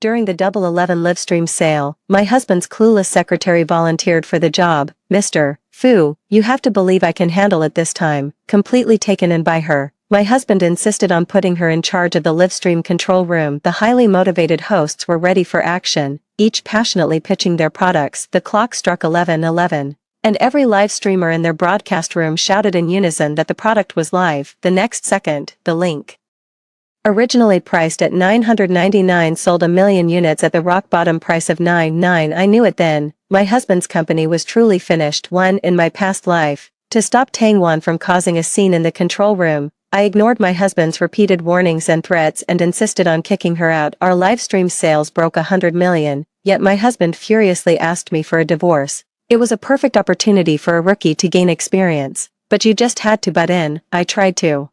During the Double 11 livestream sale, my husband's clueless secretary volunteered for the job. Mr. Fu, you have to believe I can handle it this time. Completely taken in by her, my husband insisted on putting her in charge of the livestream control room. The highly motivated hosts were ready for action, each passionately pitching their products. The clock struck 11:11. And every live streamer in their broadcast room shouted in unison that the product was live. The next second, the link, originally priced at $999, sold 1 million units at the rock-bottom price of $99. I knew it then. My husband's company was truly finished. One in my past life. To stop Tangwan from causing a scene in the control room, I ignored my husband's repeated warnings and threats and insisted on kicking her out. Our live stream sales broke 100 million, yet my husband furiously asked me for a divorce. It was a perfect opportunity for a rookie to gain experience, but you just had to butt in. I tried to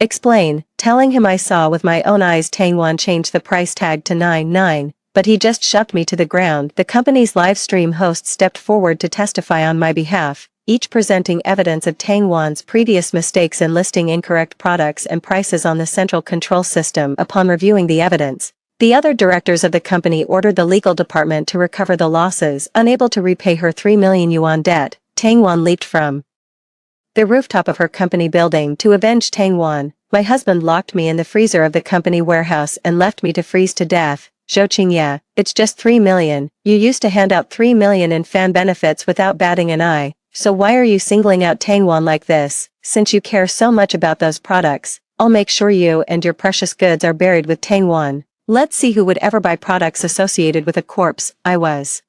explain, telling him I saw with my own eyes Tangwan changed the price tag to $99, but he just shoved me to the ground. The company's live stream host stepped forward to testify on my behalf, each presenting evidence of Tangwan's previous mistakes in listing incorrect products and prices on the central control system. Upon reviewing the evidence, the other directors of the company ordered the legal department to recover the losses. Unable to repay her 3 million yuan debt, Tangwan leaped from the rooftop of her company building to avenge Tangwan. My husband locked me in the freezer of the company warehouse and left me to freeze to death. Zhou Qingye, it's just 3 million. You used to hand out 3 million in fan benefits without batting an eye, so why are you singling out Tangwan like this? Since you care so much about those products, I'll make sure you and your precious goods are buried with Tangwan. Let's see who would ever buy products associated with a corpse. I was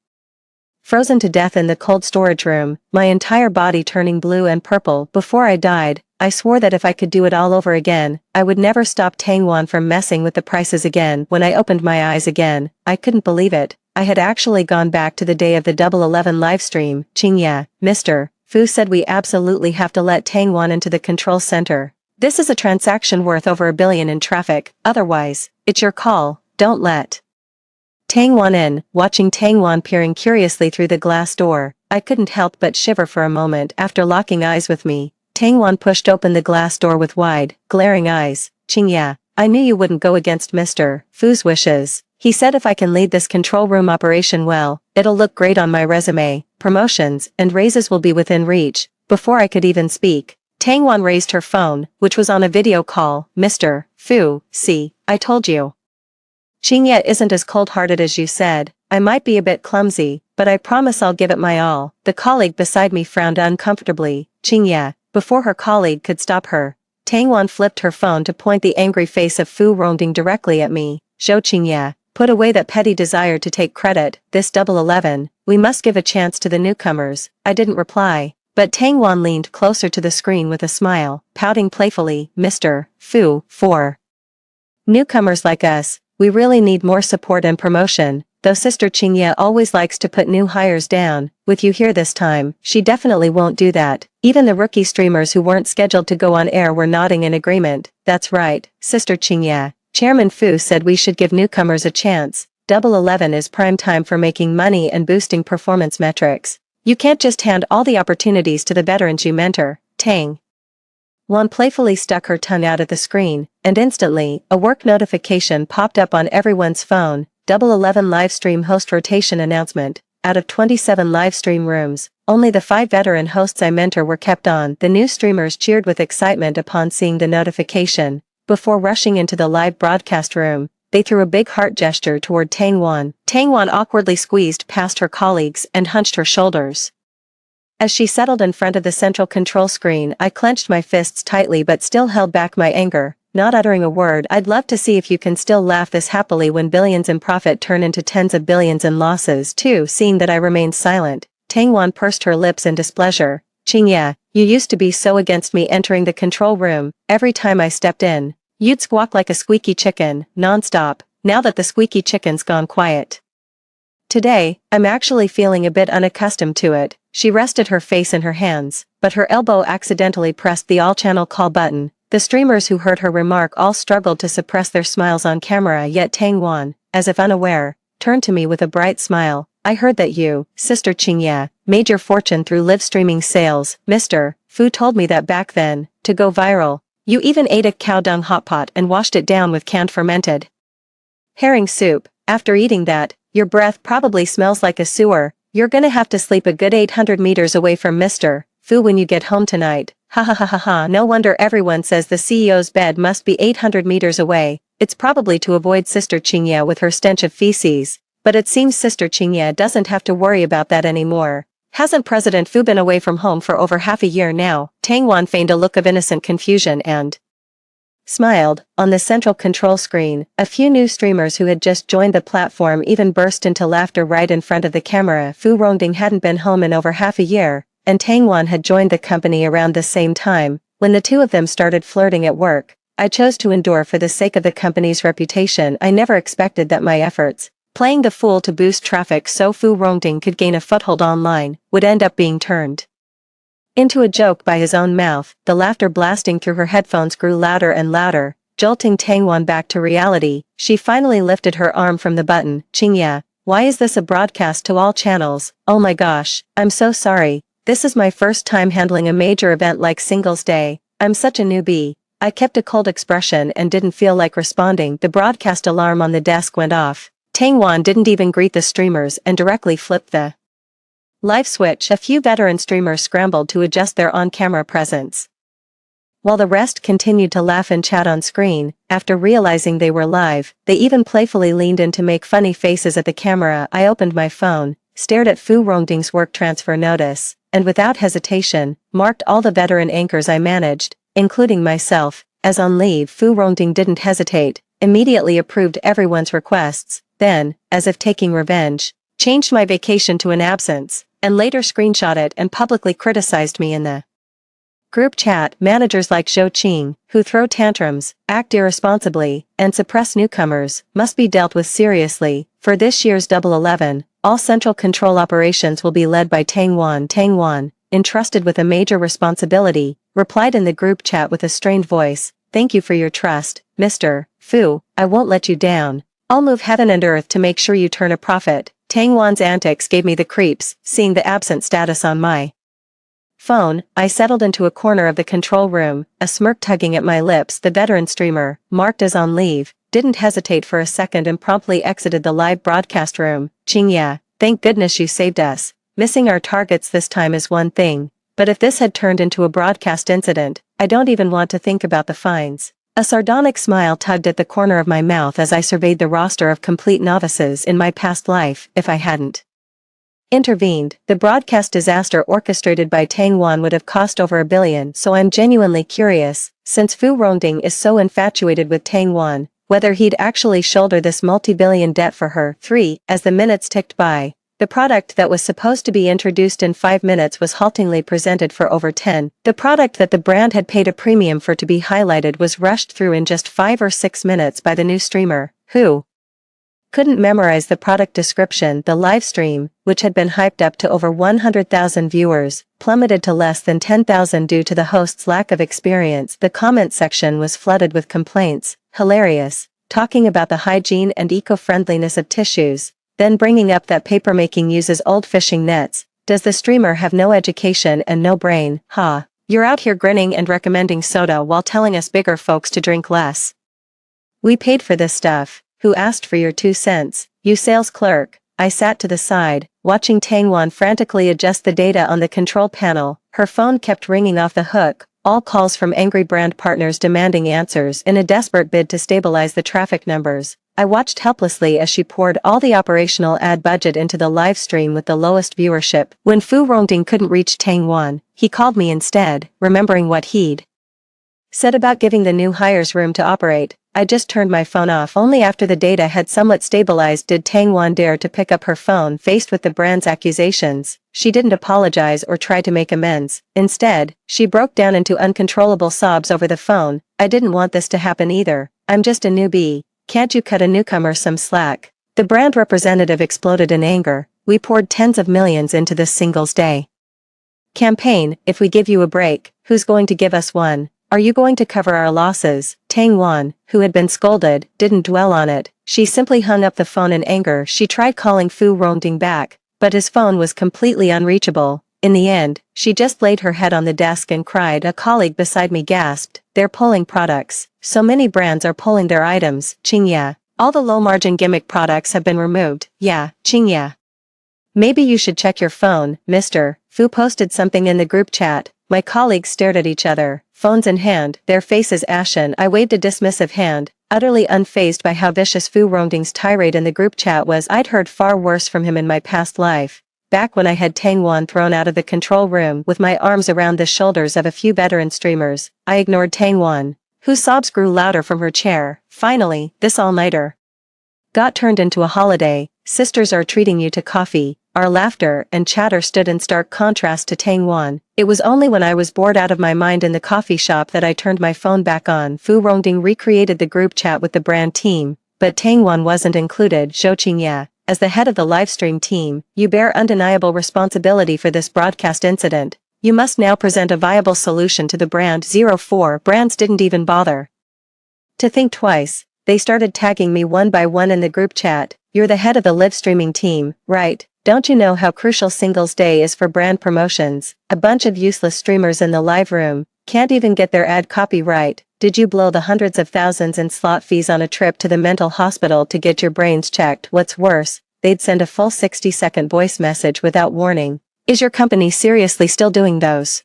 frozen to death in the cold storage room, my entire body turning blue and purple. Before I died, I swore that if I could do it all over again, I would never stop Tangwan from messing with the prices again. When I opened my eyes again, I couldn't believe it. I had actually gone back to the day of the Double 11 livestream. Qingye, Mr. Fu said we absolutely have to let Tangwan into the control center. This is a transaction worth over $1 billion in traffic, otherwise, it's your call. Don't let Tangwan in. Watching Tangwan peering curiously through the glass door, I couldn't help but shiver for a moment. After locking eyes with me, Tangwan pushed open the glass door with wide, glaring eyes. Qingye, I knew you wouldn't go against Mr. Fu's wishes. He said if I can lead this control room operation well, it'll look great on my resume. Promotions and raises will be within reach. Before I could even speak, Tangwan raised her phone, which was on a video call. Mr. Fu, see, I told you. Qingye isn't as cold-hearted as you said. I might be a bit clumsy, but I promise I'll give it my all. The colleague beside me frowned uncomfortably. Qingye, before her colleague could stop her, Tangwan flipped her phone to point the angry face of Fu roaming directly at me. Zhou Qingye, put away that petty desire to take credit. This Double 11, we must give a chance to the newcomers. I didn't reply, but Tangwan leaned closer to the screen with a smile, pouting playfully. Mr. Fu, for newcomers like us, we really need more support and promotion, though Sister Qingye always likes to put new hires down. With you here this time, she definitely won't do that. Even the rookie streamers who weren't scheduled to go on air were nodding in agreement. That's right, Sister Qingye. Chairman Fu said we should give newcomers a chance. Double 11 is prime time for making money and boosting performance metrics. You can't just hand all the opportunities to the veterans you mentor. Tang Wan playfully stuck her tongue out at the screen, and instantly, a work notification popped up on everyone's phone. Double 11 livestream host rotation announcement. Out of 27 livestream rooms, only the 5 veteran hosts I mentor were kept on. The new streamers cheered with excitement upon seeing the notification. Before rushing into the live broadcast room, they threw a big heart gesture toward Tangwan. Tangwan awkwardly squeezed past her colleagues and hunched her shoulders. As she settled in front of the central control screen, I clenched my fists tightly but still held back my anger, not uttering a word. I'd love to see if you can still laugh this happily when billions in profit turn into tens of billions in losses too. Seeing that I remained silent, Tangwan pursed her lips in displeasure. Qingye, you used to be so against me entering the control room. Every time I stepped in, you'd squawk like a squeaky chicken, non-stop. Now that the squeaky chicken's gone quiet, today, I'm actually feeling a bit unaccustomed to it. She rested her face in her hands, but her elbow accidentally pressed the all-channel call button. The streamers who heard her remark all struggled to suppress their smiles on camera, yet Tangwan, as if unaware, turned to me with a bright smile. I heard that you, Sister Qingye, made your fortune through live streaming sales. Mr. Fu told me that back then, to go viral, you even ate a cow dung hot pot and washed it down with canned fermented herring soup. After eating that, your breath probably smells like a sewer. You're gonna have to sleep a good 800 meters away from Mr. Fu when you get home tonight. Ha ha ha ha ha. No wonder everyone says the CEO's bed must be 800 meters away. It's probably to avoid Sister Qingye with her stench of feces. But it seems Sister Qingye doesn't have to worry about that anymore. Hasn't President Fu been away from home for over half a year now? Tang Wan feigned a look of innocent confusion and smiled. On the central control screen, a few new streamers who had just joined the platform even burst into laughter right in front of the camera. Fu Rongding hadn't been home in over half a year, and Tang Wan had joined the company around the same time. When the two of them started flirting at work, I chose to endure for the sake of the company's reputation. I never expected that my efforts, playing the fool to boost traffic so Fu Rongding could gain a foothold online, would end up being turned into a joke by his own mouth. The laughter blasting through her headphones grew louder and louder, jolting Tang Wan back to reality. She finally lifted her arm from the button. Qingye, why is this a broadcast to all channels? Oh my gosh, I'm so sorry. This is my first time handling a major event like Singles Day. I'm such a newbie. I kept a cold expression and didn't feel like responding. The broadcast alarm on the desk went off. Tang Wan didn't even greet the streamers and directly flipped the live switch. A few veteran streamers scrambled to adjust their on-camera presence, while the rest continued to laugh and chat on screen. After realizing they were live, they even playfully leaned in to make funny faces at the camera. I opened my phone, stared at Fu Rongding's work transfer notice, and without hesitation, marked all the veteran anchors I managed, including myself, as on leave. Fu Rongding didn't hesitate, immediately approved everyone's requests, then, as if taking revenge, changed my vacation to an absence, and later screenshot it and publicly criticized me in the group chat. Managers like Zhou Qing, who throw tantrums, act irresponsibly, and suppress newcomers, must be dealt with seriously. For this year's Double 11, all central control operations will be led by Tang Wan. Tang Wan, entrusted with a major responsibility, replied in the group chat with a strained voice, "Thank you for your trust, Mr. Fu. I won't let you down. I'll move heaven and earth to make sure you turn a profit." Tang Wan's antics gave me the creeps. Seeing the absent status on my phone, I settled into a corner of the control room, a smirk tugging at my lips. The veteran streamer, marked as on leave, didn't hesitate for a second and promptly exited the live broadcast room. Qingye, thank goodness you saved us. Missing our targets this time is one thing, but if this had turned into a broadcast incident, I don't even want to think about the fines. A sardonic smile tugged at the corner of my mouth as I surveyed the roster of complete novices in my past life. If I hadn't intervened, the broadcast disaster orchestrated by Tang Wan would have cost over $1 billion. So I'm genuinely curious, since Fu Rongding is so infatuated with Tang Wan, whether he'd actually shoulder this multi-billion debt for her. 3. As the minutes ticked by, the product that was supposed to be introduced in 5 minutes was haltingly presented for over 10. The product that the brand had paid a premium for to be highlighted was rushed through in just 5 or 6 minutes by the new streamer, who couldn't memorize the product description. The live stream, which had been hyped up to over 100,000 viewers, plummeted to less than 10,000 due to the host's lack of experience. The comment section was flooded with complaints. Hilarious, talking about the hygiene and eco-friendliness of tissues, then bringing up that papermaking uses old fishing nets. Does the streamer have no education and no brain? Ha! You're out here grinning and recommending soda while telling us bigger folks to drink less. We paid for this stuff. Who asked for your 2 cents? You sales clerk. I sat to the side, watching Tang Wan frantically adjust the data on the control panel. Her phone kept ringing off the hook, all calls from angry brand partners demanding answers in a desperate bid to stabilize the traffic numbers. I watched helplessly as she poured all the operational ad budget into the live stream with the lowest viewership. When Fu Rongding couldn't reach Tang Wan, he called me instead, remembering what he'd said about giving the new hires room to operate. I just turned my phone off. Only after the data had somewhat stabilized did Tang Wan dare to pick up her phone. Faced with the brand's accusations, she didn't apologize or try to make amends. Instead, she broke down into uncontrollable sobs over the phone. I didn't want this to happen either. I'm just a newbie. Can't you cut a newcomer some slack? The brand representative exploded in anger. We poured tens of millions into this Singles Day campaign. If we give you a break, who's going to give us one? Are you going to cover our losses? Tang Wan, who had been scolded, didn't dwell on it. She simply hung up the phone in anger. She tried calling Fu Rongding back, but his phone was completely unreachable. In the end, she just laid her head on the desk and cried. A colleague beside me gasped, "They're pulling products. So many brands are pulling their items." Qingye, All the low-margin gimmick products have been removed, yeah, ching yeah. Maybe you should check your phone, Mr. Fu posted something in the group chat. My colleagues stared at each other, phones in hand, their faces ashen. I waved a dismissive hand, utterly unfazed by how vicious Fu Rongding's tirade in the group chat was. I'd heard far worse from him in my past life. Back when I had Tang Wan thrown out of the control room with my arms around the shoulders of a few veteran streamers, I ignored Tang Wan, whose sobs grew louder from her chair. Finally, this all-nighter got turned into a holiday. Sisters are treating you to coffee. Our laughter and chatter stood in stark contrast to Tang Wan. It was only when I was bored out of my mind in the coffee shop that I turned my phone back on. Fu Rongding recreated the group chat with the brand team, but Tang Wan wasn't included. Zhou Qingya, as the head of the livestream team, you bear undeniable responsibility for this broadcast incident. You must now present a viable solution to the brand. 04 brands didn't even bother to think twice. They started tagging me one by one in the group chat. You're the head of the live streaming team, right? Don't you know how crucial Singles Day is for brand promotions? A bunch of useless streamers in the live room can't even get their ad copy right. Did you blow the hundreds of thousands in slot fees on a trip to the mental hospital to get your brains checked? What's worse, they'd send a full 60-second voice message without warning. Is your company seriously still doing those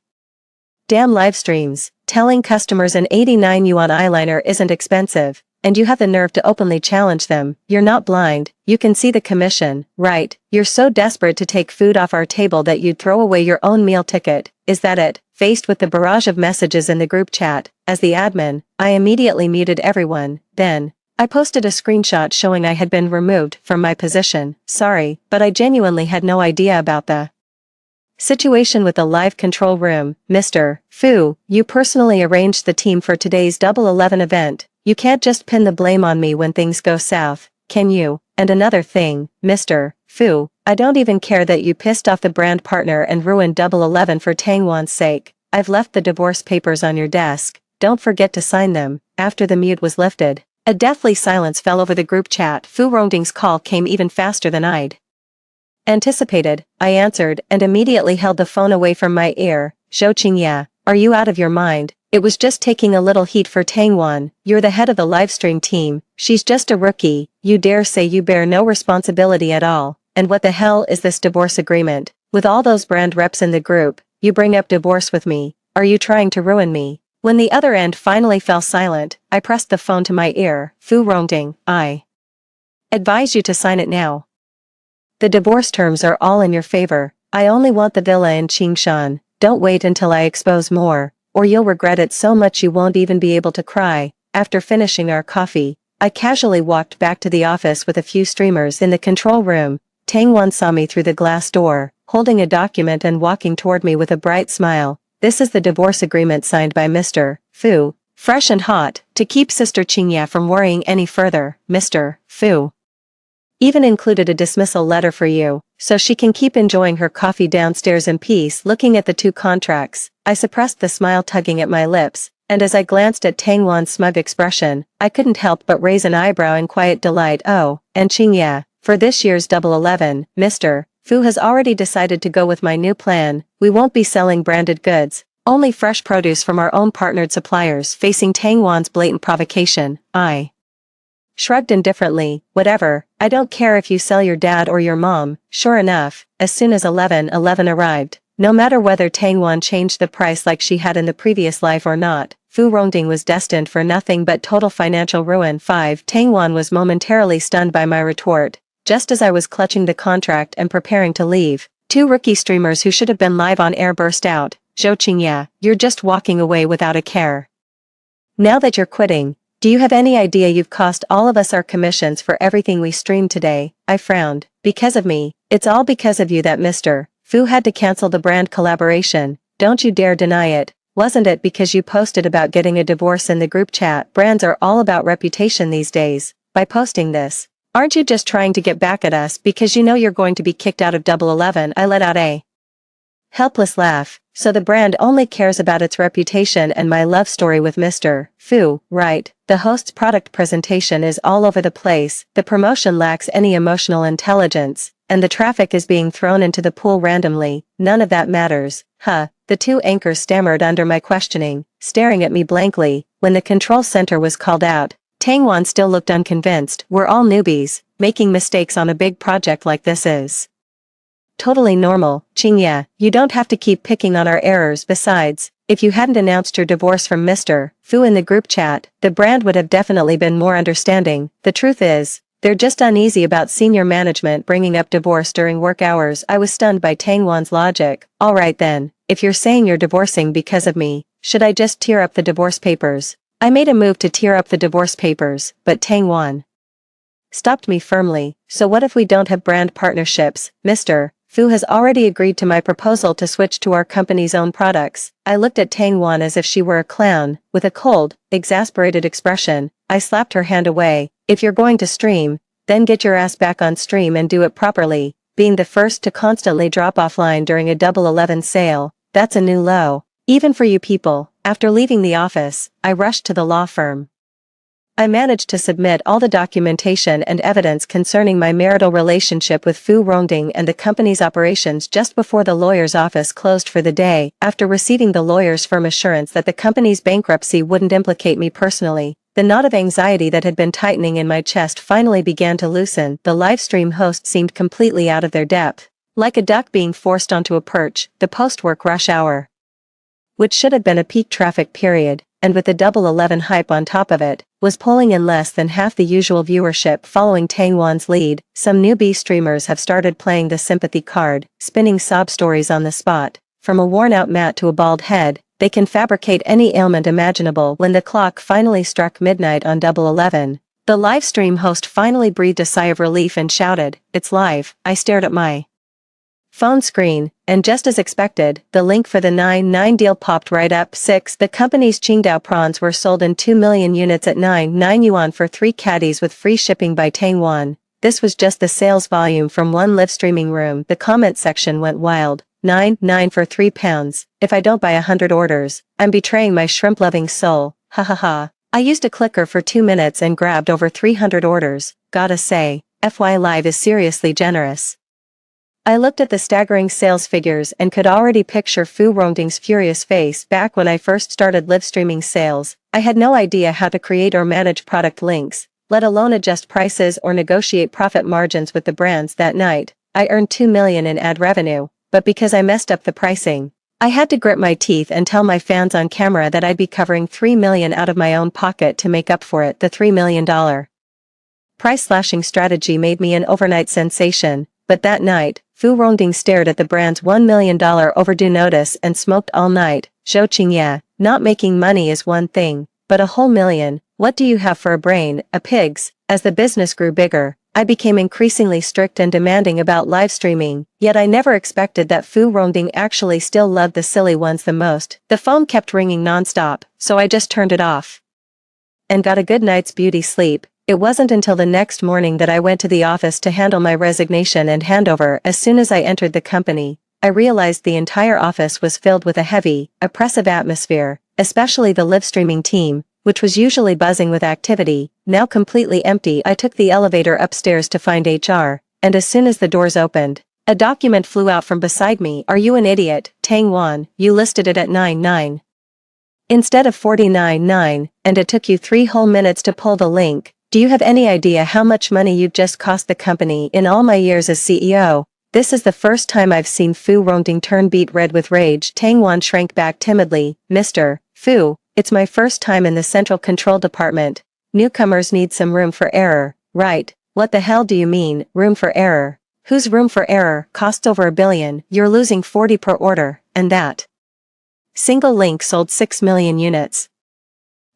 damn live streams, telling customers an 89 yuan eyeliner isn't expensive? And you have the nerve to openly challenge them. You're not blind, you can see the commission, right? You're so desperate to take food off our table that you'd throw away your own meal ticket. Is that it? Faced with the barrage of messages in the group chat, as the admin, I immediately muted everyone. Then, I posted a screenshot showing I had been removed from my position. Sorry, but I genuinely had no idea about the situation with the live control room. Mr. Fu, you personally arranged the team for today's Double 11 event. You can't just pin the blame on me when things go south, can you? And another thing, Mr. Fu, I don't even care that you pissed off the brand partner and ruined Double 11 for Tang Wan's sake. I've left the divorce papers on your desk. Don't forget to sign them. After the mute was lifted, a deathly silence fell over the group chat. Fu Rongding's call came even faster than I'd anticipated. I answered and immediately held the phone away from my ear. Zhou Qingya, are you out of your mind? It was just taking a little heat for Tang Wan. You're the head of the livestream team. She's just a rookie. You dare say you bear no responsibility at all. And what the hell is this divorce agreement? With all those brand reps in the group, you bring up divorce with me. Are you trying to ruin me? When the other end finally fell silent, I pressed the phone to my ear. Fu Rongding, I advise you to sign it now. The divorce terms are all in your favor. I only want the villa in Qingshan. Don't wait until I expose more, or you'll regret it so much you won't even be able to cry. After finishing our coffee, I casually walked back to the office with a few streamers in the control room. Tang Wan saw me through the glass door, holding a document and walking toward me with a bright smile. This is the divorce agreement signed by Mr. Fu. Fresh and hot, to keep Sister Qingya from worrying any further. Mr. Fu even included a dismissal letter for you, so she can keep enjoying her coffee downstairs in peace. Looking at the two contracts, I suppressed the smile tugging at my lips, and as I glanced at Tang Wan's smug expression, I couldn't help but raise an eyebrow in quiet delight. Oh, and Qingya, for this year's Double 11, Mr. Fu has already decided to go with my new plan. We won't be selling branded goods, only fresh produce from our own partnered suppliers. Facing Tang Wan's blatant provocation, I shrugged indifferently. Whatever, I don't care if you sell your dad or your mom. Sure enough, as soon as 11/11 arrived, no matter whether Tang Wan changed the price like she had in the previous life or not, Fu Rongding was destined for nothing but total financial ruin. 5. Tang Wan was momentarily stunned by my retort. Just as I was clutching the contract and preparing to leave, two rookie streamers who should have been live on air burst out. Zhou Qingya, you're just walking away without a care. Now that you're quitting, do you have any idea you've cost all of us our commissions for everything we streamed today? I frowned. Because of me. It's all because of you that Mr. Fu had to cancel the brand collaboration. Don't you dare deny it. Wasn't it because you posted about getting a divorce in the group chat? Brands are all about reputation these days. By posting this, aren't you just trying to get back at us because you know you're going to be kicked out of Double 11? I let out a helpless laugh. So the brand only cares about its reputation and my love story with Mr. Fu, right? The host's product presentation is all over the place, the promotion lacks any emotional intelligence, and the traffic is being thrown into the pool randomly. None of that matters. Huh? The two anchors stammered under my questioning, staring at me blankly. When the control center was called out, Tang Wan still looked unconvinced. We're all newbies, making mistakes on a big project like this is totally normal, Qingye. You don't have to keep picking on our errors. Besides, if you hadn't announced your divorce from Mr. Fu in the group chat, the brand would have definitely been more understanding. The truth is, they're just uneasy about senior management bringing up divorce during work hours. I was stunned by Tang Wan's logic. Alright then, if you're saying you're divorcing because of me, should I just tear up the divorce papers? I made a move to tear up the divorce papers, but Tang Wan stopped me firmly. So what if we don't have brand partnerships? Mr. Fu has already agreed to my proposal to switch to our company's own products. I looked at Tang Wan as if she were a clown. With a cold, exasperated expression, I slapped her hand away. If you're going to stream, then get your ass back on stream and do it properly. Being the first to constantly drop offline during a Double 11 sale, that's a new low. Even for you people. After leaving the office, I rushed to the law firm. I managed to submit all the documentation and evidence concerning my marital relationship with Fu Rongding and the company's operations just before the lawyer's office closed for the day. After receiving the lawyer's firm assurance that the company's bankruptcy wouldn't implicate me personally, the knot of anxiety that had been tightening in my chest finally began to loosen. The livestream host seemed completely out of their depth. Like a duck being forced onto a perch, the post-work rush hour, which should have been a peak traffic period, and with the Double 11 hype on top of it, was pulling in less than half the usual viewership. Following Tang Wan's lead, some newbie streamers have started playing the sympathy card, spinning sob stories on the spot. From a worn-out mat to a bald head, they can fabricate any ailment imaginable. When the clock finally struck midnight on Double 11, the livestream host finally breathed a sigh of relief and shouted, "It's live." I stared at my phone screen, and just as expected, the link for the 9.9 deal popped right up. 6. The company's Qingdao prawns were sold in 2 million units at 9.9 yuan for 3 caddies with free shipping by Tang Wan. This was just the sales volume from one live streaming room. The comment section went wild. 9.9 for £3. If I don't buy 100 orders, I'm betraying my shrimp-loving soul. Ha ha ha. I used a clicker for 2 minutes and grabbed over 300 orders. Gotta say, FY Live is seriously generous. I looked at the staggering sales figures and could already picture Fu Rongding's furious face. Back when I first started live streaming sales, I had no idea how to create or manage product links, let alone adjust prices or negotiate profit margins with the brands. That night, I earned 2 million in ad revenue, but because I messed up the pricing, I had to grit my teeth and tell my fans on camera that I'd be covering 3 million out of my own pocket to make up for it. The $3 million price slashing strategy made me an overnight sensation, but that night, Fu Rongding stared at the brand's $1 million overdue notice and smoked all night. Zhou Qingye, not making money is one thing, but a whole million, what do you have for a brain? A pig's. As the business grew bigger, I became increasingly strict and demanding about live streaming, yet I never expected that Fu Rongding actually still loved the silly ones the most. The phone kept ringing non-stop, so I just turned it off and got a good night's beauty sleep. It wasn't until the next morning that I went to the office to handle my resignation and handover. As soon as I entered the company, I realized the entire office was filled with a heavy, oppressive atmosphere, especially the live streaming team, which was usually buzzing with activity, now completely empty. I took the elevator upstairs to find HR, and as soon as the doors opened, a document flew out from beside me. Are you an idiot, Tang Wan? You listed it at 9.9 instead of 49.9, and it took you 3 whole minutes to pull the link. Do you have any idea how much money you've just cost the company? In all my years as CEO, this is the first time I've seen Fu Rongding turn beet red with rage. Tang Wan shrank back timidly. Mr. Fu, it's my first time in the central control department. Newcomers need some room for error, right? What the hell do you mean, room for error? Whose room for error? Costs over $1 billion, you're losing 40 per order, and that single link sold 6 million units.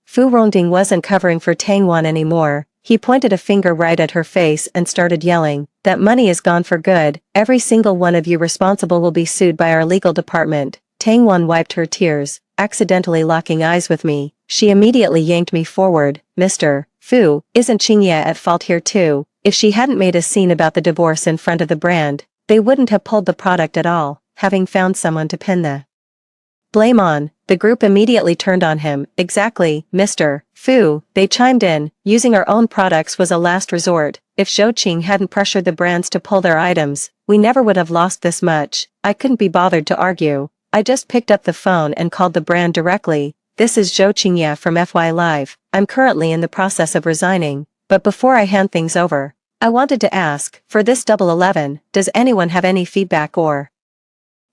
Fu Rongding wasn't covering for Tang Wan anymore. He pointed a finger right at her face and started yelling, "That money is gone for good. Every single one of you responsible will be sued by our legal department." Tang Wan wiped her tears, accidentally locking eyes with me. She immediately yanked me forward. "Mr. Fu, isn't Qingye at fault here too? If she hadn't made a scene about the divorce in front of the brand, they wouldn't have pulled the product at all, having found someone to pin the blame on." The group immediately turned on him. "Exactly, Mr. Fu," they chimed in. "Using our own products was a last resort. If Zhou Qing hadn't pressured the brands to pull their items, we never would have lost this much." I couldn't be bothered to argue. I just picked up the phone and called the brand directly. this is Zhou Qingye from FY Live. I'm currently in the process of resigning, but before I hand things over, I wanted to ask, for this Double 11, does anyone have any feedback or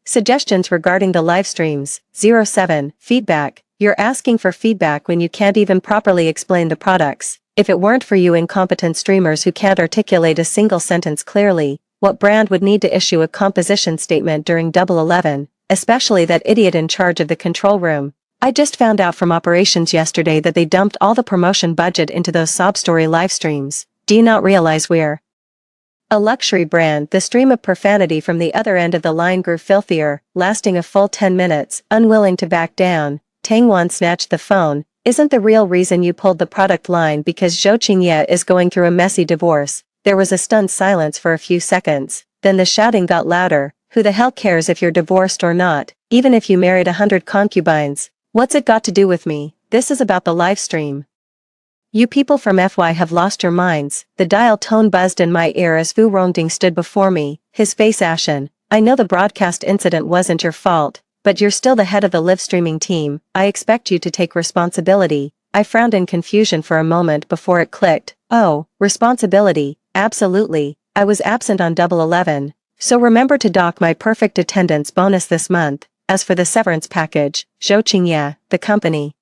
suggestions regarding the live streams? 07, feedback. You're asking for feedback when you can't even properly explain the products. If it weren't for you incompetent streamers who can't articulate a single sentence clearly, what brand would need to issue a composition statement during Double 11, especially that idiot in charge of the control room? I just found out from operations yesterday that they dumped all the promotion budget into those sob story live streams. Do you not realize we're a luxury brand? The stream of profanity from the other end of the line grew filthier, lasting a full 10 minutes, unwilling to back down. Tangwan snatched the phone. Isn't the real reason you pulled the product line because Zhou Qingye is going through a messy divorce? There was a stunned silence for a few seconds, then the shouting got louder. Who the hell cares if you're divorced or not, even if you married 100 concubines? What's it got to do with me? This is about the live stream. You people from FY have lost your minds. The dial tone buzzed in my ear as Fu Rongding stood before me, his face ashen. I know the broadcast incident wasn't your fault, but you're still the head of the live streaming team. I expect you to take responsibility. I frowned in confusion for a moment before it clicked. Oh, responsibility. Absolutely. I was absent on Double 11, so remember to dock my perfect attendance bonus this month. As for the severance package, Zhou Qingye, the company,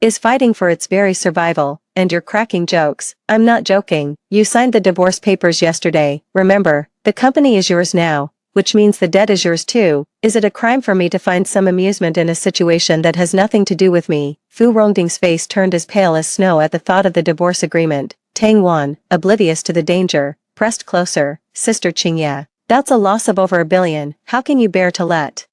is fighting for its very survival, and you're cracking jokes. I'm not joking. You signed the divorce papers yesterday. Remember, the company is yours now, which means the debt is yours too. Is it a crime for me to find some amusement in a situation that has nothing to do with me? Fu Rongding's face turned as pale as snow at the thought of the divorce agreement. Tang Wan, oblivious to the danger, pressed closer. Sister Qingye, that's a loss of over $1 billion. How can you bear to let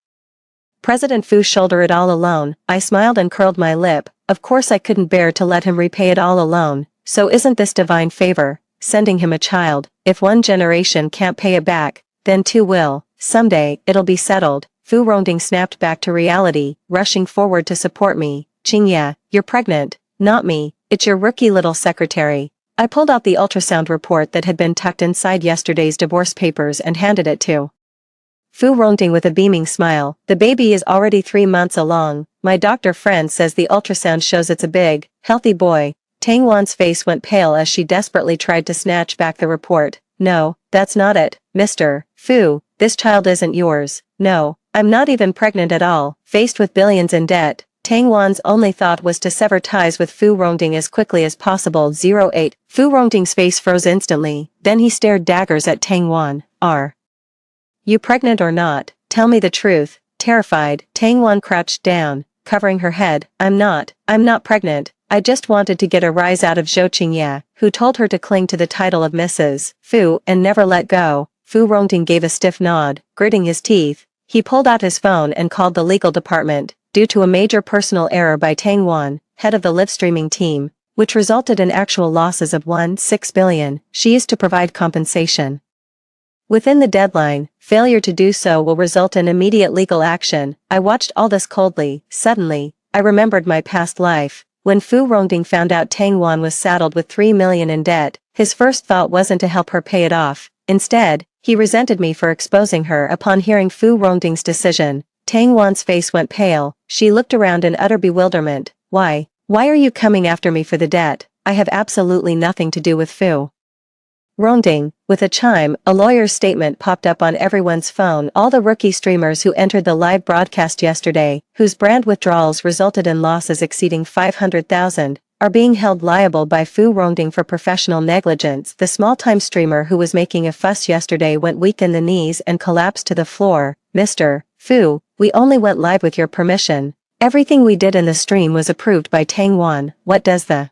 President Fu shoulder it all alone? I smiled and curled my lip. Of course I couldn't bear to let him repay it all alone. So isn't this divine favor, sending him a child? If one generation can't pay it back, then two will. Someday, it'll be settled. Fu Rongding snapped back to reality, rushing forward to support me. Qingye, you're pregnant. Not me. It's your rookie little secretary. I pulled out the ultrasound report that had been tucked inside yesterday's divorce papers and handed it to Fu Rongding with a beaming smile. The baby is already 3 months along. My doctor friend says the ultrasound shows it's a big, healthy boy. Tang Wan's face went pale as she desperately tried to snatch back the report. No, that's not it, Mr. Fu. This child isn't yours. No, I'm not even pregnant at all. Faced with billions in debt, Tang Wan's only thought was to sever ties with Fu Rongding as quickly as possible. 08. Fu Rongding's face froze instantly, then he stared daggers at Tang Wan. Are you pregnant or not? Tell me the truth. Terrified, Tang Wan crouched down, covering her head. I'm not pregnant. I just wanted to get a rise out of Zhou Qingye, who told her to cling to the title of Mrs. Fu and never let go. Fu Rongding gave a stiff nod, gritting his teeth. He pulled out his phone and called the legal department. Due to a major personal error by Tang Wan, head of the live streaming team, which resulted in actual losses of $1.6 billion, she is to provide compensation within the deadline. Failure to do so will result in immediate legal action. I watched all this coldly. Suddenly, I remembered my past life. When Fu Rongding found out Tang Wan was saddled with $3 million in debt, his first thought wasn't to help her pay it off. Instead, he resented me for exposing her. Upon hearing Fu Rongding's decision, Tang Wan's face went pale. She looked around in utter bewilderment. Why are you coming after me for the debt? I have absolutely nothing to do with Fu Rongding. With a chime, a lawyer's statement popped up on everyone's phone. All the rookie streamers who entered the live broadcast yesterday, whose brand withdrawals resulted in losses exceeding 500,000, are being held liable by Fu Rongding for professional negligence. The small-time streamer who was making a fuss yesterday went weak in the knees and collapsed to the floor. Mr. Fu, we only went live with your permission. Everything we did in the stream was approved by Tang Wan. What does the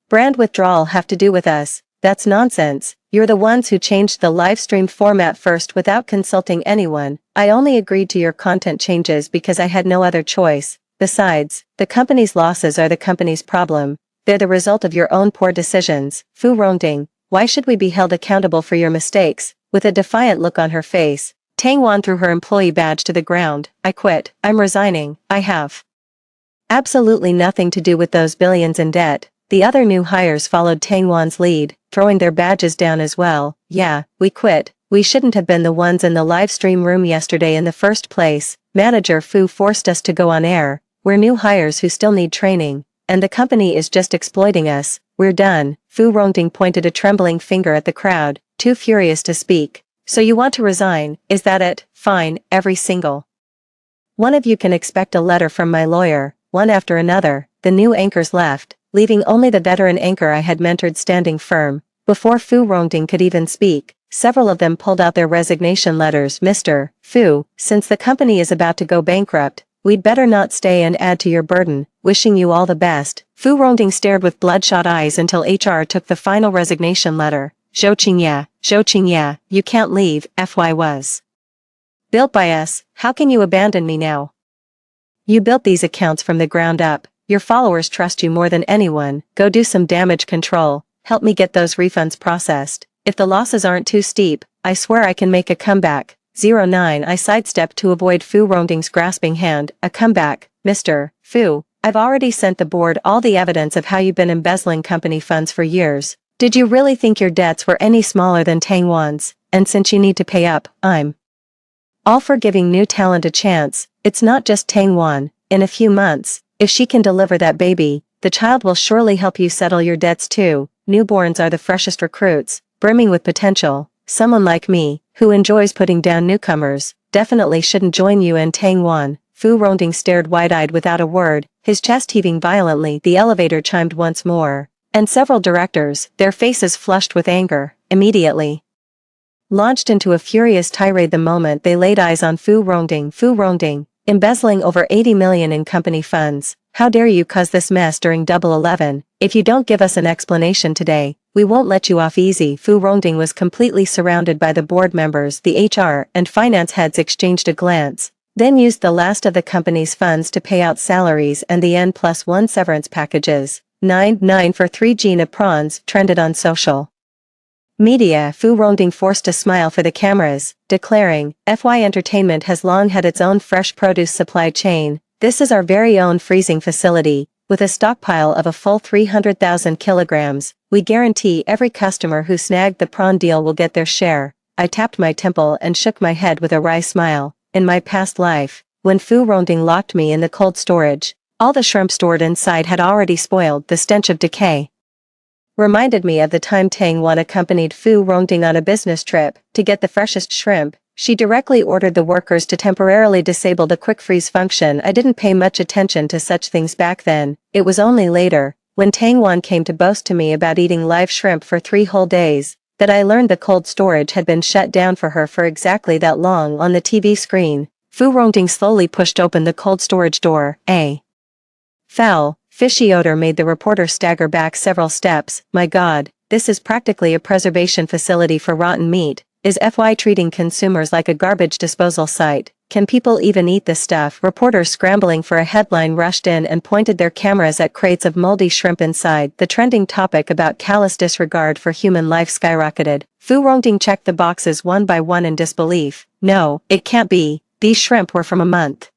brand withdrawal have to do with us? That's nonsense. You're the ones who changed the live stream format first without consulting anyone. I only agreed to your content changes because I had no other choice. Besides, the company's losses are the company's problem. They're the result of your own poor decisions. Fu Rongding, why should we be held accountable for your mistakes? With a defiant look on her face, Tang Wan threw her employee badge to the ground. I quit. I'm resigning. I have absolutely nothing to do with those billions in debt. The other new hires followed Tang Wan's lead, throwing their badges down as well. Yeah, we quit. We shouldn't have been the ones in the live stream room yesterday in the first place. Manager Fu forced us to go on air. We're new hires who still need training, and the company is just exploiting us. We're done." Fu Rongding pointed a trembling finger at the crowd, too furious to speak. "So you want to resign, is that it? Fine, every single one of you can expect a letter from my lawyer." One after another, the new anchors left, leaving only the veteran anchor I had mentored standing firm. Before Fu Rongding could even speak, several of them pulled out their resignation letters. "Mr. Fu, since the company is about to go bankrupt, we'd better not stay and add to your burden. Wishing you all the best." Fu Rongding stared with bloodshot eyes until HR took the final resignation letter. Zhou Qingya, you can't leave. FY was built by us. How can you abandon me now? You built these accounts from the ground up. Your followers trust you more than anyone. Go do some damage control. Help me get those refunds processed. If the losses aren't too steep, I swear I can make a comeback. 09 I sidestepped to avoid Fu Rongding's grasping hand. "A comeback, Mr. Fu. I've already sent the board all the evidence of how you've been embezzling company funds for years. Did you really think your debts were any smaller than Tang Wan's? And since you need to pay up, I'm all for giving new talent a chance. It's not just Tang Wan. In a few months, if she can deliver that baby, the child will surely help you settle your debts too. Newborns are the freshest recruits, brimming with potential. Someone like me, who enjoys putting down newcomers, definitely shouldn't join you and Tang Wan." Fu Rongding stared wide-eyed without a word, his chest heaving violently. The elevator chimed once more, and several directors, their faces flushed with anger, immediately launched into a furious tirade the moment they laid eyes on Fu Rongding. "Fu Rongding, embezzling over 80 million in company funds. How dare you cause this mess during Double 11? If you don't give us an explanation today, we won't let you off easy." Fu Rongding was completely surrounded by the board members. The HR and finance heads exchanged a glance, then used the last of the company's funds to pay out salaries and the N+1 severance packages. 9 for 3 Gina prawns trended on social media. Fu Rongding forced a smile for the cameras, declaring, "FY Entertainment has long had its own fresh produce supply chain. This is our very own freezing facility, with a stockpile of a full 300,000 kilograms. We guarantee every customer who snagged the prawn deal will get their share." I tapped my temple and shook my head with a wry smile. In my past life, when Fu Rongding locked me in the cold storage, all the shrimp stored inside had already spoiled. The stench of decay reminded me of the time Tang Wan accompanied Fu Rongding on a business trip. To get the freshest shrimp, she directly ordered the workers to temporarily disable the quick freeze function. I didn't pay much attention to such things back then. It was only later, when Tang Wan came to boast to me about eating live shrimp for 3 whole days, that I learned the cold storage had been shut down for her for exactly that long. On the TV screen, Fu Rongding slowly pushed open the cold storage door. A foul, fishy odor made the reporter stagger back several steps. "My God, this is practically a preservation facility for rotten meat. Is FY treating consumers like a garbage disposal site? Can people even eat this stuff?" Reporters scrambling for a headline rushed in and pointed their cameras at crates of moldy shrimp inside. The trending topic about callous disregard for human life skyrocketed. Fu Rongding checked the boxes one by one in disbelief. "No, it can't be. These shrimp were from a month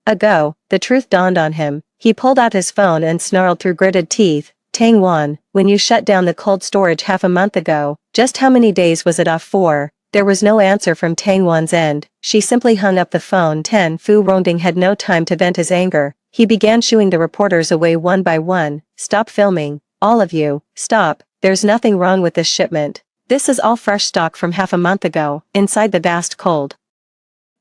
ago." The truth dawned on him. He pulled out his phone and snarled through gritted teeth, "Tang Wan, when you shut down the cold storage half a month ago, just how many days was it off for?" There was no answer from Tang Wan's end. She simply hung up the phone. Fu Rongding had no time to vent his anger. He began shooing the reporters away one by one. "Stop filming. All of you, stop. There's nothing wrong with this shipment. This is all fresh stock from half a month ago." Inside the vast cold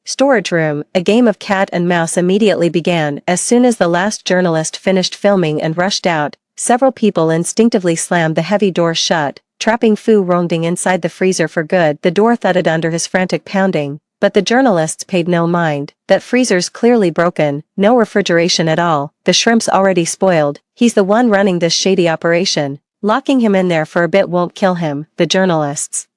storage room, a game of cat and mouse immediately began. As soon as the last journalist finished filming and rushed out, several people instinctively slammed the heavy door shut, trapping Fu Rongding inside the freezer for good. The door thudded under his frantic pounding, but the journalists paid no mind. That freezer's clearly broken, no refrigeration at all, the shrimp's already spoiled. He's the one running this shady operation. Locking him in there for a bit won't kill him. The journalists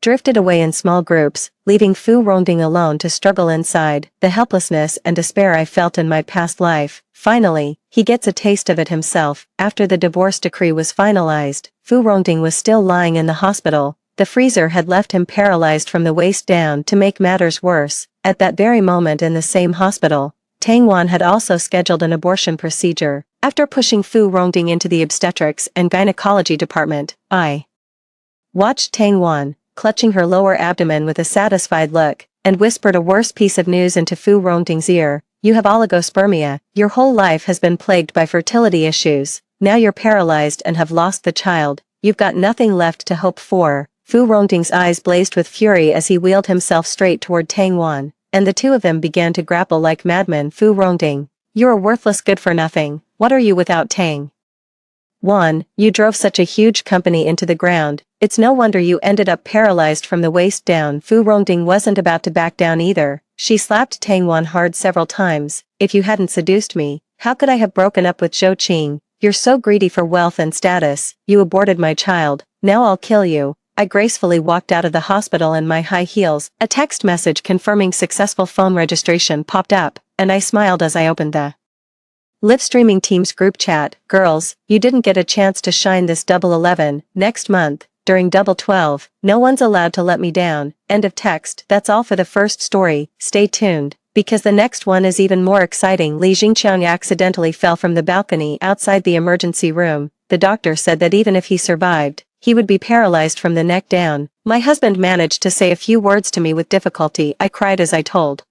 drifted away in small groups, leaving Fu Rongding alone to struggle inside. The helplessness and despair I felt in my past life. Finally, he gets a taste of it himself. After the divorce decree was finalized, Fu Rongding was still lying in the hospital. The freezer had left him paralyzed from the waist down. To make matters worse, at that very moment in the same hospital, Tang Wan had also scheduled an abortion procedure. After pushing Fu Rongding into the obstetrics and gynecology department, I watched Tang Wan, clutching her lower abdomen with a satisfied look, and whispered a worse piece of news into Fu Rongding's ear. you have oligospermia, your whole life has been plagued by fertility issues, now you're paralyzed and have lost the child, you've got nothing left to hope for. Fu Rongting's eyes blazed with fury as he wheeled himself straight toward Tang Wan, and the two of them began to grapple like madmen. Fu Rongting, you're a worthless good-for-nothing, what are you without Tang Wan? You drove such a huge company into the ground, it's no wonder you ended up paralyzed from the waist down. Fu Rongting wasn't about to back down either, she slapped Tang Wan hard several times. If you hadn't seduced me, how could I have broken up with Zhou Qing? You're so greedy for wealth and status, you aborted my child, now I'll kill you. I gracefully walked out of the hospital in my high heels. A text message confirming successful phone registration popped up, and I smiled as I opened the live streaming team's group chat. Girls, you didn't get a chance to shine this double 11, next month, during double 12, no one's allowed to let me down. End of text. That's all for the first story, stay tuned, because the next one is even more exciting. Li Jingqiang accidentally fell from the balcony outside the emergency room. The doctor said that even if he survived, he would be paralyzed from the neck down. My husband managed to say a few words to me with difficulty. I cried as I told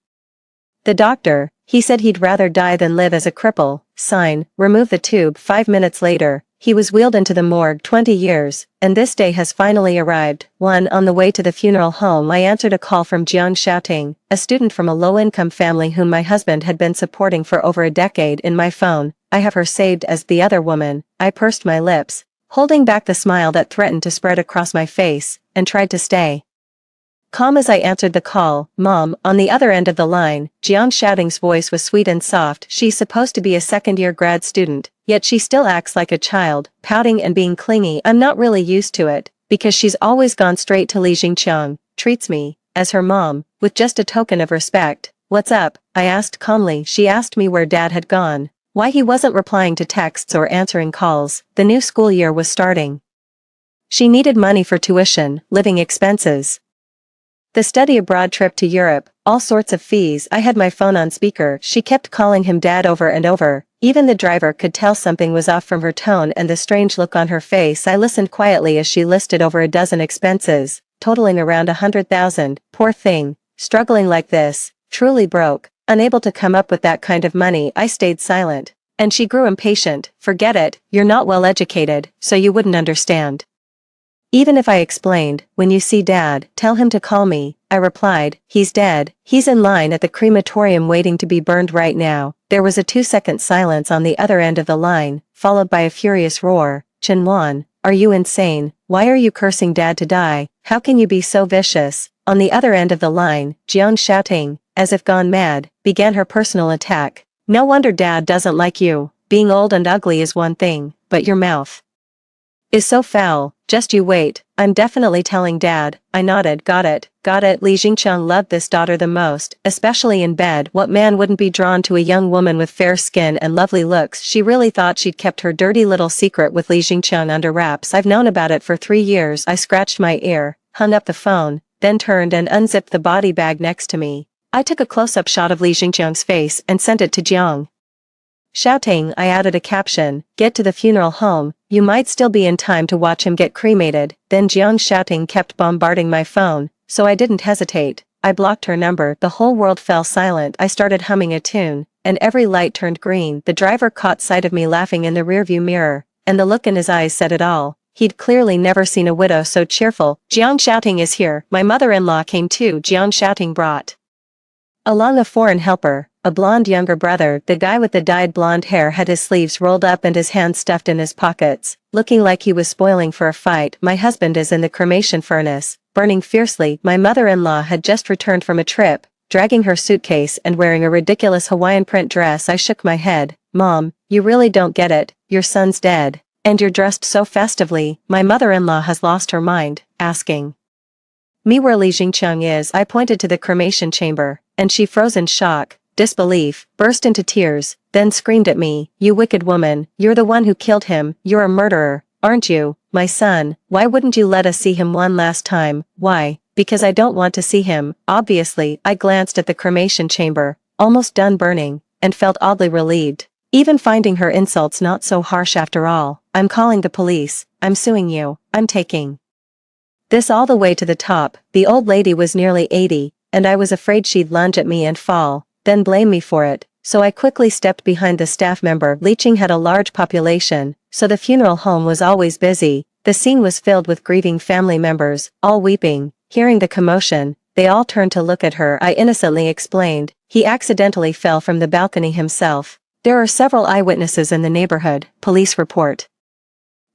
the doctor. He said he'd rather die than live as a cripple. Sign, remove the tube. 5 minutes later, he was wheeled into the morgue. 20 years, and this day has finally arrived. 1. On the way to the funeral home I answered a call from Jiang Xiaoting, a student from a low-income family whom my husband had been supporting for over a decade. In my phone, I have her saved as the other woman. I pursed my lips, holding back the smile that threatened to spread across my face, and tried to stay calm as I answered the call. Mom, on the other end of the line, Jiang Xiaoting's voice was sweet and soft. She's supposed to be a second-year grad student, yet she still acts like a child, pouting and being clingy. I'm not really used to it, because she's always gone straight to Li Jingqiang, treats me, as her mom, with just a token of respect. What's up? I asked calmly. She asked me where Dad had gone, why he wasn't replying to texts or answering calls. The new school year was starting. She needed money for tuition, living expenses, the study abroad trip to Europe, all sorts of fees. I had my phone on speaker. She kept calling him Dad over and over. Even the driver could tell something was off from her tone and the strange look on her face. I listened quietly as she listed over a dozen expenses, totaling around 100,000. Poor thing, struggling like this, truly broke, unable to come up with that kind of money. I stayed silent, and she grew impatient. Forget it, you're not well educated, so you wouldn't understand. Even if I explained, when you see Dad, tell him to call me, I replied. He's dead, he's in line at the crematorium waiting to be burned right now. There was a 2-second silence on the other end of the line, followed by a furious roar. Chen Wan, are you insane? Why are you cursing Dad to die? How can you be so vicious? On the other end of the line, Jiang Xiaoting, as if gone mad, began her personal attack. No wonder Dad doesn't like you. Being old and ugly is one thing, but your mouth is so foul. Just you wait, I'm definitely telling Dad. I nodded. Got it. Li Jingqiang loved this daughter the most, especially in bed. What man wouldn't be drawn to a young woman with fair skin and lovely looks? She really thought she'd kept her dirty little secret with Li Jingqiang under wraps. I've known about it for 3 years. I scratched my ear, hung up the phone, then turned and unzipped the body bag next to me. I took a close-up shot of Li Jingqiang's face and sent it to Jiang Xiaoting. I added a caption, get to the funeral home, you might still be in time to watch him get cremated. Then Jiang Xiaoting kept bombarding my phone, so I didn't hesitate. I blocked her number. The whole world fell silent. I started humming a tune, and every light turned green. The driver caught sight of me laughing in the rearview mirror, and the look in his eyes said it all. He'd clearly never seen a widow so cheerful. Jiang Xiaoting is here. My mother-in-law came too. Jiang Xiaoting brought along a foreign helper, a blonde younger brother. The guy with the dyed blonde hair had his sleeves rolled up and his hands stuffed in his pockets, looking like he was spoiling for a fight. My husband is in the cremation furnace, burning fiercely. My mother-in-law had just returned from a trip, dragging her suitcase and wearing a ridiculous Hawaiian print dress. I shook my head. Mom, you really don't get it. Your son's dead, and you're dressed so festively. My mother-in-law has lost her mind, asking me where Li Jingqiang is. I pointed to the cremation chamber, and she froze in shock, disbelief, burst into tears, then screamed at me, you wicked woman, you're the one who killed him. You're a murderer, aren't you? My son, why wouldn't you let us see him one last time? Why? Because I don't want to see him, obviously. I glanced at the cremation chamber, almost done burning, and felt oddly relieved, even finding her insults not so harsh after all. I'm calling the police, I'm suing you, I'm taking this all the way to the top. The old lady was nearly 80, and I was afraid she'd lunge at me and fall, then blame me for it. so I quickly stepped behind the staff member. Liqing had a large population, so the funeral home was always busy. The scene was filled with grieving family members, all weeping. Hearing the commotion, they all turned to look at her. I innocently explained, he accidentally fell from the balcony himself. There are several eyewitnesses in the neighborhood, police report.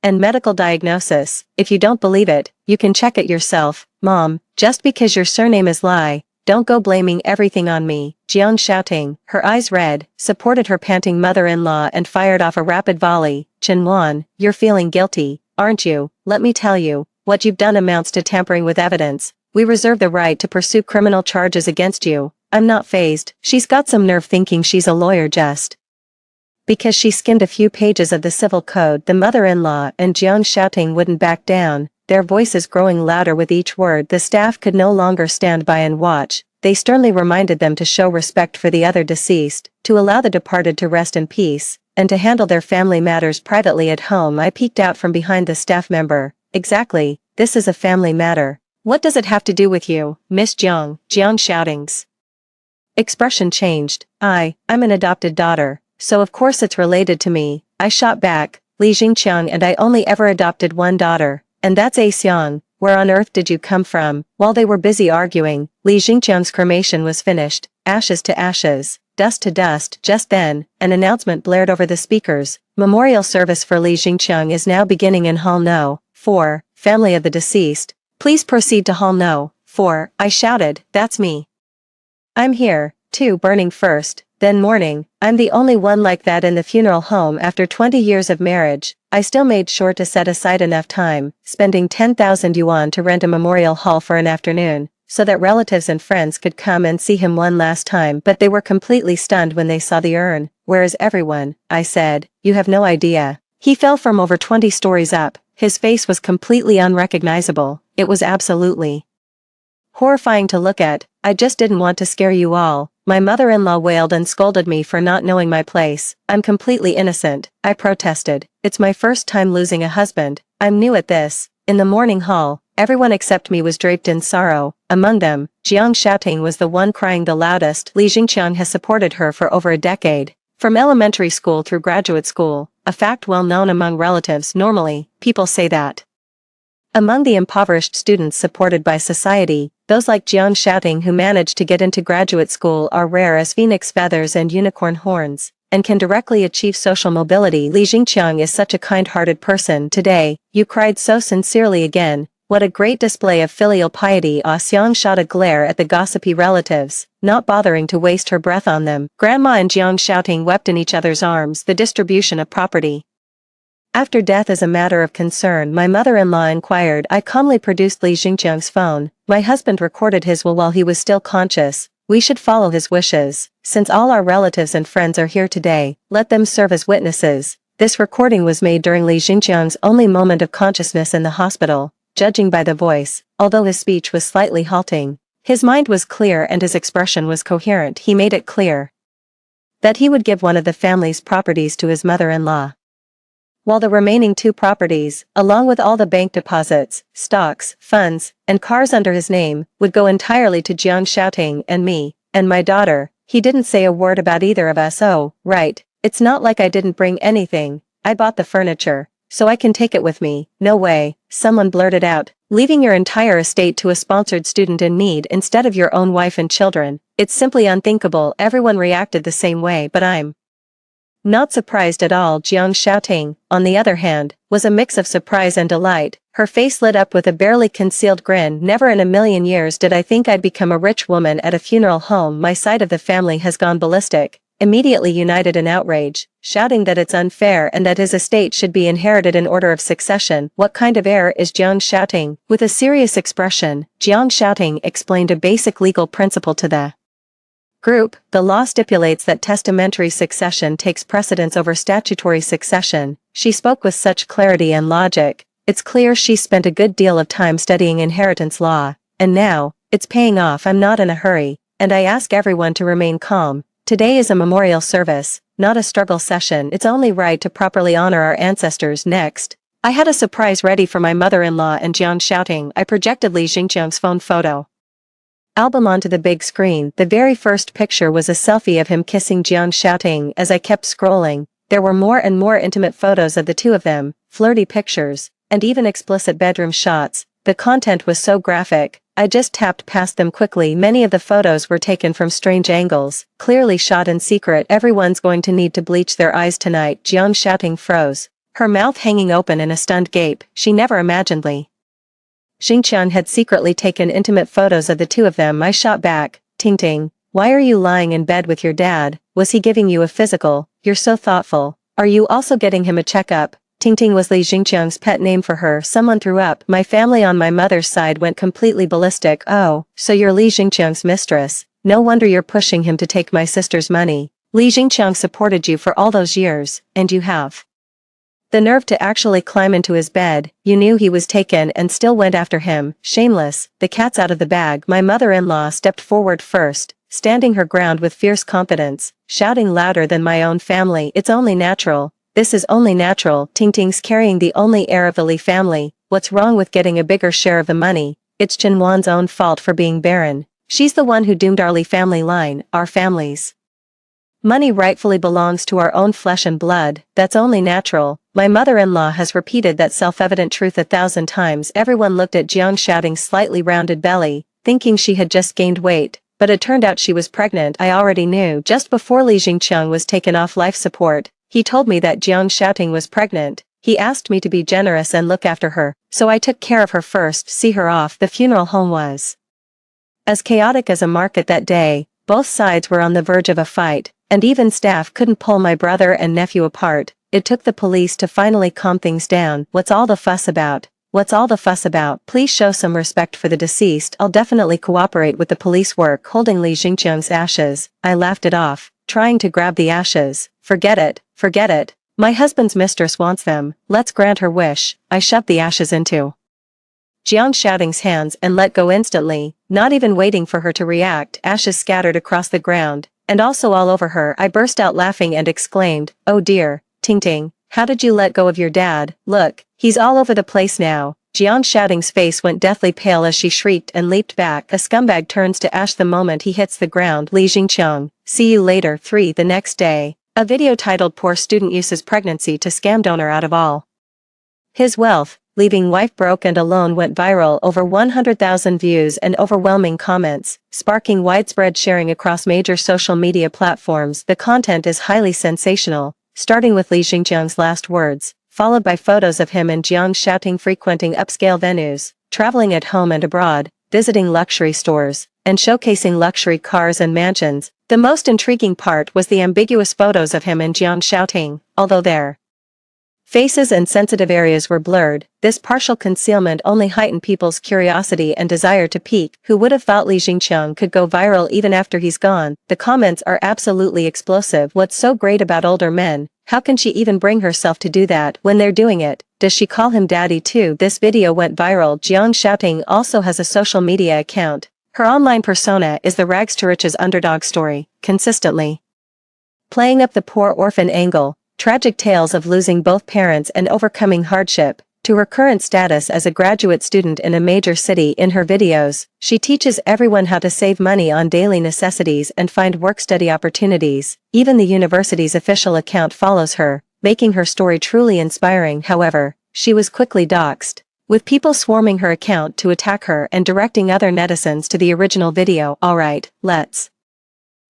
And medical diagnosis. If you don't believe it, you can check it yourself. Mom, just because your surname is Lai, don't go blaming everything on me. Jiang, shouting, her eyes red, supported her panting mother-in-law and fired off a rapid volley. Chenwan, you're feeling guilty, aren't you? Let me tell you, what you've done amounts to tampering with evidence. We reserve the right to pursue criminal charges against you. I'm not fazed. She's got some nerve thinking she's a lawyer just because she skimmed a few pages of the civil code. The mother-in-law and Jiang shouting wouldn't back down, their voices growing louder with each word. The staff could no longer stand by and watch. They sternly reminded them to show respect for the other deceased, to allow the departed to rest in peace, and to handle their family matters privately at home. I peeked out from behind the staff member. Exactly, this is a family matter. What does it have to do with you, Miss Jiang? Jiang shoutings expression changed. I'm an adopted daughter, so of course it's related to me. I shot back, Li Jingqiang and I only ever adopted one daughter, and that's A Xiang. Where on earth did you come from? While they were busy arguing, Li Jingqiang's cremation was finished, ashes to ashes, dust to dust. Just then, an announcement blared over the speakers. Memorial service for Li Jingqiang is now beginning in Hall No. 4, family of the deceased. Please proceed to Hall No. 4, I shouted, that's me. I'm here, too. Burning first, then mourning. I'm the only one like that in the funeral home. After 20 years of marriage, I still made sure to set aside enough time, spending 10,000 yuan to rent a memorial hall for an afternoon, so that relatives and friends could come and see him one last time. But they were completely stunned when they saw the urn. Where is everyone? I said, you have no idea. He fell from over 20 stories up. His face was completely unrecognizable. It was absolutely horrifying to look at. I just didn't want to scare you all. My mother-in-law wailed and scolded me for not knowing my place. I'm completely innocent, I protested. It's my first time losing a husband. I'm new at this. In the mourning hall, everyone except me was draped in sorrow. Among them, Jiang shouting was the one crying the loudest. Li Jingqiang has supported her for over a decade. From elementary school through graduate school, a fact well known among relatives. Normally, people say that among the impoverished students supported by society, those like Jiang shouting who manage to get into graduate school are rare as phoenix feathers and unicorn horns, and can directly achieve social mobility. Li Jingqiang is such a kind-hearted person. Today, you cried so sincerely again. What a great display of filial piety. Ah Xiang shot a glare at the gossipy relatives, not bothering to waste her breath on them. Grandma and Jiang shouting wept in each other's arms. The distribution of property after death is a matter of concern, my mother-in-law inquired. I calmly produced Li Jingqiang's phone. My husband recorded his will while he was still conscious. We should follow his wishes. Since all our relatives and friends are here today, let them serve as witnesses. This recording was made during Li Jingqiang's only moment of consciousness in the hospital. Judging by the voice, although his speech was slightly halting, his mind was clear and his expression was coherent. He made it clear that he would give one of the family's properties to his mother-in-law, while the remaining 2 properties, along with all the bank deposits, stocks, funds, and cars under his name, would go entirely to Jiang shouting and me, and my daughter. He didn't say a word about either of us. Oh, right, it's not like I didn't bring anything. I bought the furniture, so I can take it with me. No way, someone blurted out. Leaving your entire estate to a sponsored student in need instead of your own wife and children. It's simply unthinkable. Everyone reacted the same way, but I'm not surprised at all. Jiang shouting, on the other hand, was a mix of surprise and delight. Her face lit up with a barely concealed grin. Never in a million years did I think I'd become a rich woman at a funeral home. My side of the family has gone ballistic, immediately united in outrage, shouting that it's unfair and that his estate should be inherited in order of succession. What kind of heir is Jiang shouting? With a serious expression, Jiang shouting explained a basic legal principle to the group. The law stipulates that testamentary succession takes precedence over statutory succession. She spoke with such clarity and logic. It's clear she spent a good deal of time studying inheritance law, and now, it's paying off. I'm not in a hurry, and I ask everyone to remain calm. Today is a memorial service, not a struggle session. It's only right to properly honor our ancestors. Next, I had a surprise ready for my mother-in-law and Jiang shouting. I projected Li Jingqiang's phone photo album onto the big screen. The very first picture was a selfie of him kissing Jiang Xiaoting. As I kept scrolling, there were more and more intimate photos of the two of them, flirty pictures, and even explicit bedroom shots. The content was so graphic, I just tapped past them quickly. Many of the photos were taken from strange angles, clearly shot in secret. Everyone's going to need to bleach their eyes tonight. Jiang Xiaoting froze, her mouth hanging open in a stunned gape. She never imagined Li Xingqiang had secretly taken intimate photos of the two of them. I shot back, Ting, why are you lying in bed with your dad? Was he giving you a physical? You're so thoughtful. Are you also getting him a checkup? Ting was Li Xingqiang's pet name for her. Someone threw up. My family on my mother's side went completely ballistic. Oh, so you're Li Xingqiang's mistress. No wonder you're pushing him to take my sister's money. Li Xingqiang supported you for all those years, and you have the nerve to actually climb into his bed. You knew he was taken and still went after him. Shameless. The cat's out of the bag. My mother-in-law stepped forward first, standing her ground with fierce confidence, shouting louder than my own family. It's only natural. This is only natural. Ting's carrying the only heir of the Li family. What's wrong with getting a bigger share of the money? It's Chenwan's own fault for being barren. She's the one who doomed our Li family line, our families. Money rightfully belongs to our own flesh and blood. That's only natural. My mother-in-law has repeated that self-evident truth 1,000 times. Everyone looked at Jiang Xiaoting's slightly rounded belly, thinking she had just gained weight, but it turned out she was pregnant. I already knew. Just before Li Xingqiang was taken off life support, he told me that Jiang Xiaoting was pregnant. He asked me to be generous and look after her, so I took care of her first. See her off. The funeral home was as chaotic as a market that day. Both sides were on the verge of a fight, and even staff couldn't pull my brother and nephew apart. It took the police to finally calm things down. What's all the fuss about? What's all the fuss about? Please show some respect for the deceased. I'll definitely cooperate with the police work. Holding Li Xingqiang's ashes, I laughed it off, trying to grab the ashes. Forget it, forget it. My husband's mistress wants them. Let's grant her wish. I shoved the ashes into Jiang Xiaoting's hands and let go instantly, not even waiting for her to react. Ashes scattered across the ground, and also all over her. I burst out laughing and exclaimed, "Oh dear, Ting, how did you let go of your dad? Look, he's all over the place now." Jiang Xiaoting's face went deathly pale as she shrieked and leaped back. A scumbag turns to ash the moment he hits the ground. Li Xingqiang, see you later. 3. The next day, a video titled "Poor Student Uses Pregnancy to Scam Donor Out of All His Wealth, Leaving Wife Broke and Alone" went viral. Over 100,000 views and overwhelming comments, sparking widespread sharing across major social media platforms. The content is highly sensational, starting with Li Xingqiang's last words, followed by photos of him and Jiang Xiaoting frequenting upscale venues, traveling at home and abroad, visiting luxury stores, and showcasing luxury cars and mansions. The most intriguing part was the ambiguous photos of him and Jiang Xiaoting. Although their faces and sensitive areas were blurred, this partial concealment only heightened people's curiosity and desire to peek. Who would have thought Li Xingqiang could go viral even after he's gone? The comments are absolutely explosive. What's so great about older men? How can she even bring herself to do that when they're doing it? Does she call him daddy too? This video went viral. Jiang Xiaoting also has a social media account. Her online persona is the rags to riches underdog story, consistently playing up the poor orphan angle, tragic tales of losing both parents and overcoming hardship. To her current status as a graduate student in a major city. In her videos, she teaches everyone how to save money on daily necessities and find work-study opportunities. Even the university's official account follows her, making her story truly inspiring. However, she was quickly doxxed, with people swarming her account to attack her and directing other netizens to the original video. Alright, let's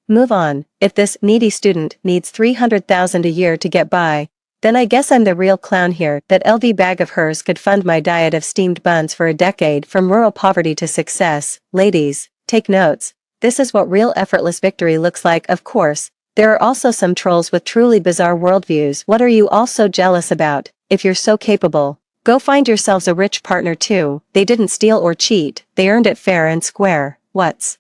move on. If this needy student needs 300,000 a year to get by, then I guess I'm the real clown here. That LV bag of hers could fund my diet of steamed buns for a decade. From rural poverty to success. Ladies, take notes. This is what real effortless victory looks like. Of course, there are also some trolls with truly bizarre worldviews. What are you all so jealous about? If you're so capable, go find yourselves a rich partner too. They didn't steal or cheat, they earned it fair and square. What's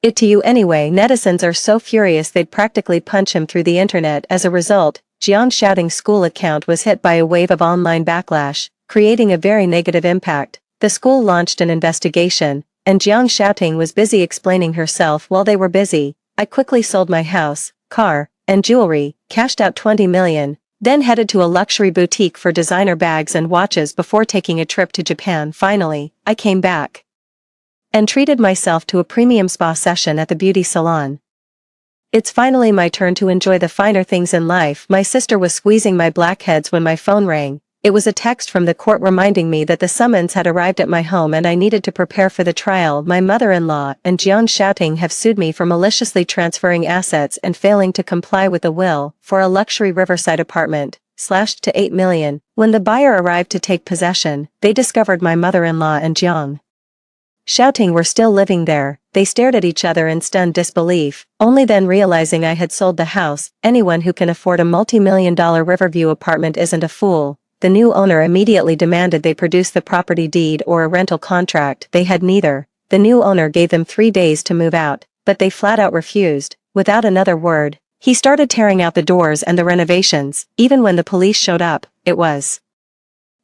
it to you anyway? Netizens are so furious they'd practically punch him through the internet. As a result, Jiang Xiaoting's school account was hit by a wave of online backlash, creating a very negative impact. The school launched an investigation, and Jiang Xiaoting was busy explaining herself. While they were busy, I quickly sold my house, car, and jewelry, cashed out 20 million, then headed to a luxury boutique for designer bags and watches before taking a trip to Japan. Finally, I came back and treated myself to a premium spa session at the beauty salon. It's finally my turn to enjoy the finer things in life. My sister was squeezing my blackheads when my phone rang. It was a text from the court reminding me that the summons had arrived at my home and I needed to prepare for the trial. My mother-in-law and Jiang Xiaoting have sued me for maliciously transferring assets and failing to comply with the will for a luxury riverside apartment, slashed to 8 million. When the buyer arrived to take possession, they discovered my mother-in-law and Jiang Xiaoting were still living there. They stared at each other in stunned disbelief, only then realizing I had sold the house. Anyone who can afford a multi-million-dollar Riverview apartment isn't a fool. The new owner immediately demanded they produce the property deed or a rental contract. They had neither. The new owner gave them 3 days to move out, but they flat out refused. Without another word, he started tearing out the doors and the renovations. Even when the police showed up, it was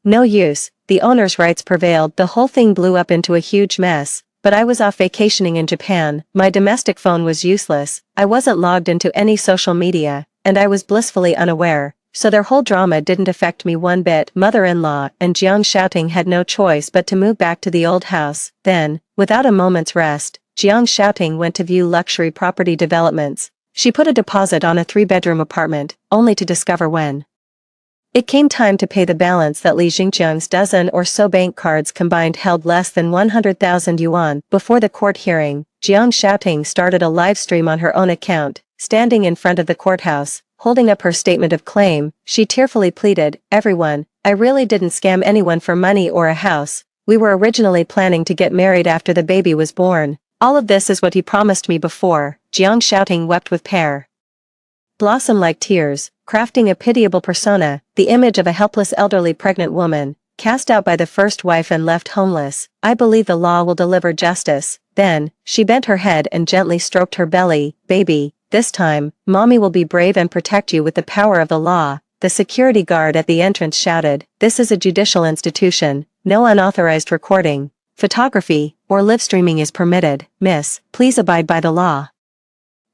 no use. The owner's rights prevailed. The whole thing blew up into a huge mess. But I was off vacationing in Japan. My domestic phone was useless. I wasn't logged into any social media, and I was blissfully unaware. So their whole drama didn't affect me one bit. Mother-in-law and Jiang Xiaoting had no choice but to move back to the old house. Then, without a moment's rest, Jiang Xiaoting went to view luxury property developments. She put a deposit on a 3-bedroom apartment, only to discover when it came time to pay the balance that Li Jingqiang's dozen or so bank cards combined held less than 100,000 yuan. Before the court hearing, Jiang Xiaoting started a live stream on her own account. Standing in front of the courthouse, holding up her statement of claim, she tearfully pleaded, "Everyone, I really didn't scam anyone for money or a house. We were originally planning to get married after the baby was born. All of this is what he promised me before." Jiang Xiaoting wept with blossom-like tears, crafting a pitiable persona, the image of a helpless elderly pregnant woman, cast out by the first wife and left homeless. "I believe the law will deliver justice." Then, she bent her head and gently stroked her belly. "Baby, this time, mommy will be brave and protect you with the power of the law." The security guard at the entrance shouted, "This is a judicial institution. No unauthorized recording, photography, or live streaming is permitted. Miss, please abide by the law."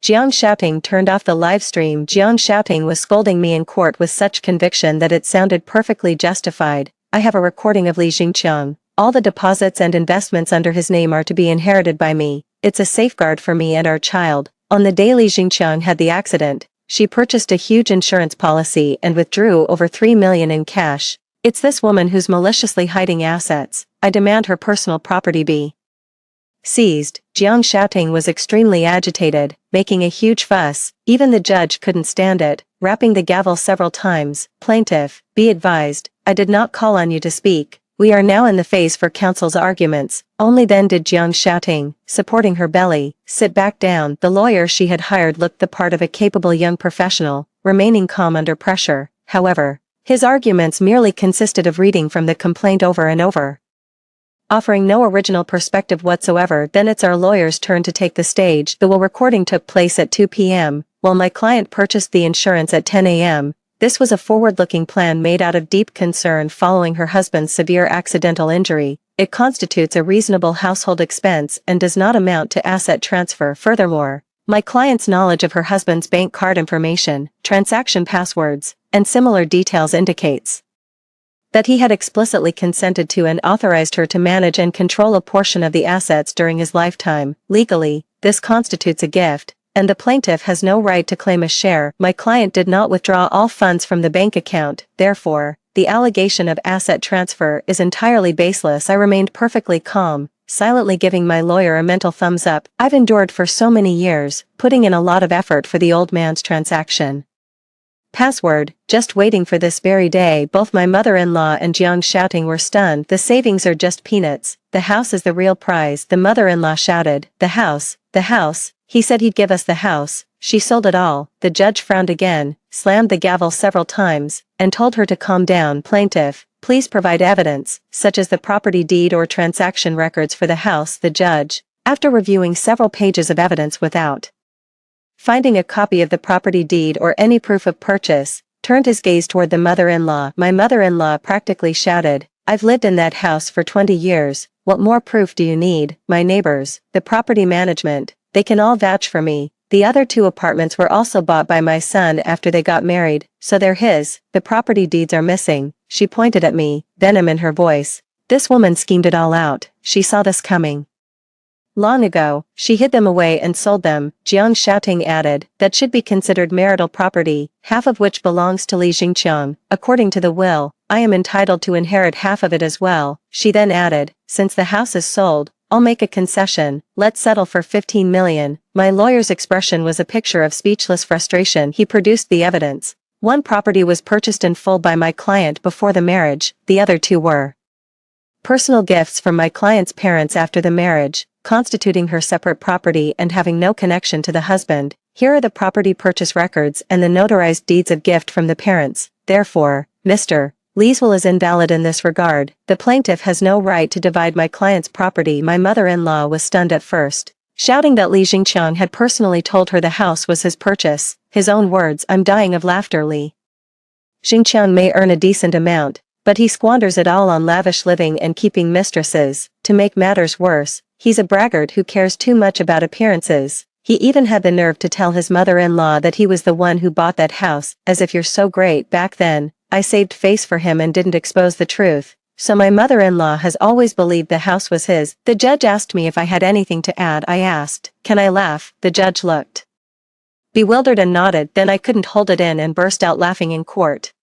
Jiang Xiaoting turned off the live stream. Jiang Xiaoting was scolding me in court with such conviction that it sounded perfectly justified. "I have a recording of Li Jingqiang. All the deposits and investments under his name are to be inherited by me. It's a safeguard for me and our child. On the day Li Jingqiang had the accident, she purchased a huge insurance policy and withdrew over 3 million in cash. It's this woman who's maliciously hiding assets. I demand her personal property be seized." Jiang Xiaoting was extremely agitated, making a huge fuss. Even the judge couldn't stand it, rapping the gavel several times. "Plaintiff, be advised, I did not call on you to speak. We are now in the phase for counsel's arguments." Only then did Jiang Xiaoting, supporting her belly, sit back down. The lawyer she had hired looked the part of a capable young professional, remaining calm under pressure. However, his arguments merely consisted of reading from the complaint over and over, offering no original perspective whatsoever. Then it's our lawyer's turn to take the stage. The will recording took place at 2 p.m., while my client purchased the insurance at 10 a.m. This was a forward-looking plan made out of deep concern following her husband's severe accidental injury. It constitutes a reasonable household expense and does not amount to asset transfer. Furthermore, my client's knowledge of her husband's bank card information, transaction passwords, and similar details indicates that he had explicitly consented to and authorized her to manage and control a portion of the assets during his lifetime. Legally, this constitutes a gift, and the plaintiff has no right to claim a share. My client did not withdraw all funds from the bank account. Therefore, the allegation of asset transfer is entirely baseless. I remained perfectly calm, silently giving my lawyer a mental thumbs up. I've endured for so many years, putting in a lot of effort for the old man's transaction password, just waiting for this very day. Both my mother-in-law and Jiang Xiaoting were stunned. "The savings are just peanuts. The house is the real prize." The mother-in-law shouted, The house. He said he'd give us the house. She sold it all." The judge frowned again, slammed the gavel several times, and told her to calm down. "Plaintiff, please provide evidence, such as the property deed or transaction records for the house." The judge, after reviewing several pages of evidence without finding a copy of the property deed or any proof of purchase, turned his gaze toward the mother-in-law. My mother-in-law practically shouted, "I've lived in that house for 20 years, what more proof do you need?" My neighbors, the property management, they can all vouch for me. The other 2 apartments were also bought by my son after they got married, so they're his. The property deeds are missing. She pointed at me, venom in her voice. This woman schemed it all out. She saw this coming. Long ago, she hid them away and sold them, Jiang Xiaoting added. That should be considered marital property, half of which belongs to Li Jingqiang. According to the will, I am entitled to inherit half of it as well. She then added, since the house is sold, I'll make a concession, let's settle for 15 million. My lawyer's expression was a picture of speechless frustration. He produced the evidence. One property was purchased in full by my client before the marriage, the other two were personal gifts from my client's parents after the marriage, constituting her separate property and having no connection to the husband. Here are the property purchase records and the notarized deeds of gift from the parents. Therefore, Mr. Li's will is invalid in this regard. The plaintiff has no right to divide my client's property. My mother-in-law was stunned at first, shouting that Li Jingqiang had personally told her the house was his purchase. His own words, I'm dying of laughter. Li Jingqiang may earn a decent amount, but he squanders it all on lavish living and keeping mistresses. To make matters worse, he's a braggart who cares too much about appearances. He even had the nerve to tell his mother-in-law that he was the one who bought that house, as if you're so great. Back then, I saved face for him and didn't expose the truth. So my mother-in-law has always believed the house was his. The judge asked me if I had anything to add. I asked, can I laugh? The judge looked bewildered and nodded. Then I couldn't hold it in and burst out laughing in court.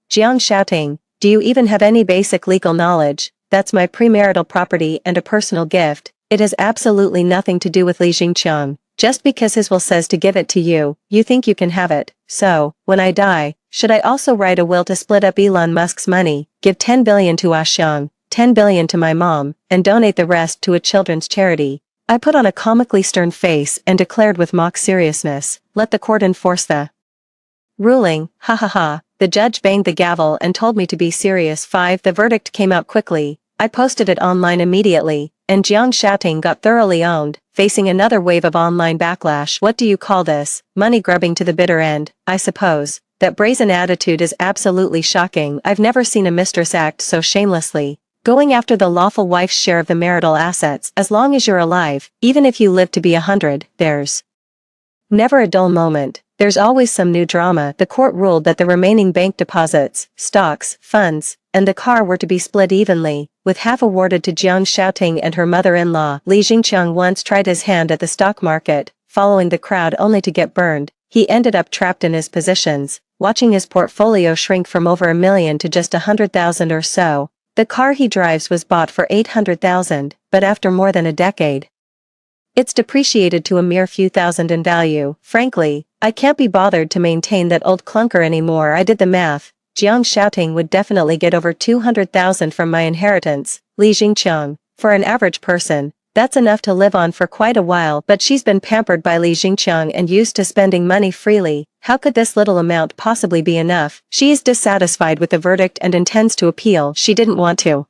Jiang Xiaoting, do you even have any basic legal knowledge? That's my premarital property and a personal gift. It has absolutely nothing to do with Li Jingqiang. Just because his will says to give it to you, you think you can have it. So, when I die, should I also write a will to split up Elon Musk's money, give 10 billion to Xiang, 10 billion to my mom, and donate the rest to a children's charity? I put on a comically stern face and declared with mock seriousness, let the court enforce the ruling. Ha ha ha. The judge banged the gavel and told me to be serious. 5. The verdict came out quickly. I posted it online immediately, and Jiang Xiaoting got thoroughly owned, facing another wave of online backlash. What do you call this? Money grubbing to the bitter end, I suppose. That brazen attitude is absolutely shocking. I've never seen a mistress act so shamelessly, going after the lawful wife's share of the marital assets. As long as you're alive, even if you live to be 100, there's never a dull moment. There's always some new drama. The court ruled that the remaining bank deposits, stocks, funds, and the car were to be split evenly, with half awarded to Jiang Xiaoting and her mother-in-law. Li Jingqiang once tried his hand at the stock market, following the crowd only to get burned. He ended up trapped in his positions, watching his portfolio shrink from over $1 million to just 100,000 or so. The car he drives was bought for 800,000, but after more than a decade, it's depreciated to a mere few thousand in value. Frankly, I can't be bothered to maintain that old clunker anymore. I did the math. Jiang Xiaoting would definitely get over 200,000 from my inheritance. Li Jingqiang, for an average person, that's enough to live on for quite a while, but she's been pampered by Li Jingqiang and used to spending money freely. How could this little amount possibly be enough? She is dissatisfied with the verdict and intends to appeal. She didn't want to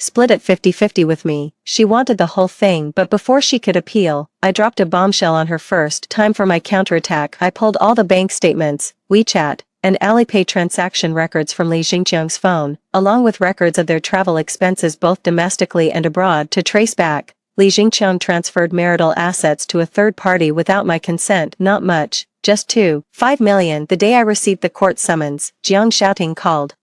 split it 50-50 with me. She wanted the whole thing, but before she could appeal, I dropped a bombshell on her. First time for my counterattack, I pulled all the bank statements, WeChat, and Alipay transaction records from Li Jingqiang's phone, along with records of their travel expenses both domestically and abroad to trace back. Li Jingqiang transferred marital assets to a third party without my consent. Not much, just 2.5 million. The day I received the court summons, Jiang Xiaoting called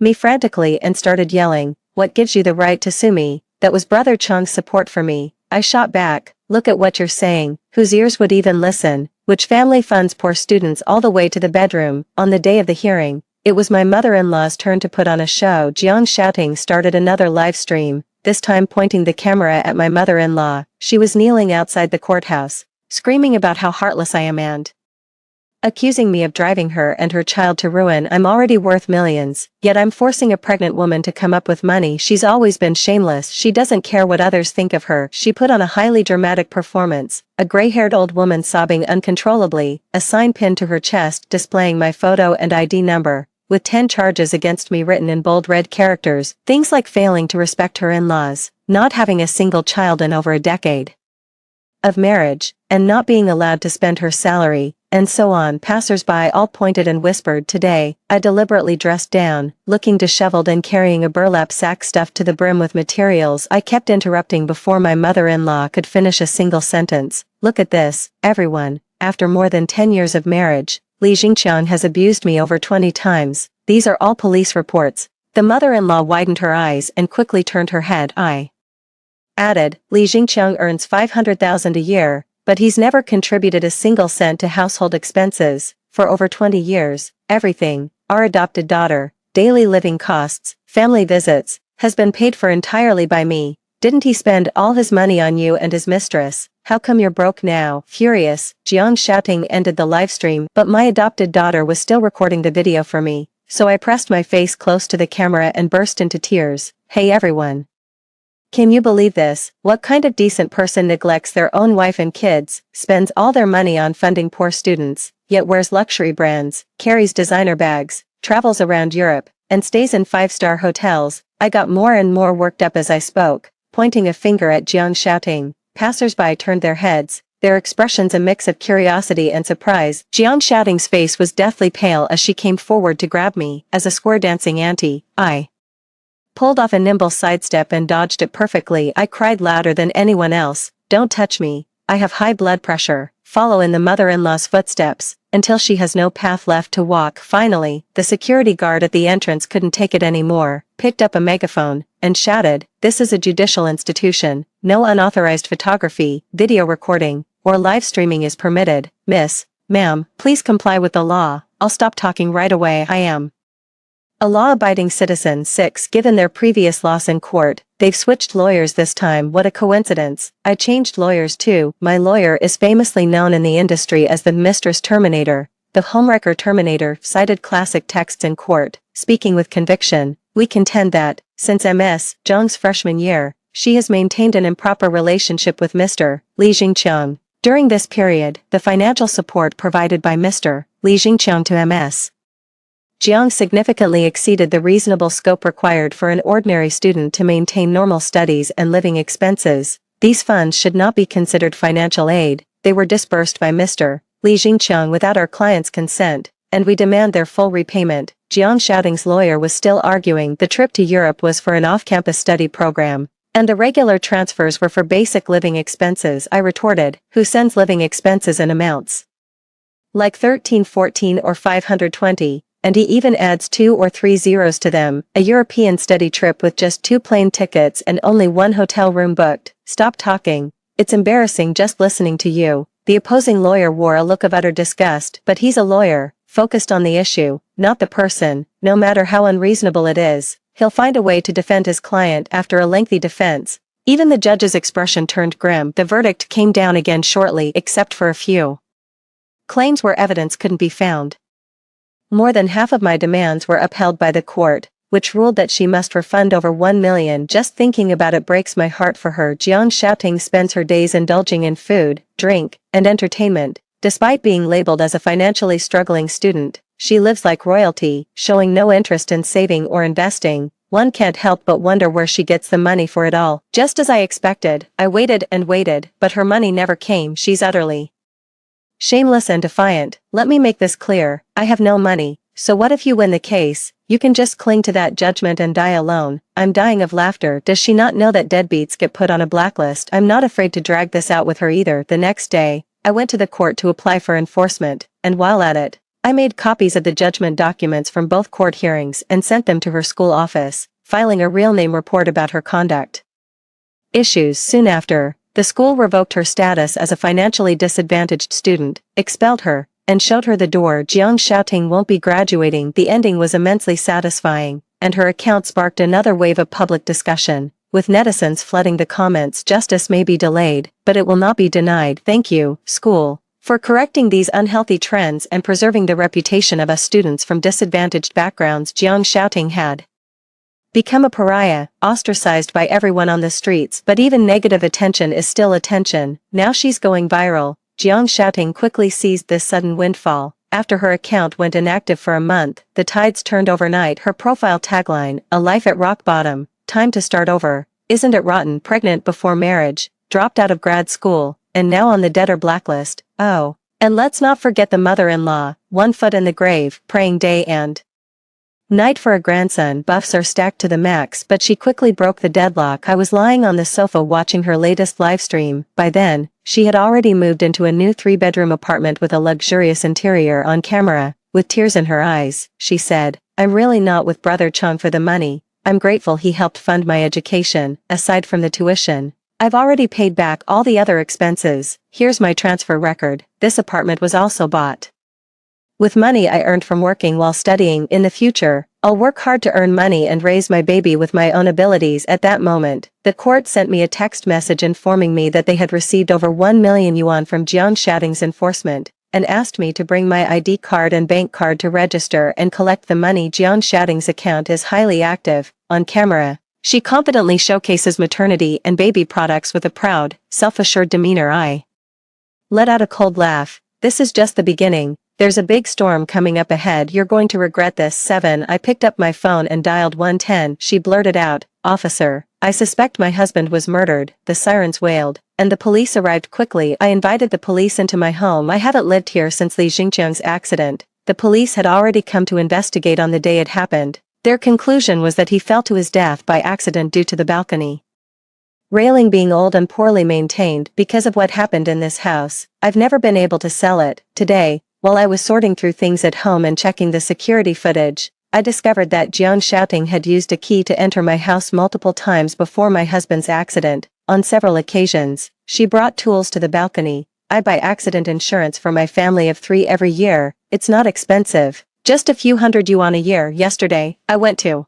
me frantically and started yelling, "What gives you the right to sue me?" That was Brother Chang's support for me. I shot back, "Look at what you're saying. Whose ears would even listen? Which family funds poor students all the way to the bedroom?" On the day of the hearing, it was my mother-in-law's turn to put on a show. Jiang Xiaoting started another live stream, this time pointing the camera at my mother-in-law. She was kneeling outside the courthouse, screaming about how heartless I am and accusing me of driving her and her child to ruin. I'm already worth millions, yet I'm forcing a pregnant woman to come up with money. She's always been shameless. She doesn't care what others think of her. She put on a highly dramatic performance, a gray-haired old woman sobbing uncontrollably, a sign pinned to her chest displaying my photo and ID number, with 10 charges against me written in bold red characters, things like failing to respect her in-laws, not having a single child in over a decade of marriage, and not being allowed to spend her salary, and so on. Passers-by all pointed and whispered. Today, I deliberately dressed down, looking disheveled and carrying a burlap sack stuffed to the brim with materials. I kept interrupting before my mother-in-law could finish a single sentence. Look at this, everyone. After more than 10 years of marriage, Li Jingqiang has abused me over 20 times. These are all police reports. The mother-in-law widened her eyes and quickly turned her head. I Added, Li Jingqiang earns 500,000 a year, but he's never contributed a single cent to household expenses. For over 20 years, everything, our adopted daughter, daily living costs, family visits, has been paid for entirely by me. Didn't he spend all his money on you and his mistress? How come you're broke now? Furious, Jiang Shaoting ended the livestream, but my adopted daughter was still recording the video for me, so I pressed my face close to the camera and burst into tears. Hey everyone. Can you believe this? What kind of decent person neglects their own wife and kids, spends all their money on funding poor students, yet wears luxury brands, carries designer bags, travels around Europe, and stays in 5-star hotels? I got more and more worked up as I spoke, pointing a finger at Jiang Shaoting. Passers-by turned their heads, their expressions a mix of curiosity and surprise. Jiang Shaoting's face was deathly pale as she came forward to grab me. As a square dancing auntie, I pulled off a nimble sidestep and dodged it perfectly. I cried louder than anyone else, "Don't touch me, I have high blood pressure." Follow in the mother-in-law's footsteps, until she has no path left to walk. Finally, the security guard at the entrance couldn't take it anymore, picked up a megaphone, and shouted, "This is a judicial institution. No unauthorized photography, video recording, or live streaming is permitted. Ma'am, please comply with the law. I'll stop talking right away. I am a law-abiding citizen." 6. Given their previous loss in court, they've switched lawyers this time. What a coincidence. I changed lawyers too. My lawyer is famously known in the industry as the Mistress Terminator, the homewrecker Terminator. Cited classic texts in court. Speaking with conviction, we contend that, since Ms. Zhang's freshman year, she has maintained an improper relationship with Mr. Li Jingqiang. During this period, the financial support provided by Mr. Li Jingqiang to Ms. Jiang significantly exceeded the reasonable scope required for an ordinary student to maintain normal studies and living expenses. These funds should not be considered financial aid. They were disbursed by Mr. Li Jingqiang without our client's consent, and we demand their full repayment. Jiang Shaoting's lawyer was still arguing the trip to Europe was for an off-campus study program, and the regular transfers were for basic living expenses. I retorted, who sends living expenses in amounts like 13, 14 or 520? And he even adds 2 or 3 zeros to them. A European study trip with just 2 plane tickets and only 1 hotel room booked. Stop talking. It's embarrassing just listening to you. The opposing lawyer wore a look of utter disgust, but he's a lawyer, focused on the issue, not the person. No matter how unreasonable it is, he'll find a way to defend his client after a lengthy defense. Even the judge's expression turned grim. The verdict came down again shortly, except for a few claims where evidence couldn't be found. More than half of my demands were upheld by the court, which ruled that she must refund over 1 million. Just thinking about it breaks my heart for her. Jiang Shaoting spends her days indulging in food, drink, and entertainment. Despite being labeled as a financially struggling student, she lives like royalty, showing no interest in saving or investing. One can't help but wonder where she gets the money for it all. Just as I expected, I waited and waited, but her money never came. She's utterly shameless and defiant. Let me make this clear, I have no money, so what if you win the case? You can just cling to that judgment and die alone. I'm dying of laughter. Does she not know that deadbeats get put on a blacklist? I'm not afraid to drag this out with her either. The next day, I went to the court to apply for enforcement, and while at it, I made copies of the judgment documents from both court hearings and sent them to her school office, filing a real name report about her conduct issues. Soon after, the school revoked her status as a financially disadvantaged student, expelled her, and showed her the door. Jiang Shaoting won't be graduating. The ending was immensely satisfying, and her account sparked another wave of public discussion, with netizens flooding the comments. Justice may be delayed, but it will not be denied. Thank you, school, for correcting these unhealthy trends and preserving the reputation of us students from disadvantaged backgrounds. Jiang Shaoting had become a pariah, ostracized by everyone on the streets, but even negative attention is still attention. Now she's going viral. Jiang Shaoting quickly seized this sudden windfall. After her account went inactive for a month, the tides turned overnight. Her profile tagline, "A life at rock bottom, time to start over, isn't it rotten?" Pregnant before marriage, dropped out of grad school, and now on the debtor blacklist. Oh, and let's not forget the mother-in-law, 1 foot in the grave, praying day and night for a grandson. Buffs are stacked to the max, but she quickly broke the deadlock. I was lying on the sofa watching her latest livestream. By then, she had already moved into a new 3-bedroom apartment with a luxurious interior. On camera, with tears in her eyes, she said, "I'm really not with Brother Chung for the money. I'm grateful he helped fund my education. Aside from the tuition, I've already paid back all the other expenses. Here's my transfer record. This apartment was also bought with money I earned from working while studying. In the future, I'll work hard to earn money and raise my baby with my own abilities." At that moment, the court sent me a text message informing me that they had received over 1 million yuan from Jiang Xiaoting's enforcement, and asked me to bring my ID card and bank card to register and collect the money. Jiang Xiaoting's account is highly active. On camera, she confidently showcases maternity and baby products with a proud, self-assured demeanor. I let out a cold laugh. This is just the beginning. There's a big storm coming up ahead. You're going to regret this. 7. I picked up my phone and dialed 110. She blurted out, "Officer, I suspect my husband was murdered." The sirens wailed, and the police arrived quickly. I invited the police into my home. I haven't lived here since Li Jingqiang's accident. The police had already come to investigate on the day it happened. Their conclusion was that he fell to his death by accident due to the balcony railing being old and poorly maintained. Because of what happened in this house, I've never been able to sell it. Today, while I was sorting through things at home and checking the security footage, I discovered that Jiang Xiaoting had used a key to enter my house multiple times before my husband's accident. On several occasions, she brought tools to the balcony. I buy accident insurance for my family of 3 every year. It's not expensive, just a few hundred yuan a year. Yesterday, I went to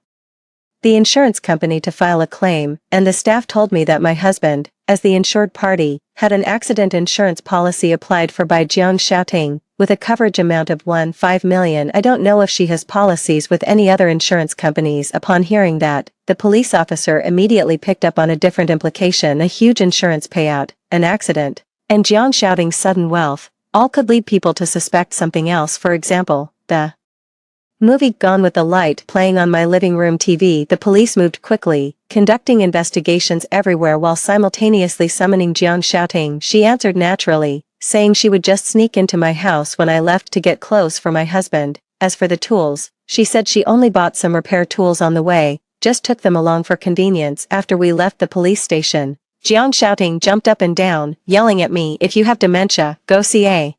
the insurance company to file a claim, and the staff told me that my husband, as the insured party, had an accident insurance policy applied for by Jiang Xiaoting, with a coverage amount of 1.5 million. I don't know if she has policies with any other insurance companies. Upon hearing that, the police officer immediately picked up on a different implication: a huge insurance payout, an accident, and Jiang Xiaoting's sudden wealth. All could lead people to suspect something else. For example, the movie Gone with the Light playing on my living room TV. The police moved quickly, conducting investigations everywhere while simultaneously summoning Jiang Xiaoting. She answered naturally, saying she would just sneak into my house when I left to get clothes for my husband. As for the tools, she said she only bought some repair tools on the way, just took them along for convenience. After we left the police station, Jiang Xiaoting jumped up and down, yelling at me, "If you have dementia, go see a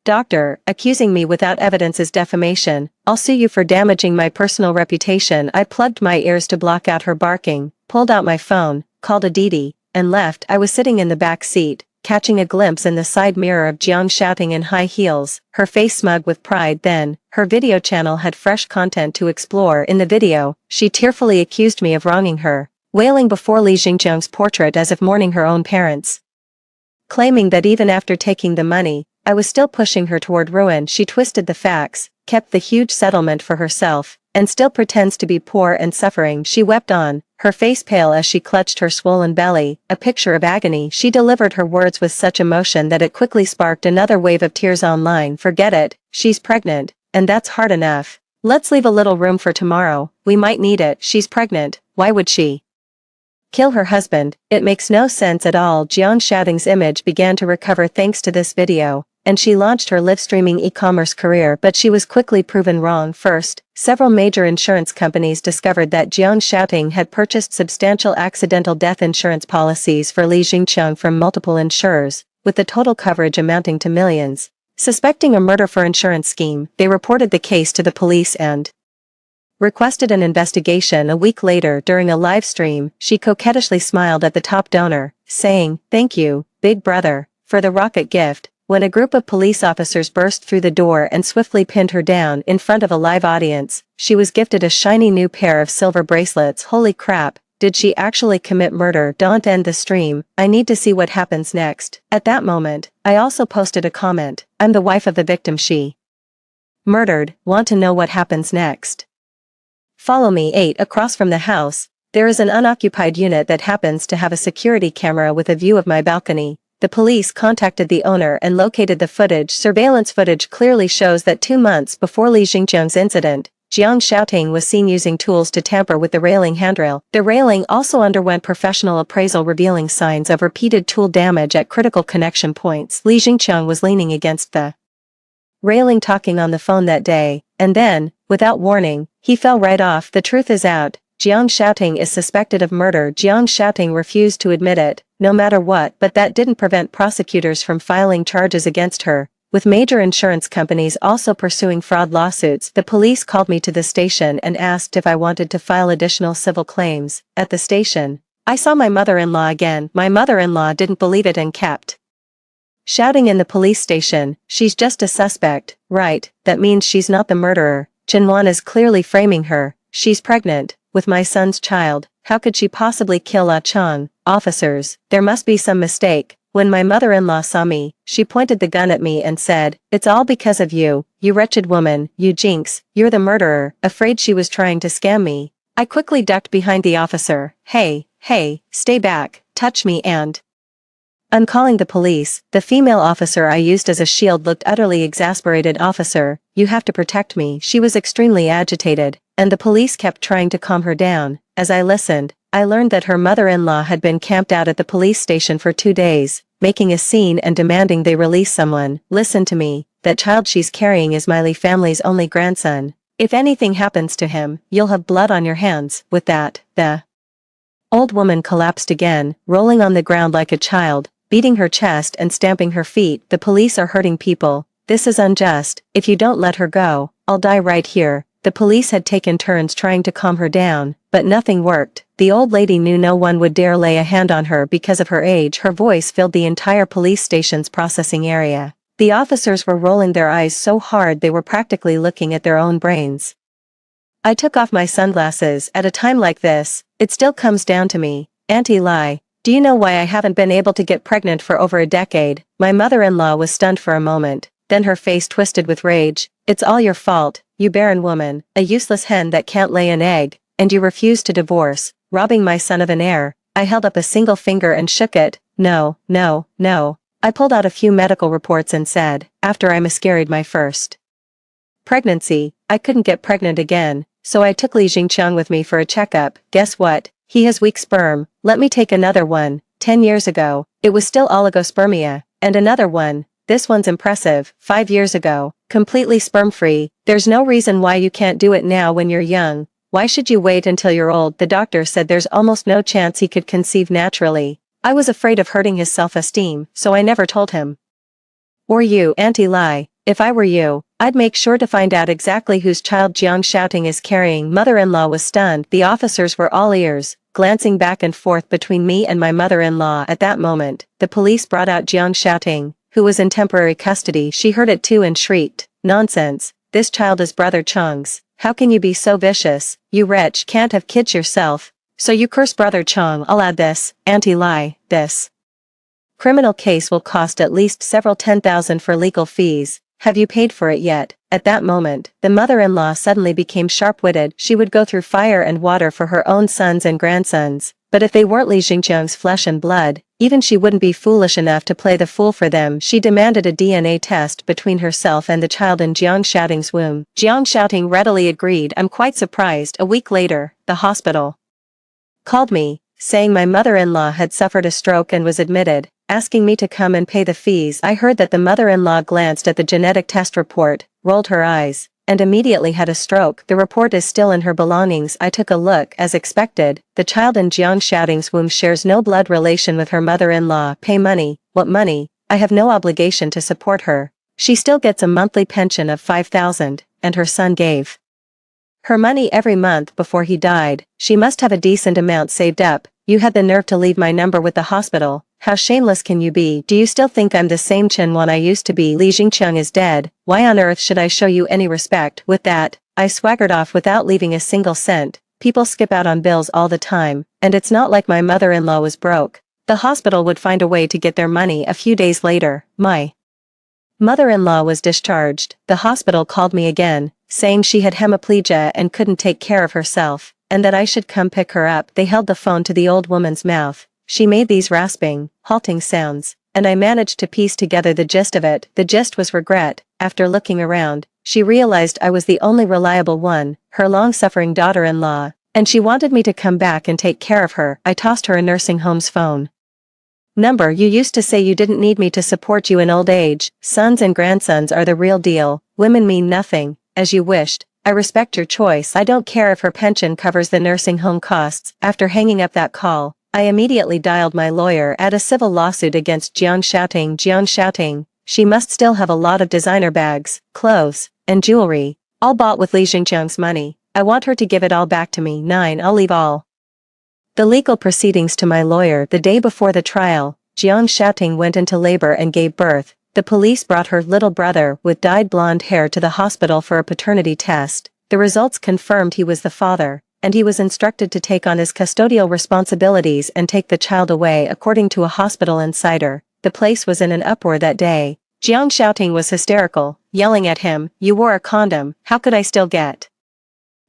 doctor." Accusing me without evidence is defamation. "I'll sue you for damaging my personal reputation." I plugged my ears to block out her barking, pulled out my phone, called a Didi, and left. I was sitting in the back seat, catching a glimpse in the side mirror of Jiang Xiaoting in high heels, her face smug with pride. Then, her video channel had fresh content to explore. In the video, she tearfully accused me of wronging her, wailing before Li Jingqiang's portrait as if mourning her own parents, claiming that even after taking the money, I was still pushing her toward ruin. She twisted the facts, kept the huge settlement for herself, and still pretends to be poor and suffering. She wept on, her face pale as she clutched her swollen belly, a picture of agony. She delivered her words with such emotion that it quickly sparked another wave of tears online. "Forget it, she's pregnant, and that's hard enough. Let's leave a little room for tomorrow, we might need it. She's pregnant, why would she kill her husband? It makes no sense at all." Jiang Xiaoting's image began to recover thanks to this video, and she launched her live-streaming e-commerce career, but she was quickly proven wrong. First, several major insurance companies discovered that Jiang Xiaoting had purchased substantial accidental death insurance policies for Li Jingqiang from multiple insurers, with the total coverage amounting to millions. Suspecting a murder for insurance scheme, they reported the case to the police and requested an investigation. A week later, during a live stream, she coquettishly smiled at the top donor, saying, "Thank you, big brother, for the rocket gift," when a group of police officers burst through the door and swiftly pinned her down in front of a live audience. She was gifted a shiny new pair of silver bracelets. Holy crap, did she actually commit murder? Don't end the stream, I need to see what happens next. At that moment, I also posted a comment, "I'm the wife of the victim she murdered, want to know what happens next? Follow me." 8. Across from the house, there is an unoccupied unit that happens to have a security camera with a view of my balcony. The police contacted the owner and located the footage. Surveillance footage clearly shows that 2 months before Li Jingqiang's incident, Jiang Xiaoting was seen using tools to tamper with the railing handrail. The railing also underwent professional appraisal revealing signs of repeated tool damage at critical connection points. Li Jingqiang was leaning against the railing talking on the phone that day, and then, without warning, he fell right off. The truth is out. Jiang Xiaoting is suspected of murder. Jiang Xiaoting refused to admit it, no matter what, but that didn't prevent prosecutors from filing charges against her, with major insurance companies also pursuing fraud lawsuits. The police called me to the station and asked if I wanted to file additional civil claims. At the station, I saw my mother-in-law again. My mother-in-law didn't believe it and kept shouting in the police station, "She's just a suspect, right? That means she's not the murderer." Chinwan is clearly framing her. "She's pregnant, with my son's child. How could she possibly kill Ah Chong? Officers, there must be some mistake." When my mother-in-law saw me, she pointed the gun at me and said, "It's all because of you, you wretched woman, you jinx, you're the murderer." Afraid she was trying to scam me, I quickly ducked behind the officer. Hey, stay back, touch me and..." I'm calling the police." The female officer I used as a shield looked utterly exasperated. "Officer, you have to protect me." She was extremely agitated, and the police kept trying to calm her down. As I listened, I learned that her mother-in-law had been camped out at the police station for 2 days, making a scene and demanding they release someone. "Listen to me, that child she's carrying is my Lee family's only grandson. If anything happens to him, you'll have blood on your hands." With that, the old woman collapsed again, rolling on the ground like a child, beating her chest and stamping her feet. "The police are hurting people. This is unjust. If you don't let her go, I'll die right here." The police had taken turns trying to calm her down, but nothing worked. The old lady knew no one would dare lay a hand on her because of her age. Her voice filled the entire police station's processing area. The officers were rolling their eyes so hard they were practically looking at their own brains. I took off my sunglasses. At a time like this, it still comes down to me. "Auntie Lai, do you know why I haven't been able to get pregnant for over a decade?" My mother-in-law was stunned for a moment, then her face twisted with rage. "It's all your fault, you barren woman, a useless hen that can't lay an egg, and you refuse to divorce, robbing my son of an heir." I held up a single finger and shook it. No. I pulled out a few medical reports and said, "After I miscarried my first pregnancy, I couldn't get pregnant again, so I took Li Jingqiang with me for a checkup. Guess what? He has weak sperm. Let me take another one. 10 years ago, it was still oligospermia, and another one. This one's impressive. 5 years ago, completely sperm-free. There's no reason why you can't do it now when you're young. Why should you wait until you're old?" The doctor said there's almost no chance he could conceive naturally. I was afraid of hurting his self-esteem, so I never told him. "Or you, Auntie Lai, if I were you, I'd make sure to find out exactly whose child Jiang Shouting is carrying." Mother-in-law was stunned. The officers were all ears, glancing back and forth between me and my mother-in-law. At that moment, the police brought out Jiang Shouting, who was in temporary custody. She heard it too and shrieked, "Nonsense, this child is Brother Chong's. How can you be so vicious? You wretch can't have kids yourself. So you curse Brother Chong." I'll add this, Auntie Lai, this criminal case will cost at least several 10,000 for legal fees. Have you paid for it yet? At that moment, the mother-in-law suddenly became sharp-witted. She would go through fire and water for her own sons and grandsons, but if they weren't Li Jingqiang's flesh and blood, even she wouldn't be foolish enough to play the fool for them. She demanded a DNA test between herself and the child in Jiang Shouting's womb. Jiang Shouting readily agreed. I'm quite surprised. A week later, the hospital called me, saying my mother-in-law had suffered a stroke and was admitted, asking me to come and pay the fees. I heard that the mother-in-law glanced at the genetic test report, rolled her eyes, and immediately had a stroke. The report is still in her belongings. I took a look. As expected, the child in Jiang Shouting's womb shares no blood relation with her mother-in-law. Pay money. What money? I have no obligation to support her. She still gets a monthly pension of 5,000, and her son gave her money every month before he died. She must have a decent amount saved up. You had the nerve to leave my number with the hospital. How shameless can you be? Do you still think I'm the same Chenwan I used to be? Li Jingqiang is dead. Why on earth should I show you any respect? With that, I swaggered off without leaving a single cent. People skip out on bills all the time, and it's not like my mother-in-law was broke. The hospital would find a way to get their money. A few days later, my mother-in-law was discharged. The hospital called me again, saying she had hemiplegia and couldn't take care of herself, and that I should come pick her up. They held the phone to the old woman's mouth. She made these rasping, halting sounds, and I managed to piece together the gist of it. The gist was regret. After looking around, she realized I was the only reliable one, her long-suffering daughter-in-law, and she wanted me to come back and take care of her. I tossed her a nursing home's phone number. "You used to say you didn't need me to support you in old age. Sons and grandsons are the real deal. Women mean nothing. As you wished. I respect your choice. I don't care if her pension covers the nursing home costs." After hanging up that call, I immediately dialed my lawyer. Add a civil lawsuit against Jiang Shouting. Jiang Shouting. She must still have a lot of designer bags, clothes, and jewelry, all bought with Li Jingqiang's money. I want her to give it all back to me. 9. I'll leave all The legal proceedings to my lawyer. The day before the trial, Jiang Shaoting went into labor and gave birth. The police brought her little brother with dyed blonde hair to the hospital for a paternity test. The results confirmed he was the father, and he was instructed to take on his custodial responsibilities and take the child away. According to a hospital insider, the place was in an uproar that day. Jiang Shaoting was hysterical, yelling at him, "You wore a condom, how could I still get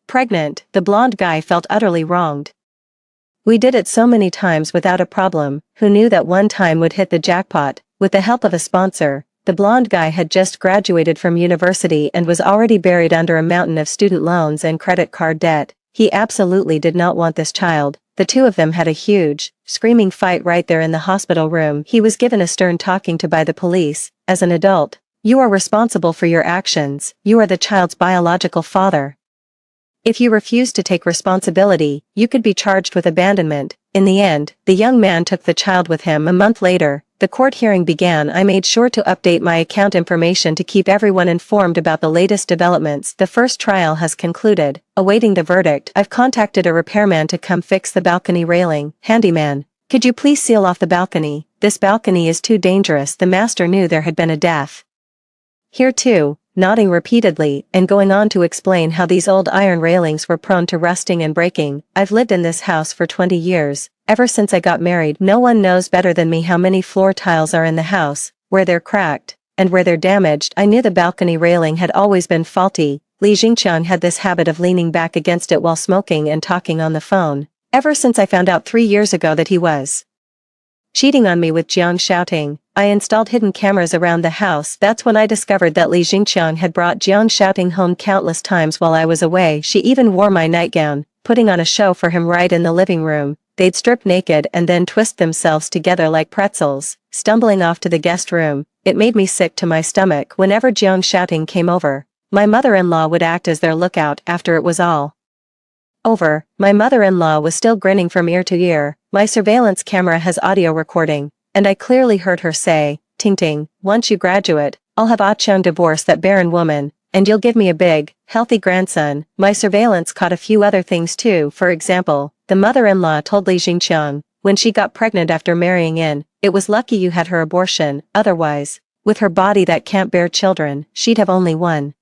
pregnant?" The blonde guy felt utterly wronged. "We did it so many times without a problem, who knew that one time would hit the jackpot?" With the help of a sponsor, the blonde guy had just graduated from university and was already buried under a mountain of student loans and credit card debt. He absolutely did not want this child. The two of them had a huge, screaming fight right there in the hospital room. He was given a stern talking to by the police. "As an adult, you are responsible for your actions. You are the child's biological father. If you refuse to take responsibility, you could be charged with abandonment." In the end, the young man took the child with him. A month later, the court hearing began. I made sure to update my account information to keep everyone informed about the latest developments. The first trial has concluded. Awaiting the verdict, I've contacted a repairman to come fix the balcony railing. "Handyman, could you please seal off the balcony? This balcony is too dangerous." The master knew there had been a death here too, nodding repeatedly and going on to explain how these old iron railings were prone to rusting and breaking. "I've lived in this house for 20 years. Ever since I got married, no one knows better than me how many floor tiles are in the house, where they're cracked, and where they're damaged. I knew the balcony railing had always been faulty." Li Jingqiang had this habit of leaning back against it while smoking and talking on the phone. "Ever since I found out 3 years ago that he was cheating on me with Jiang Shaoting, I installed hidden cameras around the house. That's when I discovered that Li Jingqiang had brought Jiang Shaoting home countless times while I was away. She even wore my nightgown, putting on a show for him right in the living room. They'd strip naked and then twist themselves together like pretzels, stumbling off to the guest room. It made me sick to my stomach whenever Jiang Shaoting came over. My mother-in-law would act as their lookout. After it was all over, my mother-in-law was still grinning from ear to ear. My surveillance camera has audio recording, and I clearly heard her say, "Ting Ting, once you graduate, I'll have Ah Chang divorce that barren woman, and you'll give me a big, healthy grandson." My surveillance caught a few other things too. For example, the mother-in-law told Li Jingqiang, when she got pregnant after marrying in, "It was lucky you had her abortion, otherwise, with her body that can't bear children, she'd have only one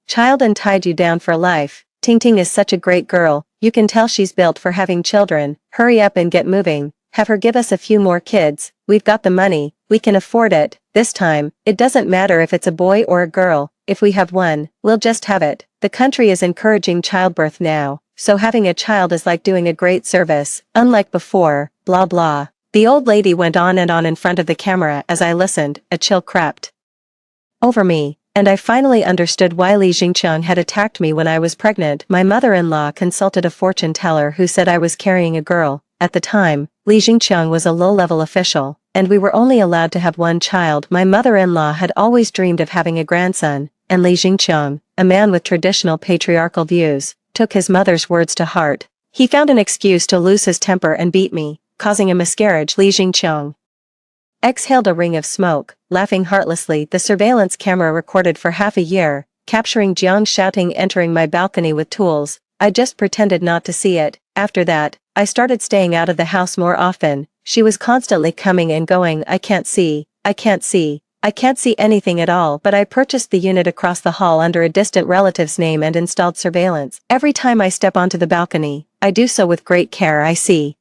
child and tied you down for life. Ting Ting is such a great girl, you can tell she's built for having children. Hurry up and get moving. Have her give us a few more kids. We've got the money, we can afford it. This time, it doesn't matter if it's a boy or a girl. If we have one, we'll just have it. The country is encouraging childbirth now, so having a child is like doing a great service, unlike before, blah blah." The old lady went on and on in front of the camera. As I listened, a chill crept over me, and I finally understood why Li Jingqiang had attacked me when I was pregnant. My mother-in-law consulted a fortune teller who said I was carrying a girl. At the time, Li Jingqiang was a low-level official, and we were only allowed to have one child. My mother-in-law had always dreamed of having a grandson, and Li Jingqiang, a man with traditional patriarchal views, took his mother's words to heart. He found an excuse to lose his temper and beat me, causing a miscarriage. Li Jingqiang exhaled a ring of smoke, laughing heartlessly. The surveillance camera recorded for half a year, capturing Jiang Shaoting entering my balcony with tools. I just pretended not to see it. After that, I started staying out of the house more often. She was constantly coming and going. I can't see anything at all." But I purchased the unit across the hall under a distant relative's name and installed surveillance. Every time I step onto the balcony, I do so with great care. I see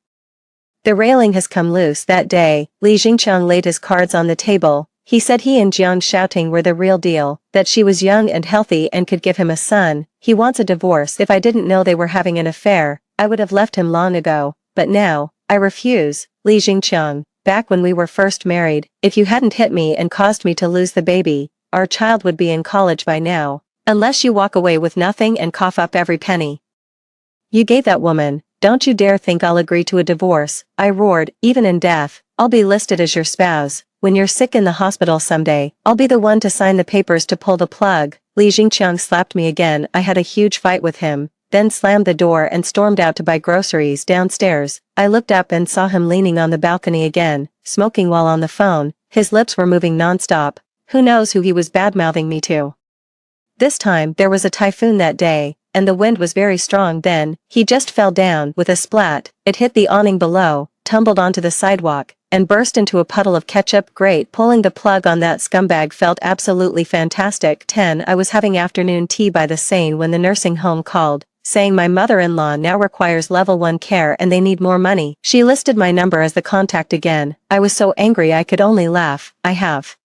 the railing has come loose. That day, Li Jingqiang laid his cards on the table. He said he and Jiang Shaoting were the real deal, that she was young and healthy and could give him a son. He wants a divorce. If I didn't know they were having an affair, I would have left him long ago, but now, I refuse. Li Jingqiang, back when we were first married, if you hadn't hit me and caused me to lose the baby, our child would be in college by now. Unless you walk away with nothing and cough up every penny you gave that woman, don't you dare think I'll agree to a divorce. I roared. Even in death, I'll be listed as your spouse. When you're sick in the hospital someday, I'll be the one to sign the papers to pull the plug. Li Jingqiang slapped me again. I had a huge fight with him, then slammed the door and stormed out to buy groceries downstairs. I looked up and saw him leaning on the balcony again, smoking while on the phone. His lips were moving non-stop. Who knows who he was bad-mouthing me to? This time, there was a typhoon that day. and the wind was very strong then. He just fell down with a splat. It hit the awning below, tumbled onto the sidewalk, and burst into a puddle of ketchup. Great, pulling the plug on that scumbag felt absolutely fantastic. 10. I was having afternoon tea by the Seine when the nursing home called, saying my mother-in-law now requires level 1 care and they need more money. She listed my number as the contact again. I was so angry I could only laugh. I have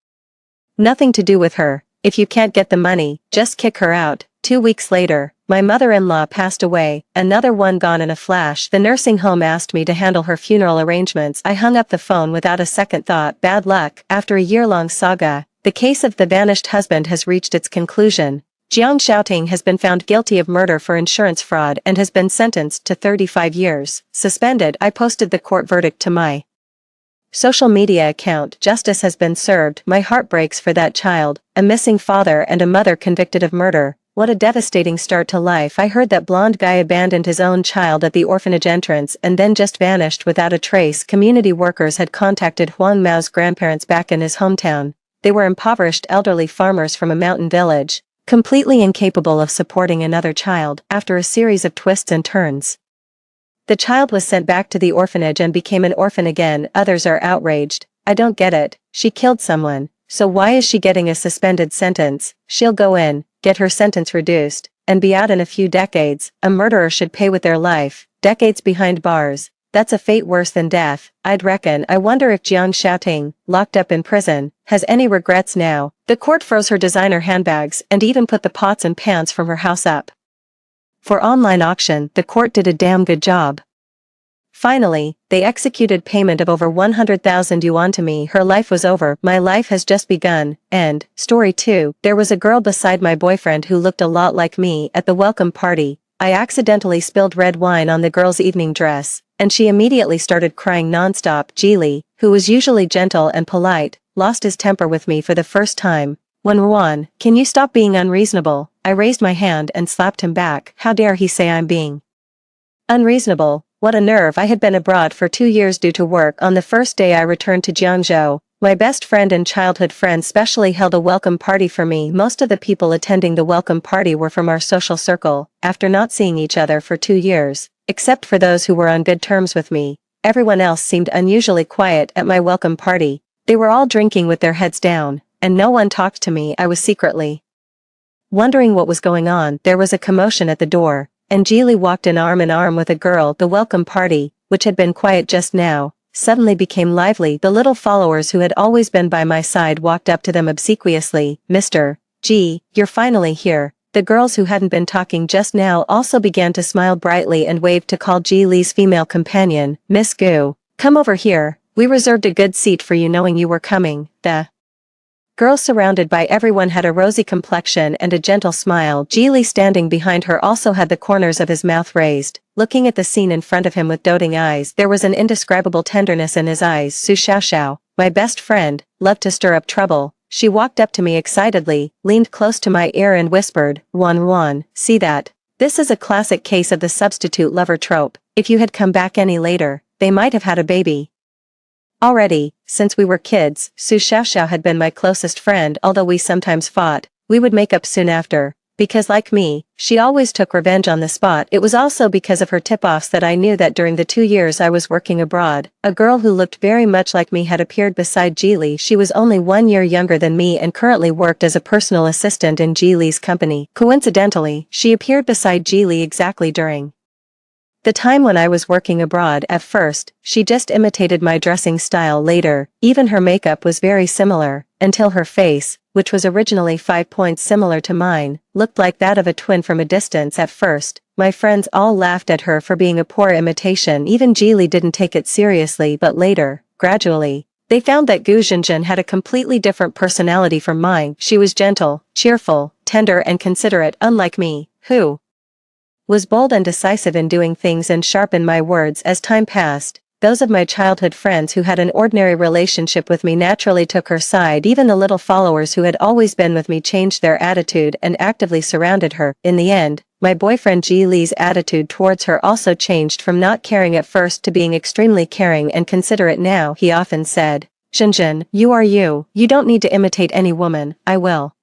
nothing to do with her. If you can't get the money, just kick her out. 2 weeks later, my mother-in-law passed away, another one gone in a flash. The nursing home asked me to handle her funeral arrangements. I hung up the phone without a second thought. Bad luck. After a year-long saga, the case of the vanished husband has reached its conclusion. Jiang Xiaoting has been found guilty of murder for insurance fraud and has been sentenced to 35 years. Suspended. I posted the court verdict to my social media account. Justice has been served. My heart breaks for that child, a missing father and a mother convicted of murder. What a devastating start to life. I heard that blonde guy abandoned his own child at the orphanage entrance and then just vanished without a trace. Community workers had contacted Huang Mao's grandparents back in his hometown. They were impoverished elderly farmers from a mountain village, completely incapable of supporting another child. After a series of twists and turns, the child was sent back to the orphanage and became an orphan again. Others are outraged. I don't get it. She killed someone, so why is she getting a suspended sentence? She'll go in, get her sentence reduced, and be out in a few decades. A murderer should pay with their life. Decades behind bars. That's a fate worse than death, I'd reckon. I wonder if Jiang Xiaoting, locked up in prison, has any regrets now. The court froze her designer handbags and even put the pots and pans from her house up for online auction. The court did a damn good job. Finally, they executed payment of over 100,000 yuan to me. Her life was over. My life has just begun. End. Story 2. There was a girl beside my boyfriend who looked a lot like me at the welcome party. I accidentally spilled red wine on the girl's evening dress, and she immediately started crying nonstop. Jili, who was usually gentle and polite, lost his temper with me for the first time. Wenruan, can you stop being unreasonable? I raised my hand and slapped him back. How dare he say I'm being unreasonable? What a nerve. I had been abroad for 2 years due to work. On the first day I returned to Jiangzhou, my best friend and childhood friend specially held a welcome party for me. Most of the people attending the welcome party were from our social circle. After not seeing each other for 2 years, except for those who were on good terms with me, everyone else seemed unusually quiet at my welcome party. They were all drinking with their heads down, and no one talked to me. I was secretly wondering what was going on. There was a commotion at the door, and Jili walked in arm with a girl. The welcome party, which had been quiet just now, suddenly became lively. The little followers who had always been by my side walked up to them obsequiously. Mr. G, you're finally here. The girls who hadn't been talking just now also began to smile brightly and waved to call Jili's female companion, Miss Gu. Come over here, we reserved a good seat for you knowing you were coming. The girl surrounded by everyone had a rosy complexion and a gentle smile. Jili standing behind her also had the corners of his mouth raised, looking at the scene in front of him with doting eyes. There was an indescribable tenderness in his eyes. Su Xiaoxiao, my best friend, loved to stir up trouble. She walked up to me excitedly, leaned close to my ear and whispered, Ruan, see that? This is a classic case of the substitute lover trope. If you had come back any later, they might have had a baby already. Since we were kids, Su Xiaoxiao had been my closest friend. Although we sometimes fought, we would make up soon after, because like me, she always took revenge on the spot. It was also because of her tip-offs that I knew that during the 2 years I was working abroad, a girl who looked very much like me had appeared beside Jili. She was only 1 year younger than me and currently worked as a personal assistant in Jili's company. Coincidentally, she appeared beside Jili exactly during the time when I was working abroad. At first, she just imitated my dressing style. Later, even her makeup was very similar, until her face, which was originally 5 points similar to mine, looked like that of a twin from a distance. At first, my friends all laughed at her for being a poor imitation. Even Jili didn't take it seriously, but later, gradually, they found that Gu Zhenzhen had a completely different personality from mine. She was gentle, cheerful, tender and considerate, unlike me, who was bold and decisive in doing things and sharp in my words. As time passed, those of my childhood friends who had an ordinary relationship with me naturally took her side. Even the little followers who had always been with me changed their attitude and actively surrounded her. In the end, my boyfriend Jili's attitude towards her also changed from not caring at first to being extremely caring and considerate now. He often said, Zhenzhen, you are you. You don't need to imitate any woman. I will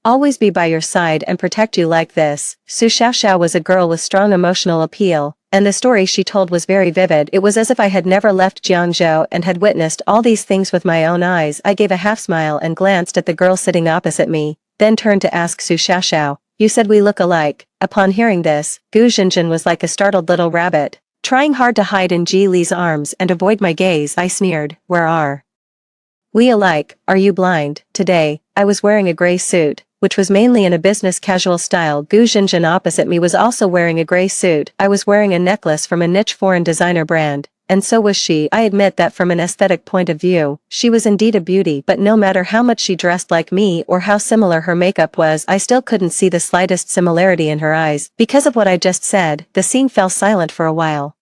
always be by your side and protect you like this. Su Xiaoxiao was a girl with strong emotional appeal, and the story she told was very vivid. It was as if I had never left Jiangzhou and had witnessed all these things with my own eyes. I gave a half smile and glanced at the girl sitting opposite me, then turned to ask Su Xiaoxiao, "You said we look alike." Upon hearing this, Gu Zhenjin was like a startled little rabbit. Trying hard to hide in Ji Li's arms and avoid my gaze, I sneered, "Where are we alike? Are you blind?" Today, I was wearing a gray suit, which was mainly in a business casual style. Gu Zhenjin opposite me was also wearing a gray suit. I was wearing a necklace from a niche foreign designer brand, and so was she. I admit that from an aesthetic point of view, she was indeed a beauty, but no matter how much she dressed like me or how similar her makeup was, I still couldn't see the slightest similarity in her eyes. Because of what I just said, the scene fell silent for a while,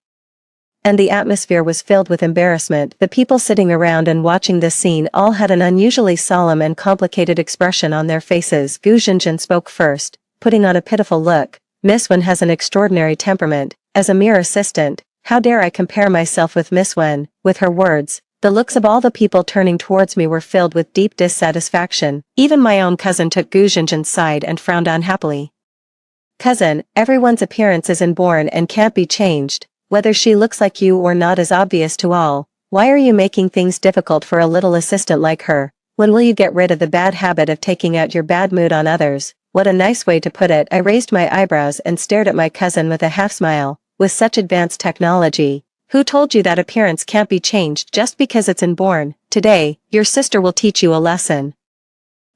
and the atmosphere was filled with embarrassment. The people sitting around and watching this scene all had an unusually solemn and complicated expression on their faces. Gu Zhenjin spoke first, putting on a pitiful look. "Miss Wen has an extraordinary temperament. As a mere assistant, how dare I compare myself with Miss Wen?" With her words, the looks of all the people turning towards me were filled with deep dissatisfaction. Even my own cousin took Gu Zhenjin's side and frowned unhappily. "Cousin, everyone's appearance is inborn and can't be changed. Whether she looks like you or not is obvious to all. Why are you making things difficult for a little assistant like her? When will you get rid of the bad habit of taking out your bad mood on others?" What a nice way to put it. I raised my eyebrows and stared at my cousin with a half smile. With such advanced technology, who told you that appearance can't be changed just because it's inborn? Today, your sister will teach you a lesson.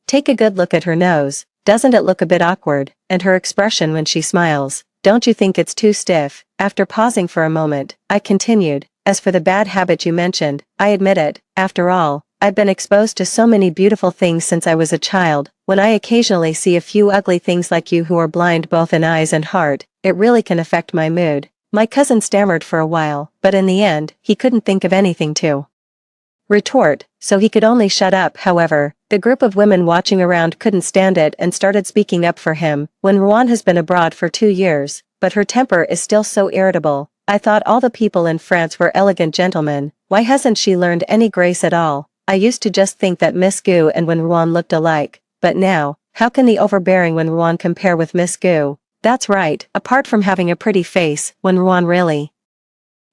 Take a good look at her nose. Doesn't it look a bit awkward? And her expression when she smiles. Don't you think it's too stiff? After pausing for a moment, I continued, "As for the bad habit you mentioned, I admit it. After all, I've been exposed to so many beautiful things since I was a child. When I occasionally see a few ugly things like you who are blind both in eyes and heart, it really can affect my mood." My cousin stammered for a while, but in the end, he couldn't think of anything to retort, so he could only shut up. However, the group of women watching around couldn't stand it and started speaking up for him. "When Ruan has been abroad for 2 years, but her temper is still so irritable. I thought all the people in France were elegant gentlemen. Why hasn't she learned any grace at all? I used to just think that Miss Gu and Wen Ruan looked alike, but now, how can the overbearing Wen Ruan compare with Miss Gu? That's right, apart from having a pretty face, Wen Ruan really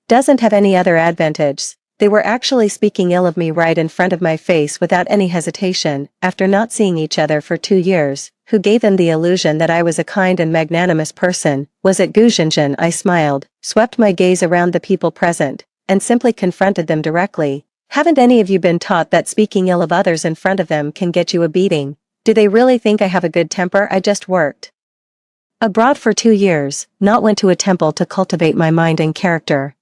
doesn't have any other advantages." They were actually speaking ill of me right in front of my face without any hesitation. After not seeing each other for 2 years, who gave them the illusion that I was a kind and magnanimous person? Was it Gu Zhenjin? I smiled, swept my gaze around the people present, and simply confronted them directly. "Haven't any of you been taught that speaking ill of others in front of them can get you a beating? Do they really think I have a good temper? I just worked abroad for 2 years, not went to a temple to cultivate my mind and character.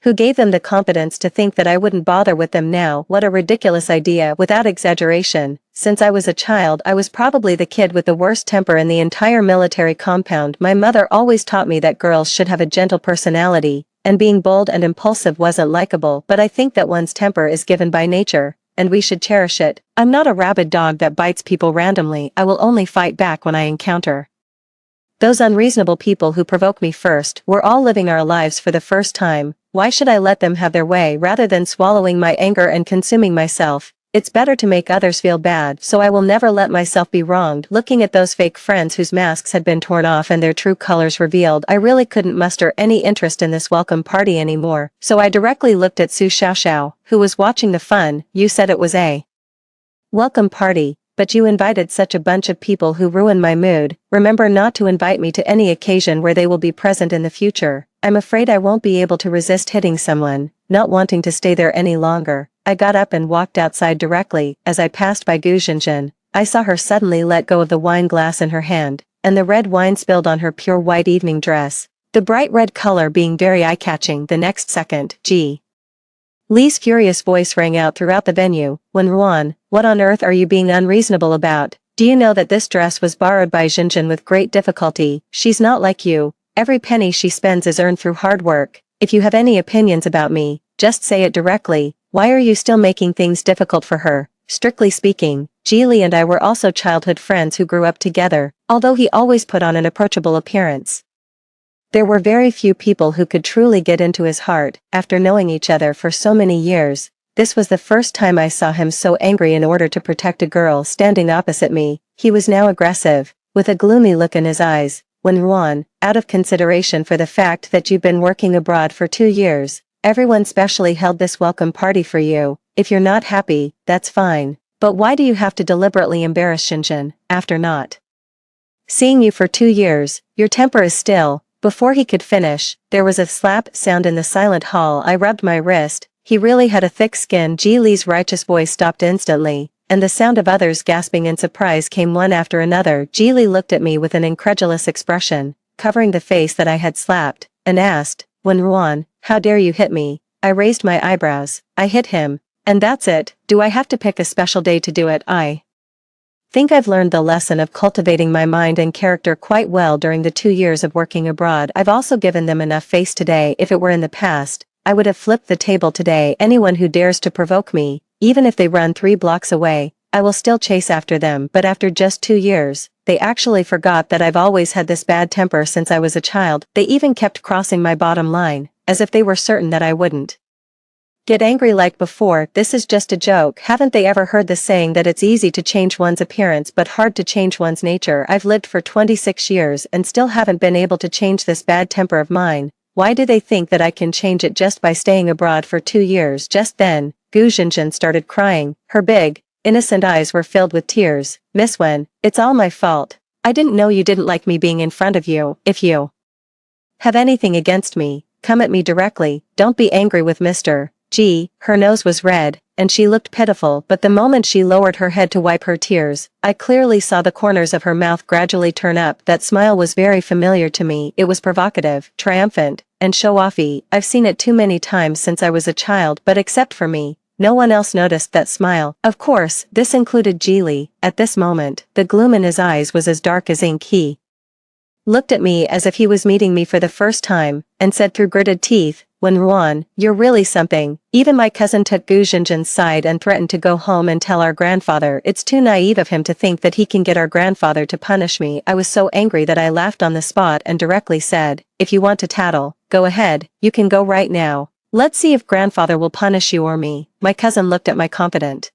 Who gave them the confidence to think that I wouldn't bother with them now? What a ridiculous idea." Without exaggeration, since I was a child I was probably the kid with the worst temper in the entire military compound. My mother always taught me that girls should have a gentle personality, and being bold and impulsive wasn't likable, but I think that one's temper is given by nature, and we should cherish it. I'm not a rabid dog that bites people randomly. I will only fight back when I encounter those unreasonable people who provoke me first. We're all living our lives for the first time. Why should I let them have their way rather than swallowing my anger and consuming myself? It's better to make others feel bad, so I will never let myself be wronged. Looking at those fake friends whose masks had been torn off and their true colors revealed, I really couldn't muster any interest in this welcome party anymore, so I directly looked at Su Xiaoxiao, who was watching the fun. "You said it was a welcome party, but you invited such a bunch of people who ruin my mood. Remember not to invite me to any occasion where they will be present in the future. I'm afraid I won't be able to resist hitting someone." Not wanting to stay there any longer, I got up and walked outside. Directly, as I passed by Gu Zhenjin, I saw her suddenly let go of the wine glass in her hand, and the red wine spilled on her pure white evening dress, the bright red color being very eye-catching. The next second, G. Li's furious voice rang out throughout the venue. "Wen Ruan, what on earth are you being unreasonable about? Do you know that this dress was borrowed by Zhenjin with great difficulty? She's not like you. Every penny she spends is earned through hard work. If you have any opinions about me, just say it directly. Why are you still making things difficult for her?" Strictly speaking, Ji Li and I were also childhood friends who grew up together, although he always put on an approachable appearance. There were very few people who could truly get into his heart. After knowing each other for so many years, This was the first time I saw him so angry in order to protect a girl standing opposite me. He was now aggressive, with a gloomy look in his eyes. When Juan, out of consideration for the fact that you've been working abroad for 2 years, everyone specially held this welcome party for you. If you're not happy, that's fine. But why do you have to deliberately embarrass Shinjin, after not seeing you for 2 years? Your temper is still. Before he could finish, there was a slap sound in the silent hall. I rubbed my wrist. He really had a thick skin. Ji Li's righteous voice stopped instantly, and the sound of others gasping in surprise came one after another. Ji Li looked at me with an incredulous expression, covering the face that I had slapped, and asked, "Wen Ruan, how dare you hit me?" I raised my eyebrows. "I hit him. And that's it. Do I have to pick a special day to do it?" I think I've learned the lesson of cultivating my mind and character quite well during the 2 years of working abroad. I've also given them enough face today. If it were in the past, I would have flipped the table today. Anyone who dares to provoke me, even if they run 3 blocks away, I will still chase after them. But after just 2 years, they actually forgot that I've always had this bad temper since I was a child. They even kept crossing my bottom line, as if they were certain that I wouldn't get angry like before. This is just a joke. Haven't they ever heard the saying that it's easy to change one's appearance but hard to change one's nature? I've lived for 26 years and still haven't been able to change this bad temper of mine. Why do they think that I can change it just by staying abroad for 2 years? Just then, Gu Jinjin started crying. Her big, innocent eyes were filled with tears. "Miss Wen, it's all my fault. I didn't know you didn't like me being in front of you. If you have anything against me, come at me directly. Don't be angry with Mr. G." Her nose was red, and she looked pitiful, but the moment she lowered her head to wipe her tears, I clearly saw the corners of her mouth gradually turn up. That smile was very familiar to me. It was provocative, triumphant, and show-offy. I've seen it too many times since I was a child, but except for me, no one else noticed that smile. Of course, this included Ji Li. At this moment, the gloom in his eyes was as dark as ink. He looked at me as if he was meeting me for the first time, and said through gritted teeth, "Wen Ruan, you're really something." Even my cousin took Gu Jinjin's side and threatened to go home and tell our grandfather. It's too naive of him to think that he can get our grandfather to punish me. I was so angry that I laughed on the spot and directly said, "If you want to tattle, go ahead, you can go right now. Let's see if grandfather will punish you or me." My cousin looked at my confident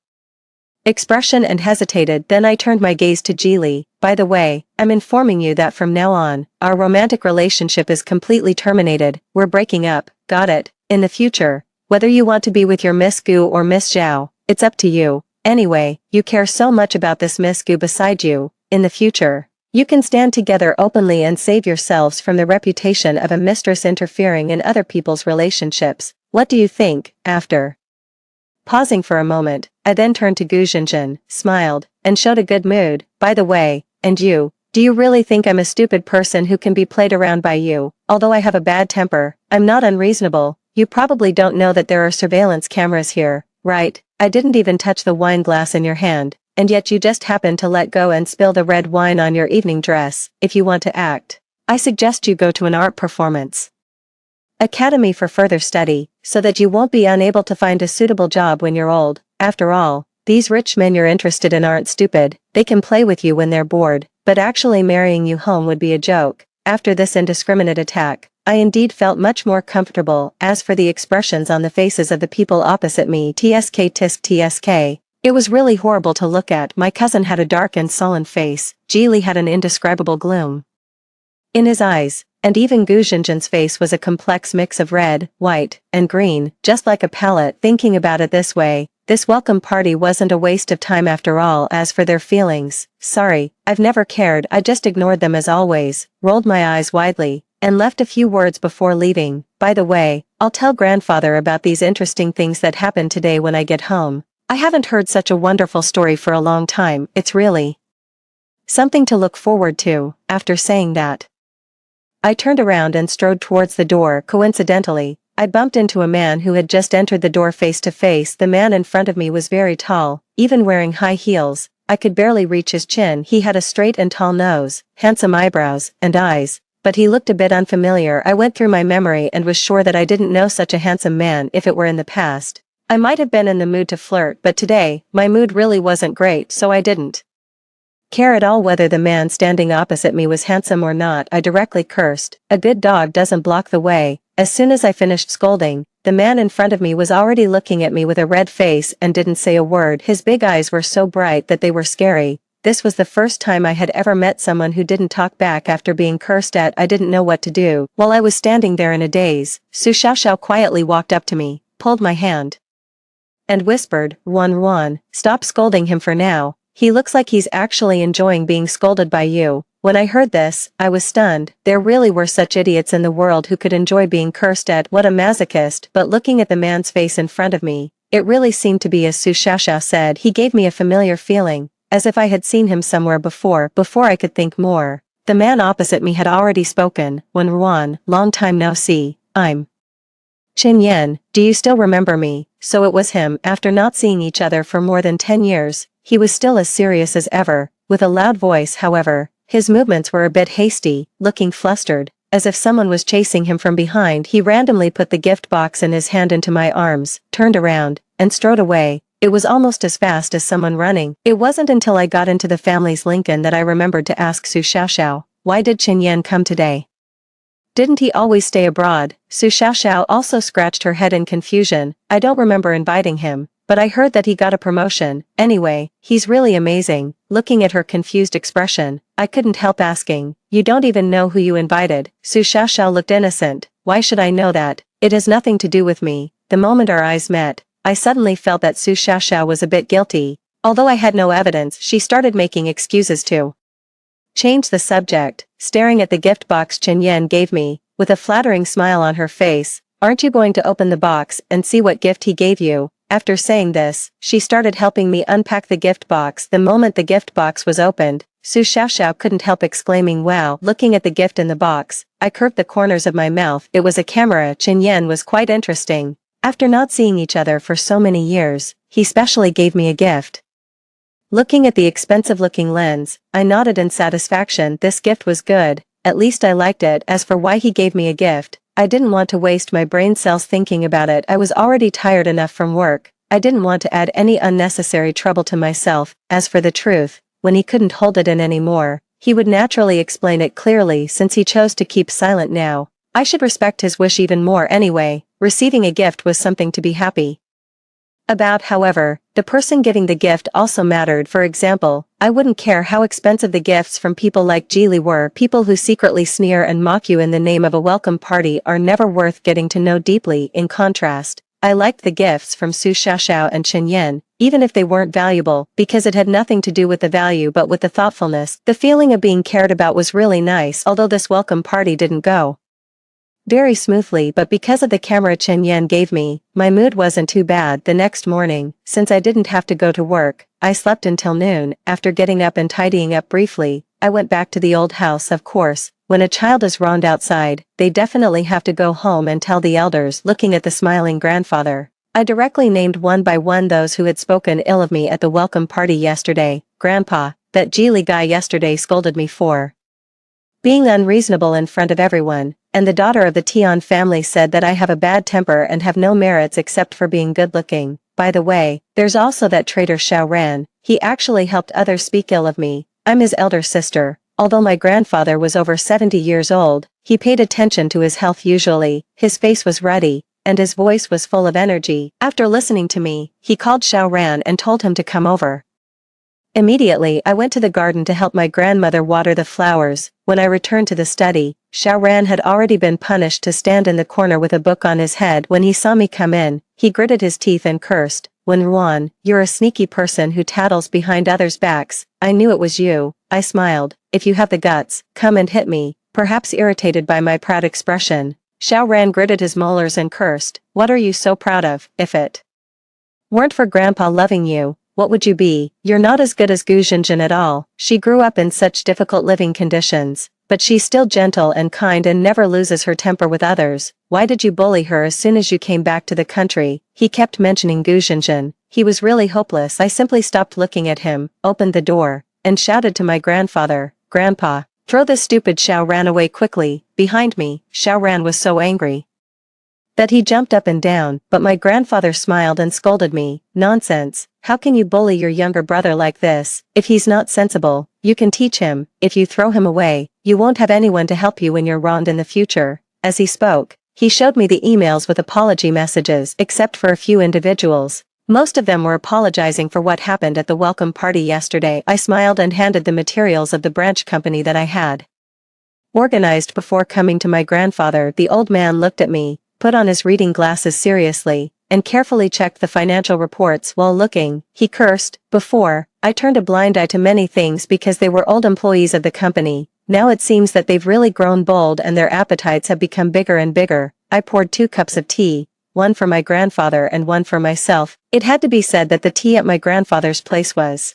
expression and hesitated. Then I turned my gaze to Ji Li. "By the way, I'm informing you that from now on, our romantic relationship is completely terminated. We're breaking up. Got it? In the future, whether you want to be with your Miss Gu or Miss Zhao, it's up to you. Anyway, you care so much about this Miss Gu beside you. In the future, you can stand together openly and save yourselves from the reputation of a mistress interfering in other people's relationships. What do you think?" After pausing for a moment, I then turned to Gu Jinjin, smiled, and showed a good mood. "By the way, and you, do you really think I'm a stupid person who can be played around by you? Although I have a bad temper, I'm not unreasonable. You probably don't know that there are surveillance cameras here, right? I didn't even touch the wine glass in your hand, and yet you just happened to let go and spill the red wine on your evening dress. If you want to act, I suggest you go to an art performance academy for further study, so that you won't be unable to find a suitable job when you're old. After all, these rich men you're interested in aren't stupid. They can play with you when they're bored, but actually marrying you home would be a joke." After this indiscriminate attack, I indeed felt much more comfortable. As for the expressions on the faces of the people opposite me, tsk tisk tsk, it was really horrible to look at. My cousin had a dark and sullen face. Ji Li had an indescribable gloom in his eyes, and even Gu Jinjin's face was a complex mix of red, white, and green, just like a palette. Thinking about it this way, this welcome party wasn't a waste of time after all. As for their feelings, sorry, I've never cared. I just ignored them as always, rolled my eyes widely, and left a few words before leaving. "By the way, I'll tell grandfather about these interesting things that happened today when I get home. I haven't heard such a wonderful story for a long time. It's really something to look forward to." After saying that, I turned around and strode towards the door. Coincidentally, I bumped into a man who had just entered the door face to face. The man in front of me was very tall, even wearing high heels. I could barely reach his chin. He had a straight and tall nose, handsome eyebrows, and eyes, but he looked a bit unfamiliar. I went through my memory and was sure that I didn't know such a handsome man. If it were in the past, I might have been in the mood to flirt, but today, my mood really wasn't great, so I didn't care at all whether the man standing opposite me was handsome or not. I directly cursed. A good dog doesn't block the way. As soon as I finished scolding, The man in front of me was already looking at me with a red face and didn't say a word. His big eyes were so bright that they were scary. This was the first time I had ever met someone who didn't talk back after being cursed at. I didn't know what to do. While I was standing there in a daze, Su Xiaoxiao quietly walked up to me, pulled my hand, and whispered, Ruan, stop scolding him for now. He looks like he's actually enjoying being scolded by you. When I heard this, I was stunned. There really were such idiots in the world who could enjoy being cursed at. What a masochist. But looking at the man's face in front of me, it really seemed to be as Su Xiaoxiao said. He gave me a familiar feeling, as if I had seen him somewhere before I could think more. The man opposite me had already spoken. Ruan, long time no see, I'm Qin Yan, do you still remember me? So it was him. After not seeing each other for more than 10 years, he was still as serious as ever, with a loud voice. However, his movements were a bit hasty, looking flustered, as if someone was chasing him from behind. He randomly put the gift box in his hand into my arms, turned around, and strode away. It was almost as fast as someone running. It wasn't until I got into the family's Lincoln that I remembered to ask Su Xiaoxiao, why did Qin Yan come today? Didn't he always stay abroad? Su Xiaoxiao also scratched her head in confusion. I don't remember inviting him, but I heard that he got a promotion. Anyway, he's really amazing. Looking at her confused expression, I couldn't help asking, you don't even know who you invited? Su Xiaoxiao looked innocent. Why should I know that? It has nothing to do with me. The moment our eyes met, I suddenly felt that Su Xiaoxiao was a bit guilty. Although I had no evidence, she started making excuses to change the subject, staring at the gift box Qin Yan gave me, with a flattering smile on her face. Aren't you going to open the box and see what gift he gave you? After saying this, she started helping me unpack the gift box. The moment the gift box was opened, Su Xiaoxiao couldn't help exclaiming wow. Looking at the gift in the box, I curved the corners of my mouth. It was a camera. Qin Yan was quite interesting. After not seeing each other for so many years, he specially gave me a gift. Looking at the expensive-looking lens, I nodded in satisfaction. This gift was good, at least I liked it. As for why he gave me a gift, I didn't want to waste my brain cells thinking about it. I was already tired enough from work. I didn't want to add any unnecessary trouble to myself. As for the truth, when he couldn't hold it in anymore, he would naturally explain it clearly. Since he chose to keep silent now, I should respect his wish even more anyway. Receiving a gift was something to be happy about. However, the person giving the gift also mattered. For example, I wouldn't care how expensive the gifts from people like Geely were. People who secretly sneer and mock you in the name of a welcome party are never worth getting to know deeply. In contrast, I liked the gifts from Su Xiaoxiao and Qin Yan, even if they weren't valuable, because it had nothing to do with the value but with the thoughtfulness. The feeling of being cared about was really nice. Although this welcome party didn't go very smoothly, but because of the camera Qin Yan gave me, my mood wasn't too bad. The next morning, since I didn't have to go to work, I slept until noon. After getting up and tidying up briefly, I went back to the old house. Of course, when a child is wronged outside, they definitely have to go home and tell the elders. Looking at the smiling grandfather, I directly named one by one those who had spoken ill of me at the welcome party yesterday. Grandpa, that Geely guy yesterday scolded me for being unreasonable in front of everyone, and the daughter of the Tian family said that I have a bad temper and have no merits except for being good-looking. By the way, there's also that traitor Xiao Ran. He actually helped others speak ill of me. I'm his elder sister. Although my grandfather was over 70 years old, he paid attention to his health usually. His face was ruddy, and his voice was full of energy. After listening to me, he called Xiao Ran and told him to come over. Immediately, I went to the garden to help my grandmother water the flowers. When I returned to the study, Xiao Ran had already been punished to stand in the corner with a book on his head. When he saw me come in, he gritted his teeth and cursed. Ruan, you're a sneaky person who tattles behind others' backs. I knew it was you. I smiled. If you have the guts, come and hit me. Perhaps irritated by my proud expression, Xiao Ran gritted his molars and cursed. What are you so proud of? If it weren't for Grandpa loving you, what would you be? You're not as good as Gu Jinjin at all. She grew up in such difficult living conditions, but she's still gentle and kind and never loses her temper with others. Why did you bully her as soon as you came back to the country? He kept mentioning Gu Jinjin. He was really hopeless. I simply stopped looking at him, opened the door, and shouted to my grandfather, Grandpa, throw this stupid. Xiao Ran away quickly. Behind me, Xiao Ran was so angry that he jumped up and down, but my grandfather smiled and scolded me. Nonsense. How can you bully your younger brother like this? If he's not sensible, you can teach him. If you throw him away, you won't have anyone to help you when you're wronged in the future. As he spoke, He showed me the emails with apology messages except for a few individuals. Most of them were apologizing for what happened at the welcome party yesterday. I smiled and handed the materials of the branch company that I had organized before coming to my grandfather. The old man looked at me, put on his reading glasses seriously, and carefully checked the financial reports while looking. He cursed. Before, I turned a blind eye to many things because they were old employees of the company. Now it seems that they've really grown bold and their appetites have become bigger and bigger. I poured 2 cups of tea, one for my grandfather and one for myself. It had to be said that the tea at my grandfather's place was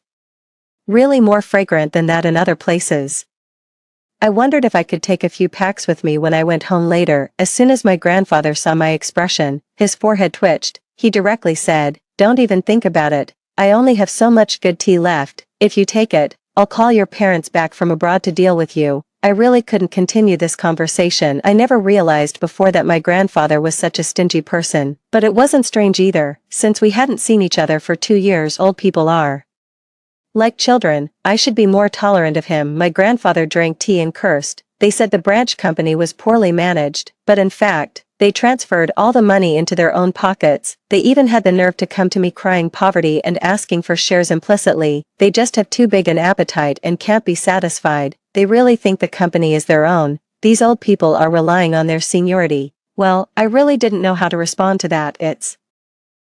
really more fragrant than that in other places. I wondered if I could take a few packs with me when I went home later. As soon as my grandfather saw my expression, his forehead twitched. He directly said, "Don't even think about it. I only have so much good tea left. If you take it, I'll call your parents back from abroad to deal with you." I really couldn't continue this conversation. I never realized before that my grandfather was such a stingy person, but it wasn't strange either, since we hadn't seen each other for 2 years. Old people are like children. I should be more tolerant of him. My grandfather drank tea and cursed. They said the branch company was poorly managed, but in fact, they transferred all the money into their own pockets. They even had the nerve to come to me crying poverty and asking for shares implicitly. They just have too big an appetite and can't be satisfied. They really think the company is their own. These old people are relying on their seniority. Well, I really didn't know how to respond to that. It's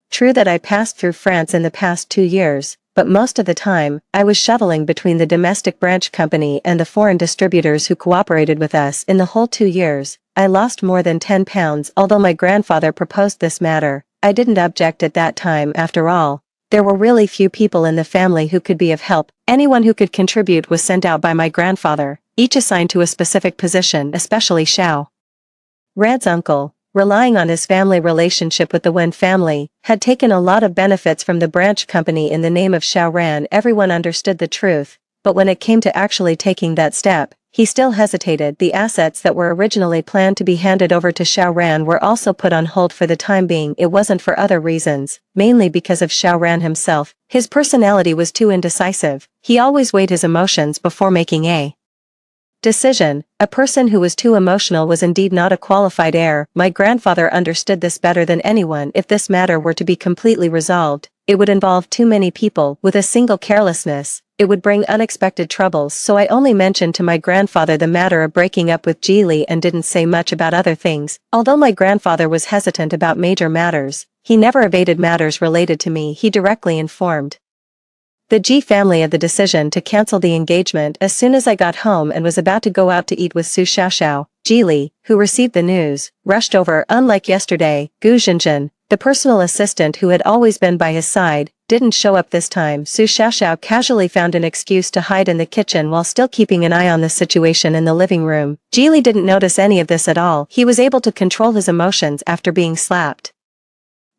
true that I passed through France in the past 2 years, but most of the time, I was shuttling between the domestic branch company and the foreign distributors who cooperated with us. In the whole 2 years, I lost more than 10 pounds. Although my grandfather proposed this matter, I didn't object at that time. After all, there were really few people in the family who could be of help. Anyone who could contribute was sent out by my grandfather, each assigned to a specific position, especially Xiao Ran's uncle, relying on his family relationship with the Wen family, had taken a lot of benefits from the branch company in the name of Xiao Ran. Everyone understood the truth, but when it came to actually taking that step, he still hesitated. The assets that were originally planned to be handed over to Xiao Ran were also put on hold for the time being. It wasn't for other reasons, mainly because of Xiao Ran himself. His personality was too indecisive. He always weighed his emotions before making a decision. A person who was too emotional was indeed not a qualified heir. My grandfather understood this better than anyone. If this matter were to be completely resolved, it would involve too many people. With a single carelessness, it would bring unexpected troubles. So I only mentioned to my grandfather the matter of breaking up with Geely and didn't say much about other things. Although my grandfather was hesitant about major matters, he never evaded matters related to me. He directly informed the G family of the decision to cancel the engagement. As soon as I got home and was about to go out to eat with Su Xiaoxiao, Geely, who received the news, rushed over. Unlike yesterday, Gu Zhenzhen, the personal assistant who had always been by his side, didn't show up this time. Su Xiaoxiao casually found an excuse to hide in the kitchen while still keeping an eye on the situation in the living room. Geely didn't notice any of this at all. He was able to control his emotions after being slapped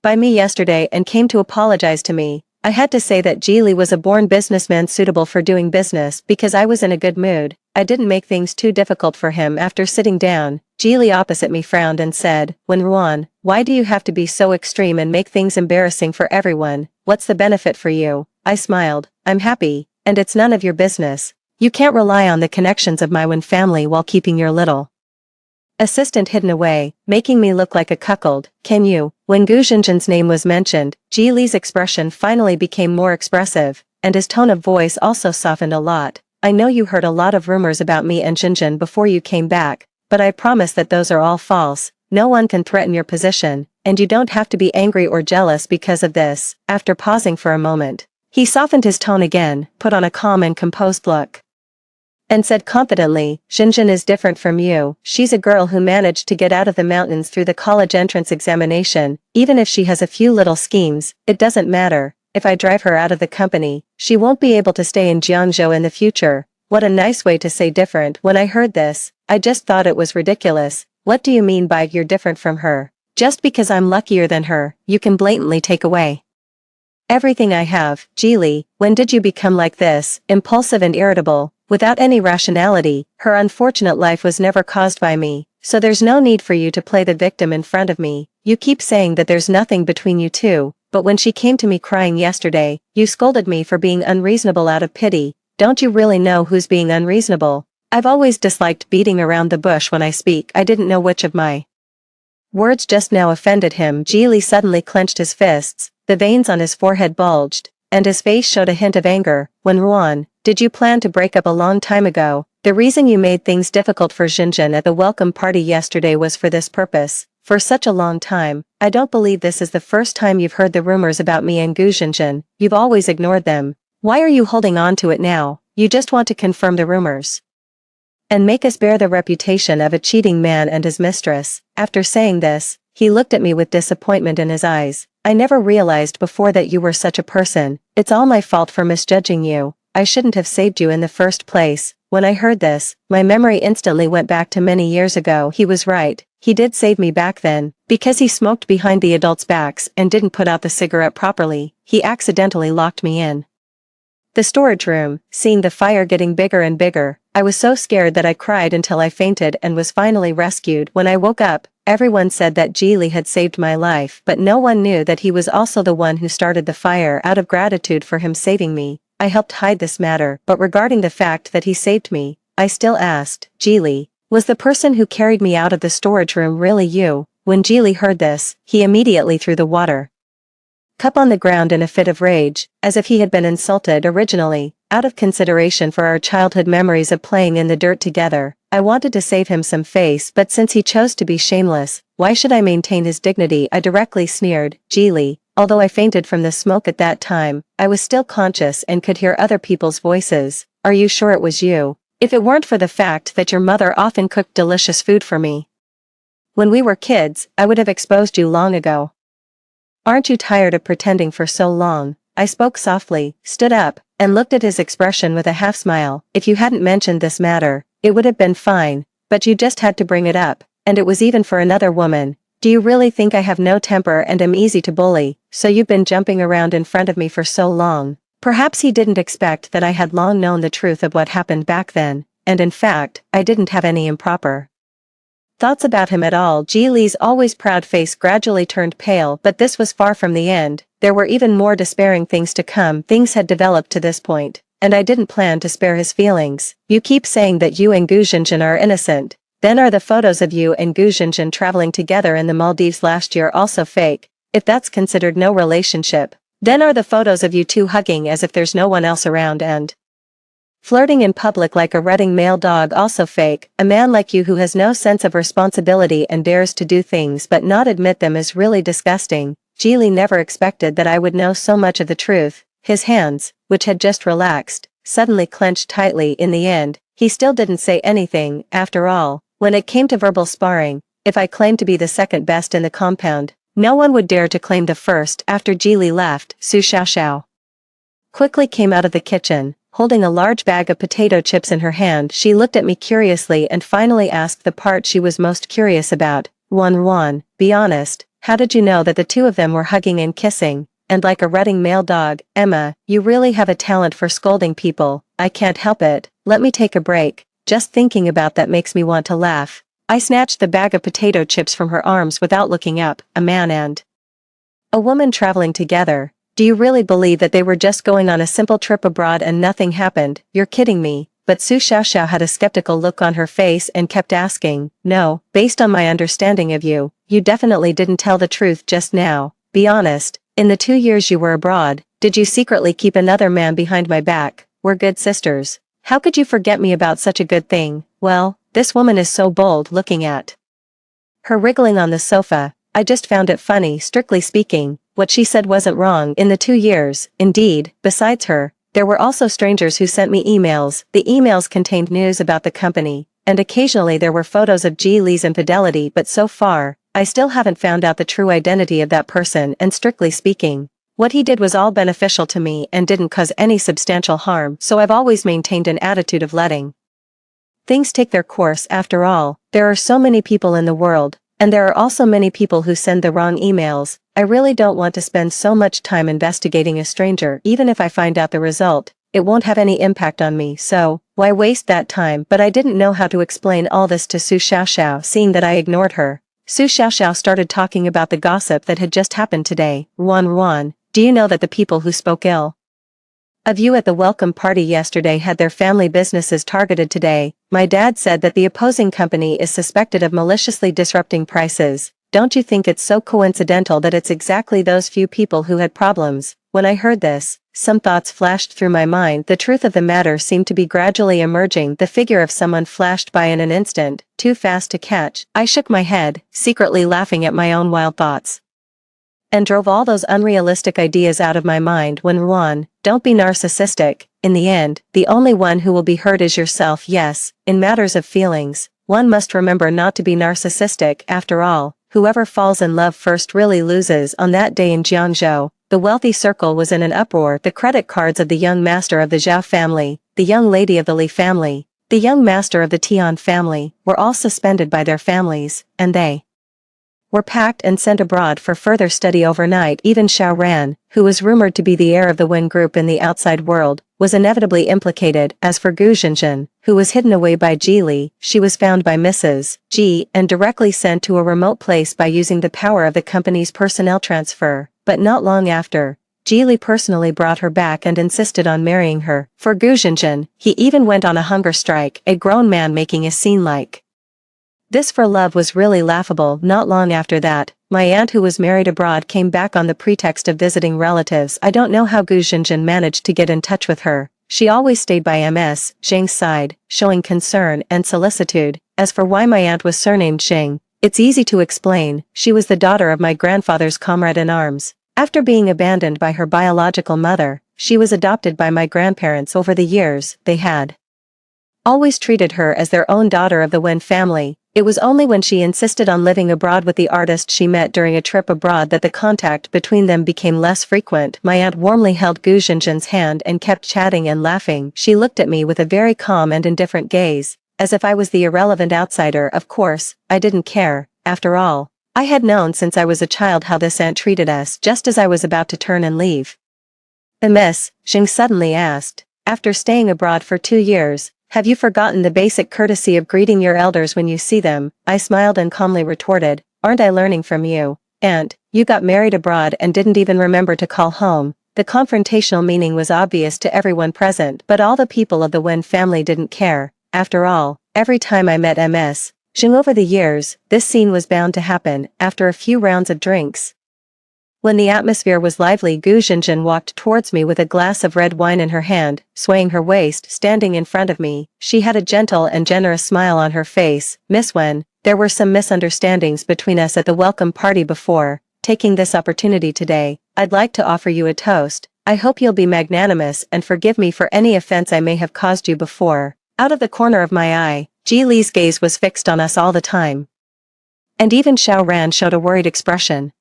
by me yesterday and came to apologize to me. I had to say that Geely was a born businessman suitable for doing business because I was in a good mood. I didn't make things too difficult for him. After sitting down, Geely opposite me frowned and said, "Wen Ruan, why do you have to be so extreme and make things embarrassing for everyone? What's the benefit for you?" I smiled. "I'm happy, and it's none of your business. You can't rely on the connections of my Wen family while keeping your little assistant hidden away, making me look like a cuckold. Can you?" When Gu Zhenzhen's name was mentioned, Geely's expression finally became more expressive, and his tone of voice also softened a lot. "I know you heard a lot of rumors about me and Zhenzhen before you came back, but I promise that those are all false. No one can threaten your position, and you don't have to be angry or jealous because of this." After pausing for a moment, he softened his tone again, put on a calm and composed look, and said confidently, "Zhenzhen is different from you. She's a girl who managed to get out of the mountains through the college entrance examination. Even if she has a few little schemes, it doesn't matter. If I drive her out of the company, she won't be able to stay in Jiangzhou in the future." What a nice way to say different. When I heard this, I just thought it was ridiculous. What do you mean by you're different from her? Just because I'm luckier than her, you can blatantly take away everything I have. Geely, when did you become like this, impulsive and irritable, without any rationality? Her unfortunate life was never caused by me, so there's no need for you to play the victim in front of me. You keep saying that there's nothing between you two, but when she came to me crying yesterday, you scolded me for being unreasonable out of pity. Don't you really know who's being unreasonable? I've always disliked beating around the bush when I speak. I didn't know which of my Words just now offended him. Geely suddenly clenched his fists, the veins on his forehead bulged, and his face showed a hint of anger. Wenruan, did you plan to break up a long time ago? The reason you made things difficult for Xinjin at the welcome party yesterday was for this purpose. For such a long time, I don't believe this is the first time you've heard the rumors about me and Gu Xinjin. You've always ignored them. Why are you holding on to it now? You just want to confirm the rumors and make us bear the reputation of a cheating man and his mistress. After saying this, he looked at me with disappointment in his eyes. I never realized before that you were such a person. It's all my fault for misjudging you. I shouldn't have saved you in the first place. When I heard this, my memory instantly went back to many years ago. He was right. He did save me back then. Because he smoked behind the adults' backs and didn't put out the cigarette properly, he accidentally locked me in the storage room. Seeing the fire getting bigger and bigger, I was so scared that I cried until I fainted and was finally rescued. When I woke up, everyone said that Geely had saved my life, but no one knew that he was also the one who started the fire. Out of gratitude for him saving me, I helped hide this matter, but regarding the fact that he saved me, I still asked, Geely, was the person who carried me out of the storage room really you? When Geely heard this, he immediately threw the water cup on the ground in a fit of rage, as if he had been insulted. Originally, out of consideration for our childhood memories of playing in the dirt together, I wanted to save him some face, but since he chose to be shameless, why should I maintain his dignity? I directly sneered, Geely. Although I fainted from the smoke at that time, I was still conscious and could hear other people's voices. Are you sure it was you? If it weren't for the fact that your mother often cooked delicious food for me when we were kids, I would have exposed you long ago. Aren't you tired of pretending for so long? I spoke softly, stood up, and looked at his expression with a half smile. If you hadn't mentioned this matter, it would have been fine, but you just had to bring it up, and it was even for another woman. Do you really think I have no temper and am easy to bully? So you've been jumping around in front of me for so long. Perhaps he didn't expect that I had long known the truth of what happened back then, and in fact, I didn't have any improper thoughts about him at all. Geely's always proud face gradually turned pale, but this was far from the end. There were even more despairing things to come. Things had developed to this point, and I didn't plan to spare his feelings. You keep saying that you and Gu Xinjin are innocent. Then are the photos of you and Gu Xinjin traveling together in the Maldives last year also fake? If that's considered no relationship, then are the photos of you two hugging as if there's no one else around and flirting in public like a rutting male dog also fake? A man like you who has no sense of responsibility and dares to do things but not admit them is really disgusting. Geely never expected that I would know so much of the truth. His hands, which had just relaxed, suddenly clenched tightly. In the end, he still didn't say anything. After all, when it came to verbal sparring, if I claimed to be the second best in the compound, no one would dare to claim the first. After Geely left, Su Xiaoxiao quickly came out of the kitchen, holding a large bag of potato chips in her hand. She looked at me curiously and finally asked the part she was most curious about. Wan, be honest, how did you know that the two of them were hugging and kissing, and like a rutting male dog? Emma, you really have a talent for scolding people. I can't help it. Let me take a break. Just thinking about that makes me want to laugh. I snatched the bag of potato chips from her arms without looking up. A man and a woman traveling together. Do you really believe that they were just going on a simple trip abroad and nothing happened? You're kidding me. But Su Xiaoxiao had a skeptical look on her face and kept asking, no, based on my understanding of you, you definitely didn't tell the truth just now. Be honest, in the 2 years you were abroad, did you secretly keep another man behind my back? We're good sisters. How could you forget me about such a good thing? Well, this woman is so bold. Looking at her wriggling on the sofa, I just found it funny. Strictly speaking, what she said wasn't wrong. In the 2 years, indeed, besides her, there were also strangers who sent me emails. The emails contained news about the company, and occasionally there were photos of Geely's infidelity, but so far, I still haven't found out the true identity of that person, and strictly speaking, what he did was all beneficial to me and didn't cause any substantial harm, so I've always maintained an attitude of letting things take their course. After all, there are so many people in the world, and there are also many people who send the wrong emails. I really don't want to spend so much time investigating a stranger. Even if I find out the result, it won't have any impact on me, so why waste that time? But I didn't know how to explain all this to Su Xiaoxiao. Seeing that I ignored her, Su Xiaoxiao started talking about the gossip that had just happened today. Wan, do you know that the people who spoke ill of you at the welcome party yesterday had their family businesses targeted today? My dad said that the opposing company is suspected of maliciously disrupting prices. Don't you think it's so coincidental that it's exactly those few people who had problems? When I heard this, some thoughts flashed through my mind. The truth of the matter seemed to be gradually emerging. The figure of someone flashed by in an instant, too fast to catch. I shook my head, secretly laughing at my own wild thoughts, and drove all those unrealistic ideas out of my mind. When Juan, don't be narcissistic. In the end, the only one who will be hurt is yourself. Yes, in matters of feelings, one must remember not to be narcissistic. After all, whoever falls in love first really loses. On that day in Jiangzhou, the wealthy circle was in an uproar. The credit cards of the young master of the Zhao family, the young lady of the Li family, the young master of the Tian family, were all suspended by their families, and they were packed and sent abroad for further study overnight. Even Xiao Ran, who was rumored to be the heir of the Wen group in the outside world, was inevitably implicated. As for Gu Zhenzhen, who was hidden away by Ji Li, she was found by Mrs. Ji and directly sent to a remote place by using the power of the company's personnel transfer. But not long after, Ji Li personally brought her back and insisted on marrying her. For Gu Zhenzhen, he even went on a hunger strike, a grown man making a scene like this for love was really laughable. Not long after that, my aunt who was married abroad came back on the pretext of visiting relatives. I don't know how Gu Zhenzhen managed to get in touch with her. She always stayed by Ms. Zheng's side, showing concern and solicitude. As for why my aunt was surnamed Zheng, it's easy to explain. She was the daughter of my grandfather's comrade-in-arms. After being abandoned by her biological mother, she was adopted by my grandparents. Over the years, they had always treated her as their own daughter of the Wen family. It was only when she insisted on living abroad with the artist she met during a trip abroad that the contact between them became less frequent. My aunt warmly held Gu Zhenzhen's hand and kept chatting and laughing. She looked at me with a very calm and indifferent gaze, as if I was the irrelevant outsider. Of course, I didn't care. After all, I had known since I was a child how this aunt treated us. Just as I was about to turn and leave, Miss Zheng suddenly asked, after staying abroad for 2 years, have you forgotten the basic courtesy of greeting your elders when you see them? I smiled and calmly retorted, aren't I learning from you? Aunt, you got married abroad and didn't even remember to call home. The confrontational meaning was obvious to everyone present, but all the people of the Wen family didn't care. After all, every time I met Ms. Zheng over the years, this scene was bound to happen. After a few rounds of drinks, when the atmosphere was lively, Gu Zhenzhen walked towards me with a glass of red wine in her hand, swaying her waist. Standing in front of me, she had a gentle and generous smile on her face. Miss Wen, there were some misunderstandings between us at the welcome party before. Taking this opportunity today, I'd like to offer you a toast. I hope you'll be magnanimous and forgive me for any offense I may have caused you before. Out of the corner of my eye, Ji Li's gaze was fixed on us all the time, and even Xiao Ran showed a worried expression.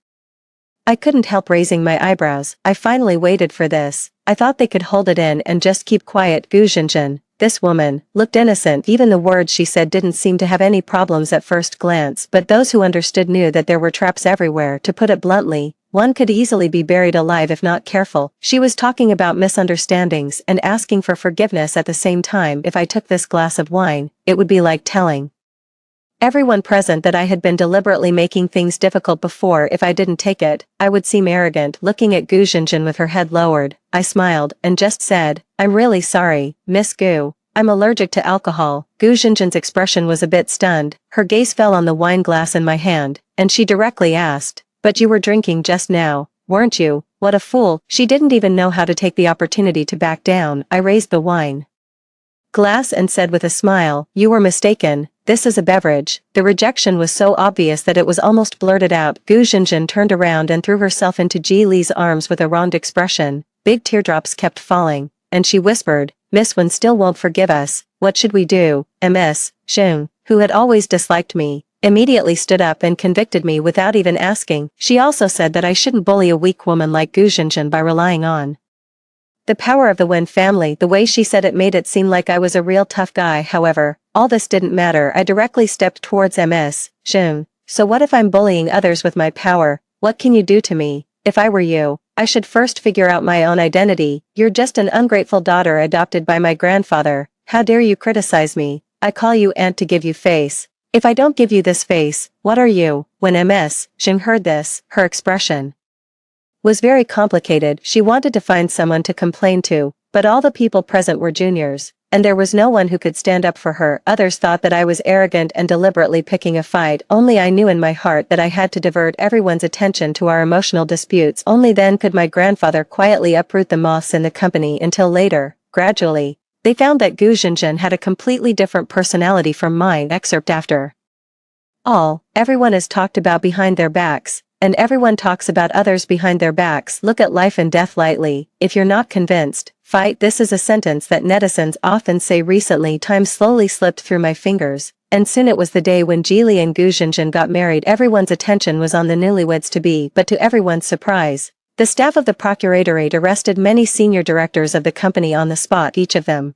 I couldn't help raising my eyebrows. I finally waited for this. I thought they could hold it in and just keep quiet. Gu Zhenzhen, this woman, looked innocent. Even the words she said didn't seem to have any problems at first glance, but those who understood knew that there were traps everywhere. To put it bluntly, one could easily be buried alive if not careful. She was talking about misunderstandings and asking for forgiveness at the same time. If I took this glass of wine, it would be like telling everyone present that I had been deliberately making things difficult before. If I didn't take it, I would seem arrogant. Looking at Gu Zhenzhen with her head lowered, I smiled and just said, I'm really sorry, Miss Gu. I'm allergic to alcohol. Gu Zhenzhen's expression was a bit stunned. Her gaze fell on the wine glass in my hand, and she directly asked, but you were drinking just now, weren't you? What a fool. She didn't even know how to take the opportunity to back down. I raised the wine glass and said with a smile, you were mistaken. This is a beverage. The rejection was so obvious that it was almost blurted out. Gu Zhenzhen turned around and threw herself into Ji Li's arms with a wronged expression. Big teardrops kept falling, and she whispered, Miss Wen still won't forgive us. What should we do? Ms. Zheng, who had always disliked me, immediately stood up and convicted me without even asking. She also said that I shouldn't bully a weak woman like Gu Zhenzhen by relying on the power of the Wen family. The way she said it made it seem like I was a real tough guy. However, all this didn't matter. I directly stepped towards Ms. Zheng. So what if I'm bullying others with my power? What can you do to me? If I were you, I should first figure out my own identity. You're just an ungrateful daughter adopted by my grandfather. How dare you criticize me? I call you aunt to give you face. If I don't give you this face, what are you? When Ms. Zheng heard this, her expression was very complicated. She wanted to find someone to complain to, but all the people present were juniors. and there was no one who could stand up for her. Others thought that I was arrogant and deliberately picking a fight. Only I knew in my heart that I had to divert everyone's attention to our emotional disputes. Only then could my grandfather quietly uproot the moths in the company until later, gradually, they found that Gu Zhenzhen had a completely different personality from mine. Excerpt after all, everyone is talked about behind their backs, and everyone talks about others behind their backs. Look at life and death lightly. If you're not convinced, fight. This is a sentence that netizens often say. Recently time slowly slipped through my fingers, and soon it was the day when Jili and Gu Zhenzhen got married. Everyone's attention was on the newlyweds-to-be, but to everyone's surprise, the staff of the procuratorate arrested many senior directors of the company on the spot. Each of them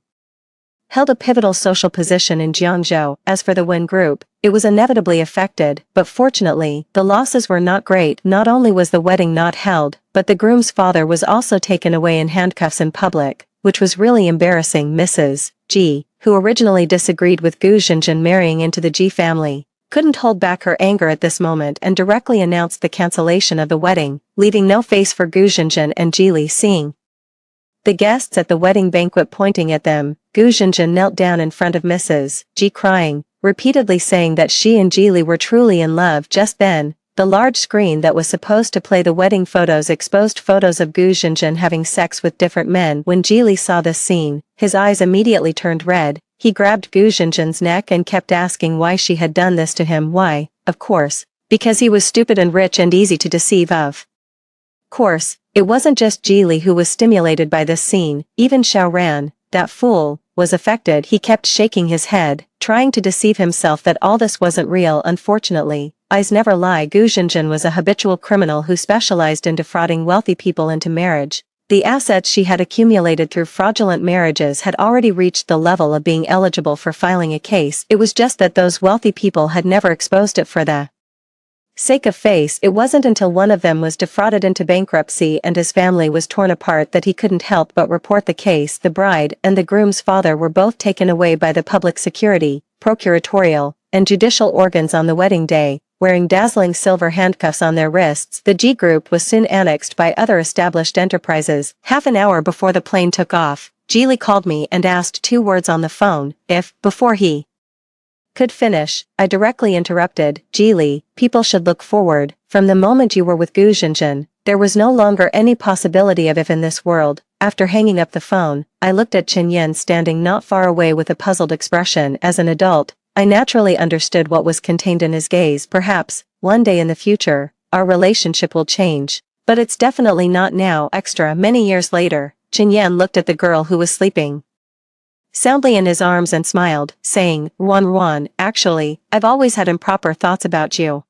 held a pivotal social position in Jiangzhou. As for the Wen Group, it was inevitably affected, but fortunately, the losses were not great. Not only was the wedding not held, but the groom's father was also taken away in handcuffs in public, which was really embarrassing. Mrs. Ji, who originally disagreed with Gu Zhenzhen marrying into the Ji family, couldn't hold back her anger at this moment and directly announced the cancellation of the wedding, leaving no face for Gu Zhenzhen and Jili. Seeing the guests at the wedding banquet pointing at them, Gu Zhenzhen knelt down in front of Mrs. Ji crying, repeatedly saying that she and Jili were truly in love. Just then, the large screen that was supposed to play the wedding photos exposed photos of Gu Zhenzhen having sex with different men. When Jili saw this scene, his eyes immediately turned red. He grabbed Gu Zhenzhen's neck and kept asking why she had done this to him. Why? Of course, because he was stupid and rich and easy to deceive. Of course, it wasn't just Jili who was stimulated by this scene. Even Xiao Ran, that fool, was affected. He kept shaking his head, trying to deceive himself that all this wasn't real. Unfortunately, eyes never lie. Gu Zhenzhen was a habitual criminal who specialized in defrauding wealthy people into marriage. The assets she had accumulated through fraudulent marriages had already reached the level of being eligible for filing a case. It was just that those wealthy people had never exposed it for the sake of face. It wasn't until one of them was defrauded into bankruptcy and his family was torn apart that he couldn't help but report the case. The bride and the groom's father were both taken away by the public security, procuratorial, and judicial organs on the wedding day, wearing dazzling silver handcuffs on their wrists. The G Group was soon annexed by other established enterprises. Half an hour before the plane took off, Jili called me and asked 2 words on the phone. Before he could finish, I directly interrupted. Jili, people should look forward. From the moment you were with Gu Zhenzhen, there was no longer any possibility of if in this world. After hanging up the phone, I looked at Chen Yan standing not far away with a puzzled expression. As an adult, I naturally understood what was contained in his gaze. Perhaps, one day in the future, our relationship will change. But it's definitely not now. Many years later, Chen Yan looked at the girl who was sleeping soundly in his arms and smiled, saying, Ruan, actually, I've always had improper thoughts about you.